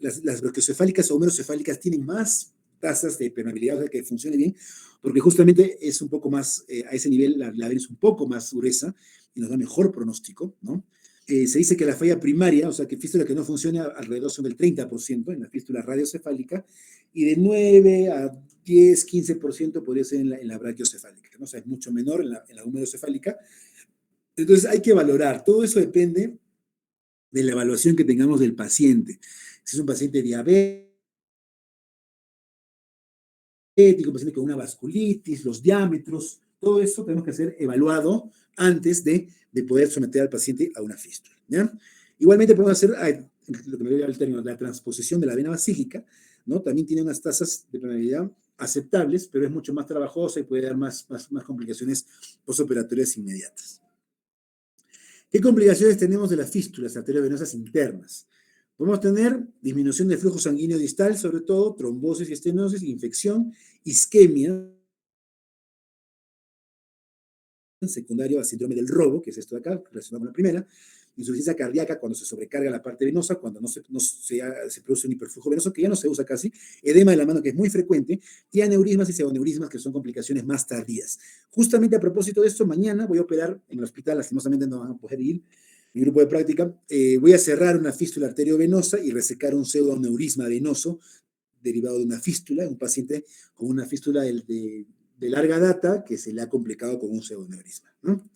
Las brachiocefálicas o homerocefálicas tienen más tasas de permeabilidad, o sea, que funcione bien, porque justamente es un poco más, a ese nivel la vena es un poco más gruesa y nos da mejor pronóstico, ¿no? Se dice que la falla primaria, o sea, que fístula que no funciona alrededor son del 30% en la fístula radiocefálica y de 9 a 10, 15% podría ser en la brachiocefálica, ¿no? O sea, es mucho menor en la húmerocefálica. Entonces hay que valorar, todo eso depende de la evaluación que tengamos del paciente. Si es un paciente diabético, un paciente con una vasculitis, los diámetros, todo eso tenemos que ser evaluado antes de poder someter al paciente a una fístula, ¿ya? Igualmente podemos hacer lo que me voy al término, la transposición de la vena basílica, ¿no? También tiene unas tasas de permeabilidad aceptables, pero es mucho más trabajosa y puede dar más complicaciones postoperatorias inmediatas. ¿Qué complicaciones tenemos de las fístulas arteriovenosas internas? Podemos tener disminución del flujo sanguíneo distal, sobre todo, trombosis y estenosis, infección, isquemia, secundario a síndrome del robo, que es esto de acá, relacionado con la primera, insuficiencia cardíaca cuando se sobrecarga la parte venosa, cuando se produce un hiperflujo venoso, que ya no se usa casi, edema de la mano, que es muy frecuente, y aneurismas y pseudoneurismas, que son complicaciones más tardías. Justamente a propósito de esto, mañana voy a operar en el hospital, lastimosamente no van a poder ir, mi grupo de práctica, voy a cerrar una fístula arteriovenosa y resecar un pseudoneurisma venoso derivado de una fístula, un paciente con una fístula de larga data que se le ha complicado con un pseudoneurisma, ¿no?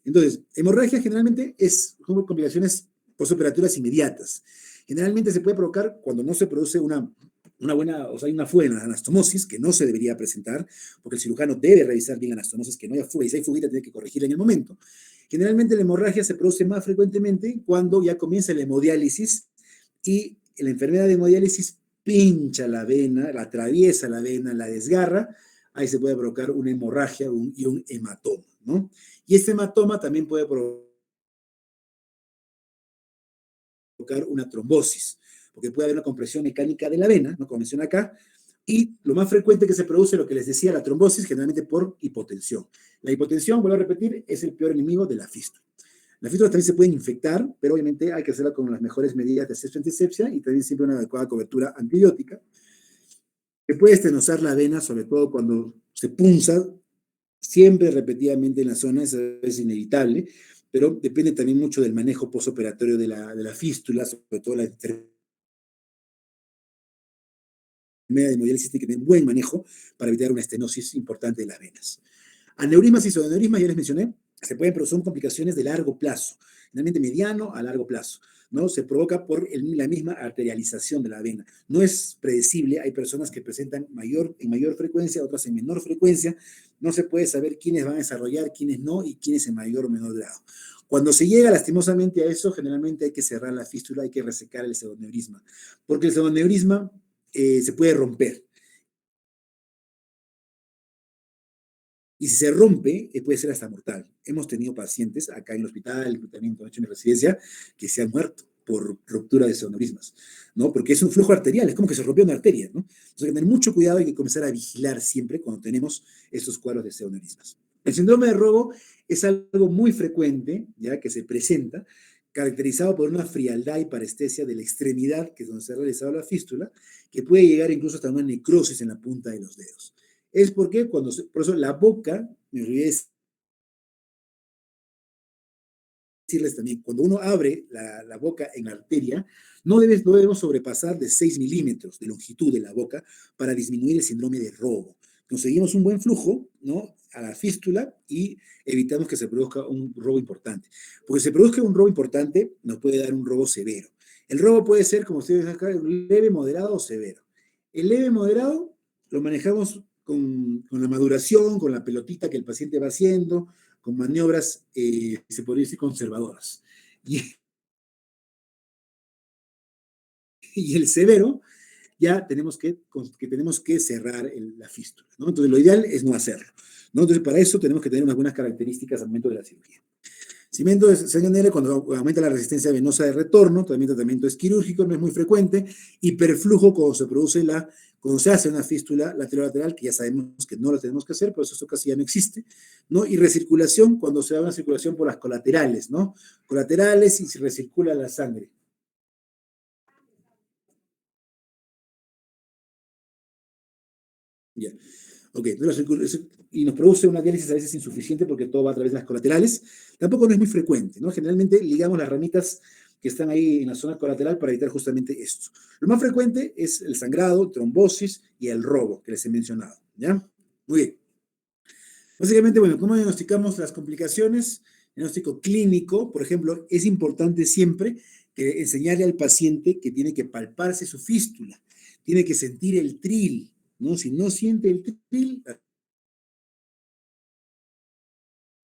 Entonces, hemorragia generalmente son complicaciones postoperatorias inmediatas. Generalmente se puede provocar cuando no se produce una buena, o sea, hay una fuga en la anastomosis que no se debería presentar, porque el cirujano debe revisar bien la anastomosis, que no haya fuga, y si hay fuguita tiene que corregirla en el momento. Generalmente la hemorragia se produce más frecuentemente cuando ya comienza la hemodiálisis y la enfermedad de hemodiálisis pincha la vena, la atraviesa la vena, la desgarra, ahí se puede provocar una hemorragia y un hematoma, ¿no? Y este hematoma también puede provocar una trombosis, porque puede haber una compresión mecánica de la vena, ¿no? Como menciona acá, y lo más frecuente que se produce, lo que les decía, la trombosis, generalmente por hipotensión. La hipotensión, vuelvo a repetir, es el peor enemigo de la fístula. Las fístulas también se pueden infectar, pero obviamente hay que hacerla con las mejores medidas de asepsia antisepsia y también siempre una adecuada cobertura antibiótica. Se puede estenosar la vena, sobre todo cuando se punza, siempre repetidamente en la zona, eso es inevitable, pero depende también mucho del manejo postoperatorio de la fístula, sobre todo la enfermedad de hemodiálisis tiene que tener buen manejo para evitar una estenosis importante de las venas. Aneurismas y pseudoneurismas, ya les mencioné, se pueden, pero son complicaciones de largo plazo, generalmente mediano a largo plazo, ¿no? Se provoca por la misma arterialización de la vena. No es predecible, hay personas que presentan en mayor frecuencia, otras en menor frecuencia, no se puede saber quiénes van a desarrollar, quiénes no, y quiénes en mayor o menor grado. Cuando se llega lastimosamente a eso, generalmente hay que cerrar la fístula, hay que resecar el pseudoneurisma, porque el pseudoneurisma se puede romper. Y si se rompe, puede ser hasta mortal. Hemos tenido pacientes acá en el hospital, también cuando he hecho mi residencia, que se han muerto por ruptura de pseudoneurismas, ¿no? Porque es un flujo arterial, es como que se rompió una arteria, ¿no? Entonces hay que tener mucho cuidado, hay que comenzar a vigilar siempre cuando tenemos estos cuadros de pseudoneurismas. El síndrome de Rogo es algo muy frecuente, ya que se presenta, caracterizado por una frialdad y parestesia de la extremidad, que es donde se ha realizado la fístula, que puede llegar incluso hasta una necrosis en la punta de los dedos. Es porque por eso la boca, me olvidé decirles también, cuando uno abre la boca en la arteria, no debemos sobrepasar de 6 milímetros de longitud de la boca para disminuir el síndrome de Rogo. Conseguimos un buen flujo, ¿no?, a la fístula y evitamos que se produzca un robo importante. Porque si se produzca un robo importante, nos puede dar un robo severo. El robo puede ser, como ustedes ven acá, leve, moderado o severo. El leve moderado lo manejamos con la maduración, con la pelotita que el paciente va haciendo, con maniobras, se podría decir, conservadoras. Y, y el severo, ya tenemos que cerrar la fístula, ¿no? Entonces, lo ideal es no hacerlo, ¿no? Entonces, para eso tenemos que tener unas buenas características al momento de la cirugía. Cimiento de Sagan-Neller, cuando aumenta la resistencia venosa de retorno, también tratamiento es quirúrgico, no es muy frecuente. Hiperflujo cuando se hace una fístula lateral, que ya sabemos que no la tenemos que hacer, pero eso casi ya no existe, ¿no? Y recirculación, cuando se da una circulación por las colaterales, ¿no? Colaterales y se recircula la sangre. Ya. Ok, y nos produce una diálisis a veces insuficiente porque todo va a través de las colaterales. Tampoco no es muy frecuente, ¿no? Generalmente ligamos las ramitas que están ahí en la zona colateral para evitar justamente esto. Lo más frecuente es el sangrado, trombosis y el robo que les he mencionado, ¿ya? Muy bien. Básicamente, bueno, ¿cómo diagnosticamos las complicaciones? Diagnóstico clínico, por ejemplo, es importante siempre enseñarle al paciente que tiene que palparse su fístula, tiene que sentir el tril, ¿no? Si no siente el tril,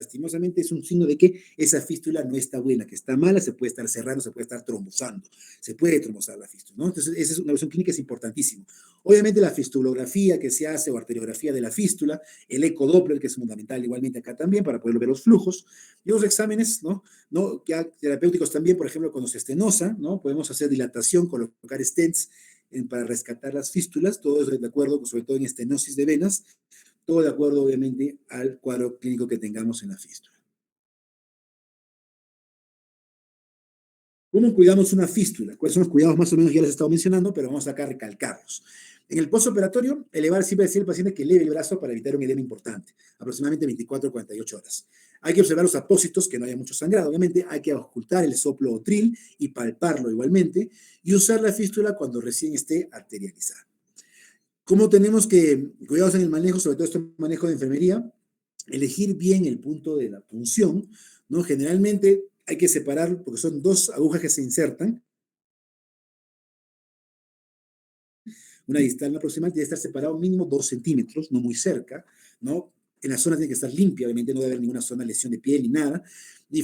lastimosamente es un signo de que esa fístula no está buena, que está mala, se puede estar cerrando, se puede estar trombosando, se puede trombosar la fístula, ¿no? Entonces, esa es una versión clínica, es importantísimo. Obviamente, la fistulografía que se hace o arteriografía de la fístula, el ecodoppler, que es fundamental igualmente acá también para poder ver los flujos, y los exámenes, ¿no? Ya terapéuticos también, por ejemplo, cuando se estenosa, ¿no? Podemos hacer dilatación, colocar stents para rescatar las fístulas, todo eso de acuerdo, sobre todo en estenosis de venas, todo de acuerdo, obviamente, al cuadro clínico que tengamos en la fístula. ¿Cómo cuidamos una fístula? ¿Cuáles son los cuidados más o menos? Ya les he estado mencionando, pero vamos acá a recalcarlos. En el postoperatorio, siempre decir al paciente que eleve el brazo para evitar un edema importante, aproximadamente 24 a 48 horas. Hay que observar los apósitos, que no haya mucho sangrado, obviamente. Hay que ocultar el soplo o tril y palparlo igualmente, y usar la fístula cuando recién esté arterializada. ¿Cómo tenemos que cuidados en el manejo, sobre todo este manejo de enfermería? Elegir bien el punto de la punción, ¿no? Generalmente hay que separar, porque son dos agujas que se insertan, una distancia aproximada, tiene que estar separado mínimo 2 centímetros, no muy cerca, ¿no? En la zona tiene que estar limpia, obviamente no debe haber ninguna zona de lesión de piel ni nada, ni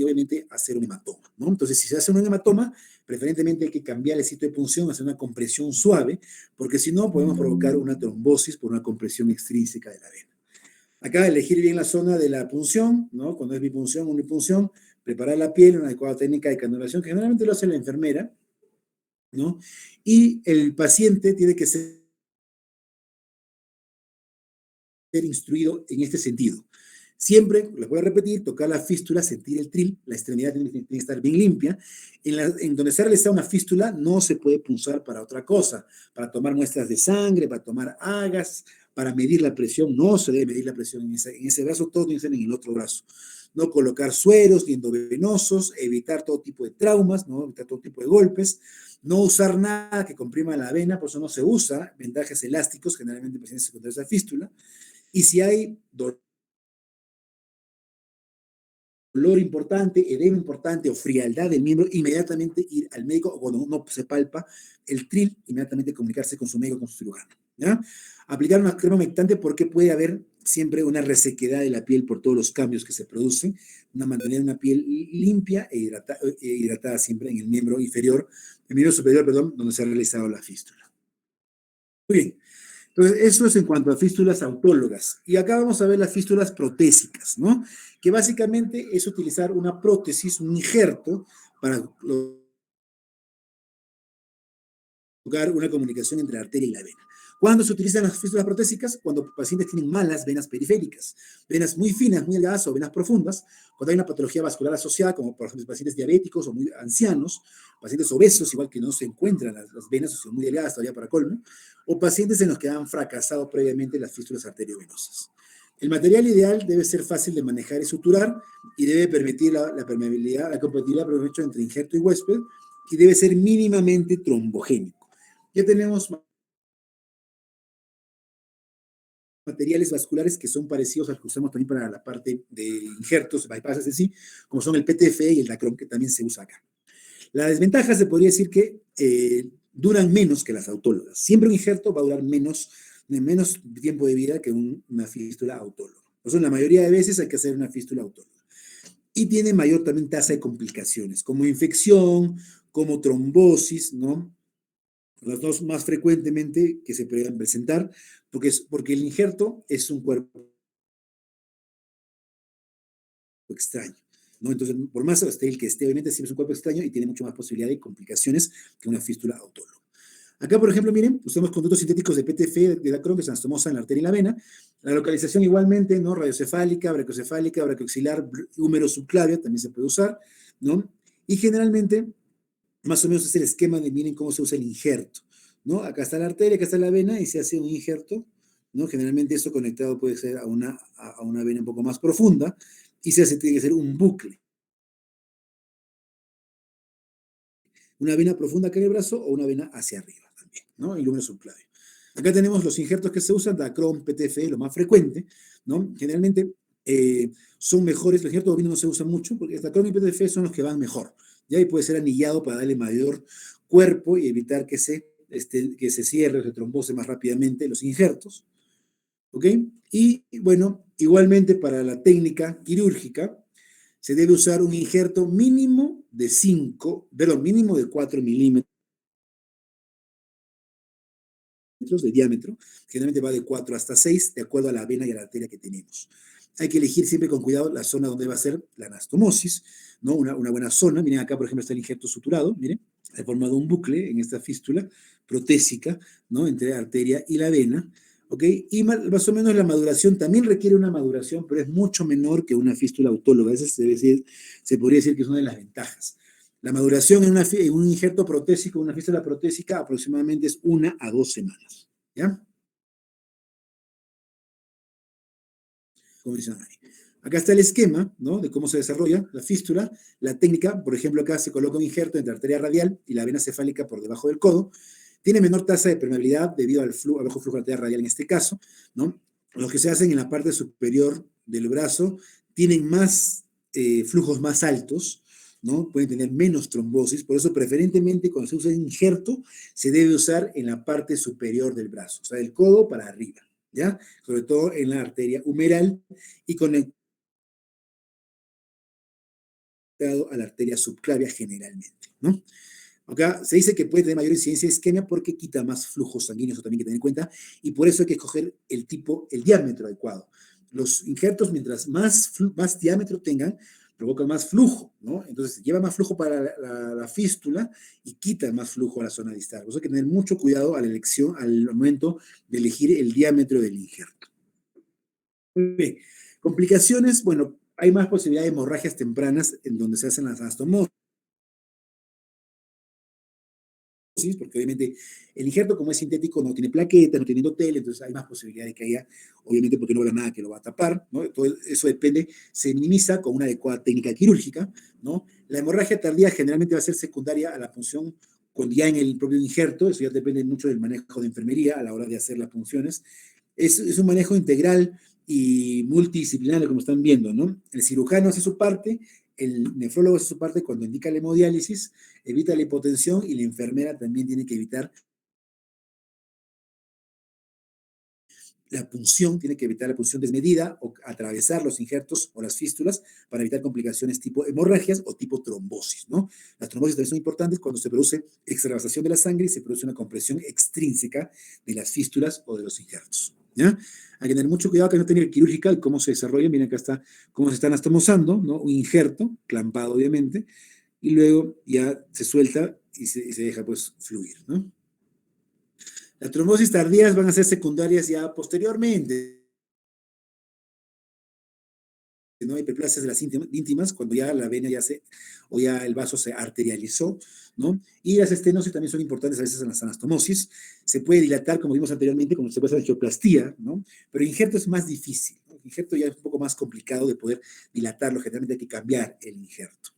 obviamente hacer un hematoma, ¿no? Entonces, si se hace un hematoma, preferentemente hay que cambiar el sitio de punción, hacer una compresión suave, porque si no podemos provocar una trombosis por una compresión extrínseca de la vena. Acá elegir bien la zona de la punción, ¿no? Cuando es bipunción, unipunción, preparar la piel, una adecuada técnica de canulación, que generalmente lo hace la enfermera, ¿no? Y el paciente tiene que ser instruido en este sentido. Siempre, les voy a repetir, tocar la fístula, sentir el tril, la extremidad tiene que estar bien limpia. En donde se ha realizado una fístula no se puede punzar para otra cosa, para tomar muestras de sangre, para tomar agas, para medir la presión, no se debe medir la presión en ese brazo, todo tiene que ser en el otro brazo. No colocar sueros ni endovenosos, evitar todo tipo de traumas, ¿no? Evitar todo tipo de golpes, no usar nada que comprima la vena, por eso no se usa vendajes elásticos, generalmente en pacientes secundarios de fístula, y si hay dolor dolor importante, edema importante o frialdad del miembro, inmediatamente ir al médico, o cuando uno se palpa el tril, inmediatamente comunicarse con su médico, con su cirujano, ¿ya? Aplicar una crema humectante porque puede haber siempre una resequedad de la piel por todos los cambios que se producen, mantener una piel limpia e hidratada siempre en el miembro superior, perdón, donde se ha realizado la fístula. Muy bien. Entonces, eso es en cuanto a fístulas autólogas. Y acá vamos a ver las fístulas protésicas, ¿no? Que básicamente es utilizar una prótesis, un injerto, para lograr una comunicación entre la arteria y la vena. ¿Cuándo se utilizan las fístulas protésicas? Cuando pacientes tienen malas venas periféricas, venas muy finas, muy delgadas o venas profundas, cuando hay una patología vascular asociada, como por ejemplo pacientes diabéticos o muy ancianos, pacientes obesos, igual que no se encuentran las venas o son muy delgadas todavía para colmo, o pacientes en los que han fracasado previamente las fístulas arteriovenosas. El material ideal debe ser fácil de manejar y suturar y debe permitir la permeabilidad, la compatibilidad entre injerto y huésped, y debe ser mínimamente trombogénico. Ya tenemos materiales vasculares que son parecidos a los que usamos también para la parte de injertos, bypasses en sí, como son el PTFE y el Dacron, que también se usa acá. La desventaja se podría decir que duran menos que las autólogas. Siempre un injerto va a durar menos tiempo de vida que una fístula autóloga. Por eso, la mayoría de veces hay que hacer una fístula autóloga. Y tiene mayor también tasa de complicaciones, como infección, como trombosis, ¿no? Las dos más frecuentemente que se pueden presentar, porque el injerto es un cuerpo extraño, ¿no? Entonces, por más estéril que esté, obviamente siempre es un cuerpo extraño y tiene mucho más posibilidad de complicaciones que una fístula autóloga. Acá, por ejemplo, miren, usamos conductos sintéticos de PTFE de Dacron que se anastomosa en la arteria y la vena. La localización igualmente, ¿no? Radiocefálica, braquioaxilar, húmero subclavia, también se puede usar, ¿no? Y generalmente, más o menos es el esquema de, miren cómo se usa el injerto, ¿no? Acá está la arteria, acá está la vena y se hace un injerto, ¿no? Generalmente esto conectado puede ser a una vena un poco más profunda y tiene que ser un bucle. Una vena profunda acá en el brazo o una vena hacia arriba también, ¿no? El húmero subclavio. Acá tenemos los injertos que se usan, Dacron, PTFE, lo más frecuente, ¿no? Generalmente son mejores, los injertos bovinos no se usan mucho, porque Dacron y PTFE son los que van mejor, ¿ya? Y puede ser anillado para darle mayor cuerpo y evitar que se cierre o se trombose más rápidamente los injertos, ¿ok? Y bueno, igualmente para la técnica quirúrgica, se debe usar un injerto mínimo mínimo de 4 milímetros de diámetro, generalmente va de 4 hasta 6, de acuerdo a la vena y a la arteria que tenemos. Hay que elegir siempre con cuidado la zona donde va a ser la anastomosis, ¿no? Una buena zona. Miren acá, por ejemplo, está el injerto suturado, miren, ha formado un bucle en esta fístula protésica, ¿no? Entre la arteria y la vena, ¿ok? Y más o menos la maduración también requiere una maduración, pero es mucho menor que una fístula autóloga. Esa se podría decir que es una de las ventajas. La maduración en un injerto protésico, una fístula protésica, aproximadamente es 1 a 2 semanas. ¿Ya? Como dicen ahí. Acá está el esquema, ¿no? De cómo se desarrolla la fístula. La técnica, por ejemplo, acá se coloca un injerto entre la arteria radial y la vena cefálica por debajo del codo. Tiene menor tasa de permeabilidad debido al bajo flujo de arteria radial en este caso, ¿no? Los que se hacen en la parte superior del brazo tienen flujos más altos, ¿no? Pueden tener menos trombosis, por eso preferentemente cuando se usa el injerto se debe usar en la parte superior del brazo, o sea, del codo para arriba, ¿ya? Sobre todo en la arteria humeral y conectado a la arteria subclavia generalmente, ¿no? Acá se dice que puede tener mayor incidencia de isquemia porque quita más flujos sanguíneos, eso también hay que tener en cuenta, y por eso hay que escoger el diámetro adecuado. Los injertos, mientras más diámetro tengan, provocan más flujo, ¿no? Entonces, lleva más flujo para la fístula y quita más flujo a la zona distal. Por eso hay que tener mucho cuidado a la elección, al momento de elegir el diámetro del injerto. Muy bien. Complicaciones, bueno, hay más posibilidad de hemorragias tempranas en donde se hacen las anastomosis, porque obviamente el injerto, como es sintético, no tiene plaqueta, no tiene endotelio, entonces hay más posibilidad de que haya, obviamente porque no habrá nada que lo va a tapar, ¿no? Todo eso depende, se minimiza con una adecuada técnica quirúrgica, ¿no? La hemorragia tardía generalmente va a ser secundaria a la punción ya en el propio injerto, eso ya depende mucho del manejo de enfermería a la hora de hacer las punciones. Es un manejo integral y multidisciplinario, como están viendo, ¿no? El cirujano hace su parte, el nefrólogo hace su parte cuando indica la hemodiálisis, evita la hipotensión y la enfermera también tiene que evitar la punción, tiene que evitar la punción desmedida o atravesar los injertos o las fístulas para evitar complicaciones tipo hemorragias o tipo trombosis, ¿no? Las trombosis también son importantes cuando se produce extravasación de la sangre y se produce una compresión extrínseca de las fístulas o de los injertos, ¿ya? Hay que tener mucho cuidado que no tener quirúrgica cómo se desarrolla. Miren acá está cómo se están anastomosando, ¿no? Un injerto, clampado obviamente, y luego ya se suelta y se deja pues fluir, ¿no? Las trombosis tardías van a ser secundarias ya posteriormente, ¿no? Hiperplasias de las íntimas, cuando ya la vena ya o ya el vaso se arterializó, ¿no? Y las estenosis también son importantes a veces en las anastomosis. Se puede dilatar, como vimos anteriormente, como se puede hacer angioplastía, ¿no? Pero injerto es más difícil, ¿no? Injerto ya es un poco más complicado de poder dilatarlo, generalmente hay que cambiar el injerto.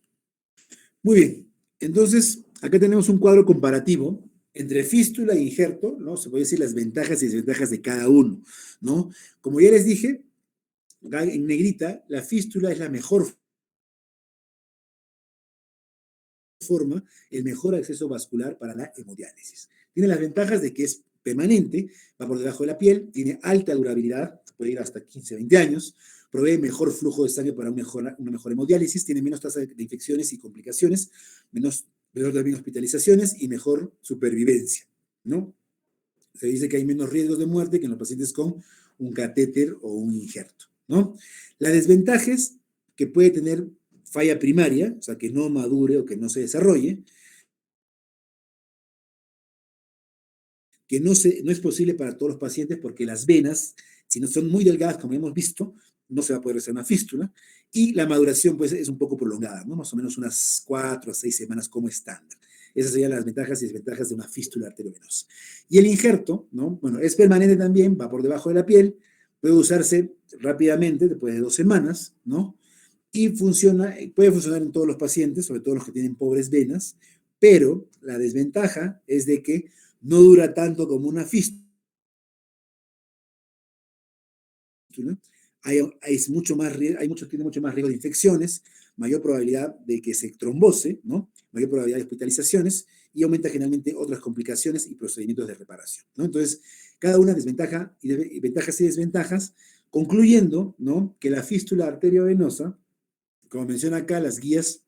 Muy bien, entonces acá tenemos un cuadro comparativo entre fístula e injerto, ¿no? Se puede decir las ventajas y desventajas de cada uno, ¿no? Como ya les dije, acá en negrita, la fístula es la mejor forma, el mejor acceso vascular para la hemodiálisis. Tiene las ventajas de que es permanente, va por debajo de la piel, tiene alta durabilidad, puede ir hasta 15, 20 años, provee mejor flujo de sangre para una mejor hemodiálisis, tiene menos tasa de infecciones y complicaciones, menor también hospitalizaciones y mejor supervivencia, ¿no? Se dice que hay menos riesgos de muerte que en los pacientes con un catéter o un injerto, ¿no? La desventaja es que puede tener falla primaria, o sea, que no madure o que no se desarrolle, que no es posible para todos los pacientes porque las venas, si no son muy delgadas, como hemos visto, no se va a poder hacer una fístula, y la maduración pues es un poco prolongada, ¿no? Más o menos unas 4 a 6 semanas como estándar. Esas serían las ventajas y desventajas de una fístula arteriovenosa. Y el injerto, ¿no? Bueno, es permanente también, va por debajo de la piel, puede usarse rápidamente, después de 2 semanas, ¿no? Y puede funcionar en todos los pacientes, sobre todo los que tienen pobres venas, pero la desventaja es de que no dura tanto como una fístula. Tiene mucho más riesgo de infecciones, mayor probabilidad de que se trombose, ¿no? Mayor probabilidad de hospitalizaciones y aumenta generalmente otras complicaciones y procedimientos de reparación, ¿no? Entonces, cada una ventajas y desventajas, concluyendo, ¿no? Que la fístula arteriovenosa, como menciona acá, las guías,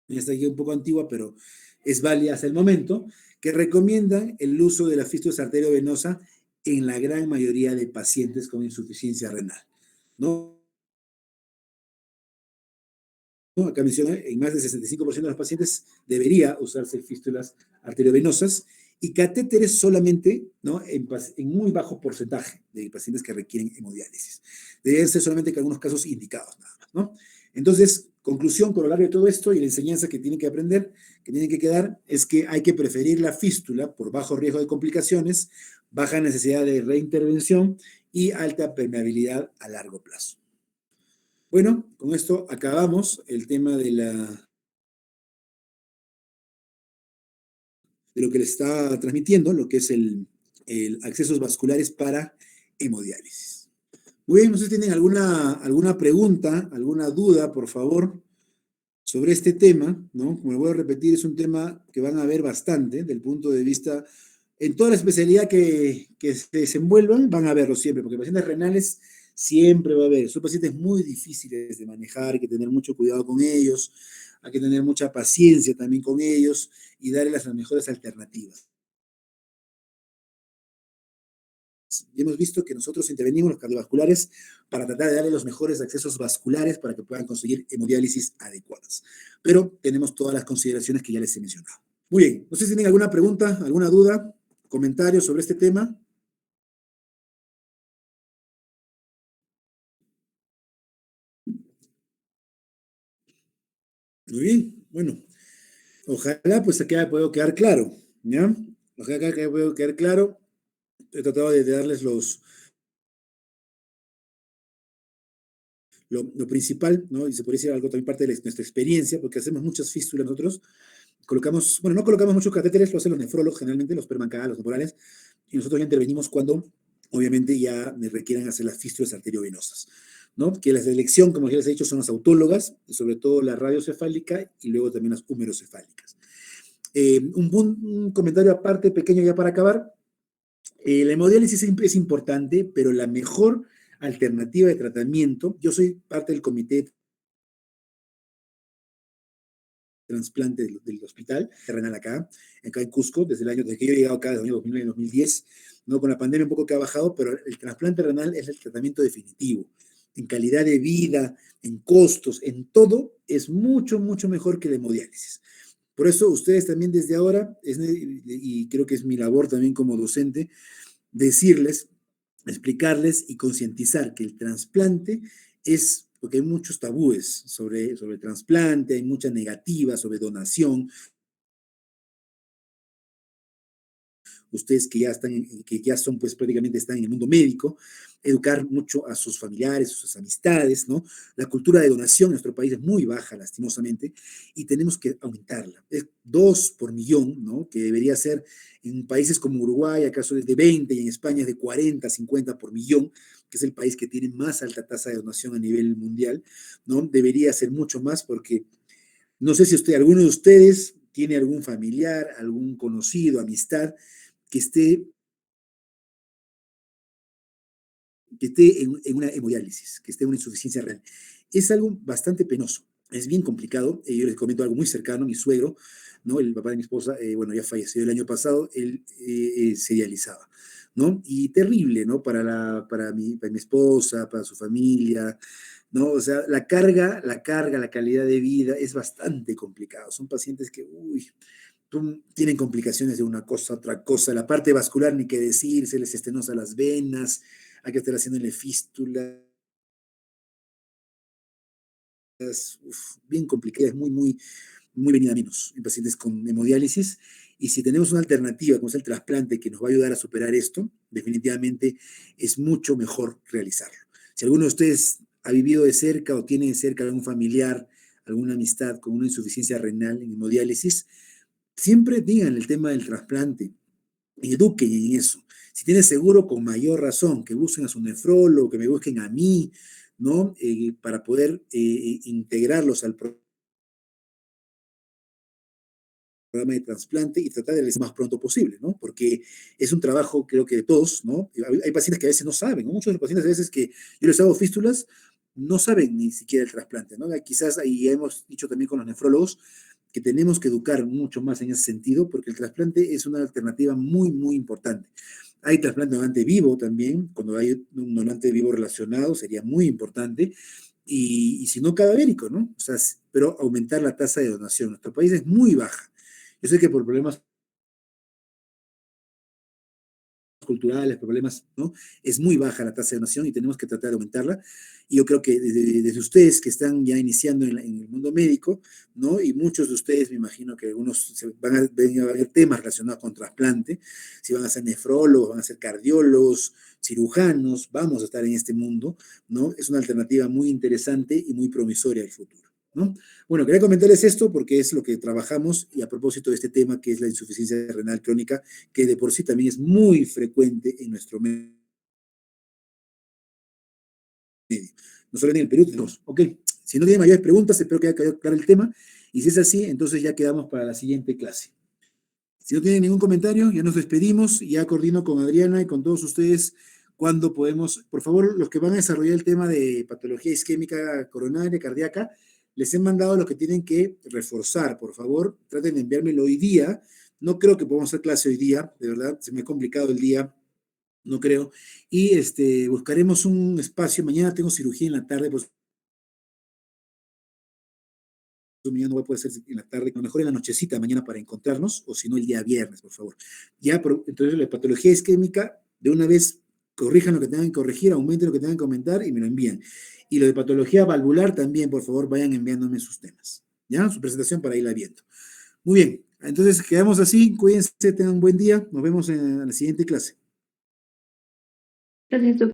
esta guía un poco antigua, pero es válida hasta el momento, que recomiendan el uso de la fístula arteriovenosa en la gran mayoría de pacientes con insuficiencia renal, ¿no? Acá menciona, en más del 65% de los pacientes debería usarse fístulas arteriovenosas y catéteres solamente, ¿no? En muy bajo porcentaje de pacientes que requieren hemodiálisis. Deben ser solamente en algunos casos indicados, nada más, ¿no? Entonces, conclusión, corolario de todo esto y la enseñanza que tienen que aprender, que tienen que quedar, es que hay que preferir la fístula por bajo riesgo de complicaciones, baja necesidad de reintervención y alta permeabilidad a largo plazo. Bueno, con esto acabamos el tema de lo que les está transmitiendo, lo que es el accesos vasculares para hemodiálisis. Muy bien, no sé si tienen alguna pregunta, alguna duda, por favor, sobre este tema, ¿no? Como lo voy a repetir, es un tema que van a ver bastante del punto de vista, en toda la especialidad que se desenvuelvan, van a verlo siempre, porque pacientes renales siempre va a haber. Son pacientes muy difíciles de manejar, hay que tener mucho cuidado con ellos, hay que tener mucha paciencia también con ellos y darles las mejores alternativas. Y hemos visto que nosotros intervenimos los cardiovasculares para tratar de darle los mejores accesos vasculares para que puedan conseguir hemodiálisis adecuadas. Pero tenemos todas las consideraciones que ya les he mencionado. Muy bien, no sé si tienen alguna pregunta, alguna duda, comentario sobre este tema. Muy bien, bueno, ojalá pues aquí haya podido quedar claro, ¿ya? Ojalá que haya podido quedar claro. He tratado de darles lo principal, ¿no? Y se podría decir algo también parte de nuestra experiencia, porque hacemos muchas fístulas nosotros. Colocamos, bueno, no colocamos muchos catéteres, lo hacen los nefrólogos, generalmente los permancadas, los temporales, y nosotros ya intervenimos cuando obviamente ya requieran hacer las fístulas arteriovenosas, ¿no? Que la selección, como ya les he dicho, son las autólogas, sobre todo la radiocefálica y luego también las húmerocefálicas. Un comentario aparte, pequeño ya para acabar. La hemodiálisis es importante, pero la mejor alternativa de tratamiento, yo soy parte del comité de trasplante del hospital renal acá en Cusco, desde que yo he llegado acá, desde el año 2009 2010, ¿no? Con la pandemia un poco que ha bajado, pero el trasplante renal es el tratamiento definitivo. En calidad de vida, en costos, en todo, es mucho, mucho mejor que la hemodiálisis. Por eso ustedes también desde ahora, y creo que es mi labor también como docente, decirles, explicarles y concientizar que el trasplante es, porque hay muchos tabúes sobre el trasplante, hay mucha negativa sobre donación. Ustedes que ya están, que ya son, pues prácticamente están en el mundo médico, educar mucho a sus familiares, a sus amistades, ¿no? La cultura de donación en nuestro país es muy baja, lastimosamente, y tenemos que aumentarla. Es 2 por millón, ¿no? Que debería ser en países como Uruguay, acaso es de 20, y en España es de 40, 50 por millón, que es el país que tiene más alta tasa de donación a nivel mundial, ¿no? Debería ser mucho más porque no sé si alguno de ustedes tiene algún familiar, algún conocido, amistad, que esté en una hemodiálisis, que esté en una insuficiencia renal. Es algo bastante penoso, es bien complicado. Yo les comento algo muy cercano, mi suegro, ¿no? El papá de mi esposa, bueno, ya falleció el año pasado, él se dializaba, ¿no? Y terrible, ¿no? Para mi esposa, para su familia, ¿no? O sea, la calidad de vida es bastante complicado. Son pacientes que, uy, tienen complicaciones de una cosa a otra cosa. La parte vascular, ni qué decir, se les estenosa las venas, hay que estar haciéndole fístulas, bien complicadas, muy, muy, muy venida a menos en pacientes con hemodiálisis. Y si tenemos una alternativa, como es el trasplante, que nos va a ayudar a superar esto, definitivamente es mucho mejor realizarlo. Si alguno de ustedes ha vivido de cerca o tiene de cerca algún familiar, alguna amistad con una insuficiencia renal en hemodiálisis, siempre digan el tema del trasplante, eduquen en eso. Si tienen seguro, con mayor razón, que busquen a su nefrólogo, que me busquen a mí, ¿no? Para poder integrarlos al programa de trasplante y tratar de lo más pronto posible, ¿no? Porque es un trabajo, creo que de todos, ¿no? Hay pacientes que a veces no saben, ¿no? Muchos de los pacientes a veces que yo les hago fístulas no saben ni siquiera el trasplante, ¿no? Quizás ahí hemos dicho también con los nefrólogos que tenemos que educar mucho más en ese sentido, porque el trasplante es una alternativa muy, muy importante. Hay trasplante de donante vivo también, cuando hay un donante vivo relacionado, sería muy importante, y si no cadavérico, ¿no? O sea, pero aumentar la tasa de donación. Nuestro país es muy baja. Yo sé que por problemas culturales, problemas, ¿no? Es muy baja la tasa de donación y tenemos que tratar de aumentarla. Y yo creo que desde ustedes que están ya iniciando en el mundo médico, ¿no? Y muchos de ustedes, me imagino que algunos van a ver temas relacionados con trasplante, si van a ser nefrólogos, van a ser cardiólogos, cirujanos, vamos a estar en este mundo, ¿no? Es una alternativa muy interesante y muy promisoria al futuro, ¿no? Bueno, quería comentarles esto porque es lo que trabajamos y a propósito de este tema que es la insuficiencia renal crónica, que de por sí también es muy frecuente en nuestro medio. No solo en el Perú, tenemos. Ok, si no tienen mayores preguntas, espero que haya quedado claro el tema. Y si es así, entonces ya quedamos para la siguiente clase. Si no tienen ningún comentario, ya nos despedimos y ya coordino con Adriana y con todos ustedes cuándo podemos, por favor, los que van a desarrollar el tema de patología isquémica coronaria, cardíaca, les he mandado lo que tienen que reforzar, por favor, traten de enviármelo hoy día. No creo que podamos hacer clase hoy día, de verdad, se me ha complicado el día, no creo. Y buscaremos un espacio, mañana tengo cirugía en la tarde, pues mañana no voy a poder ser en la tarde, a lo mejor en la nochecita mañana para encontrarnos, o si no el día viernes, por favor. Ya, entonces la patología isquémica, de una vez corrijan lo que tengan que corregir, aumenten lo que tengan que aumentar y me lo envían. Y lo de patología valvular también, por favor, vayan enviándome sus temas. ¿Ya? Su presentación para irla viendo. Muy bien, entonces quedamos así, cuídense, tengan un buen día, nos vemos en la siguiente clase. Gracias, doctor.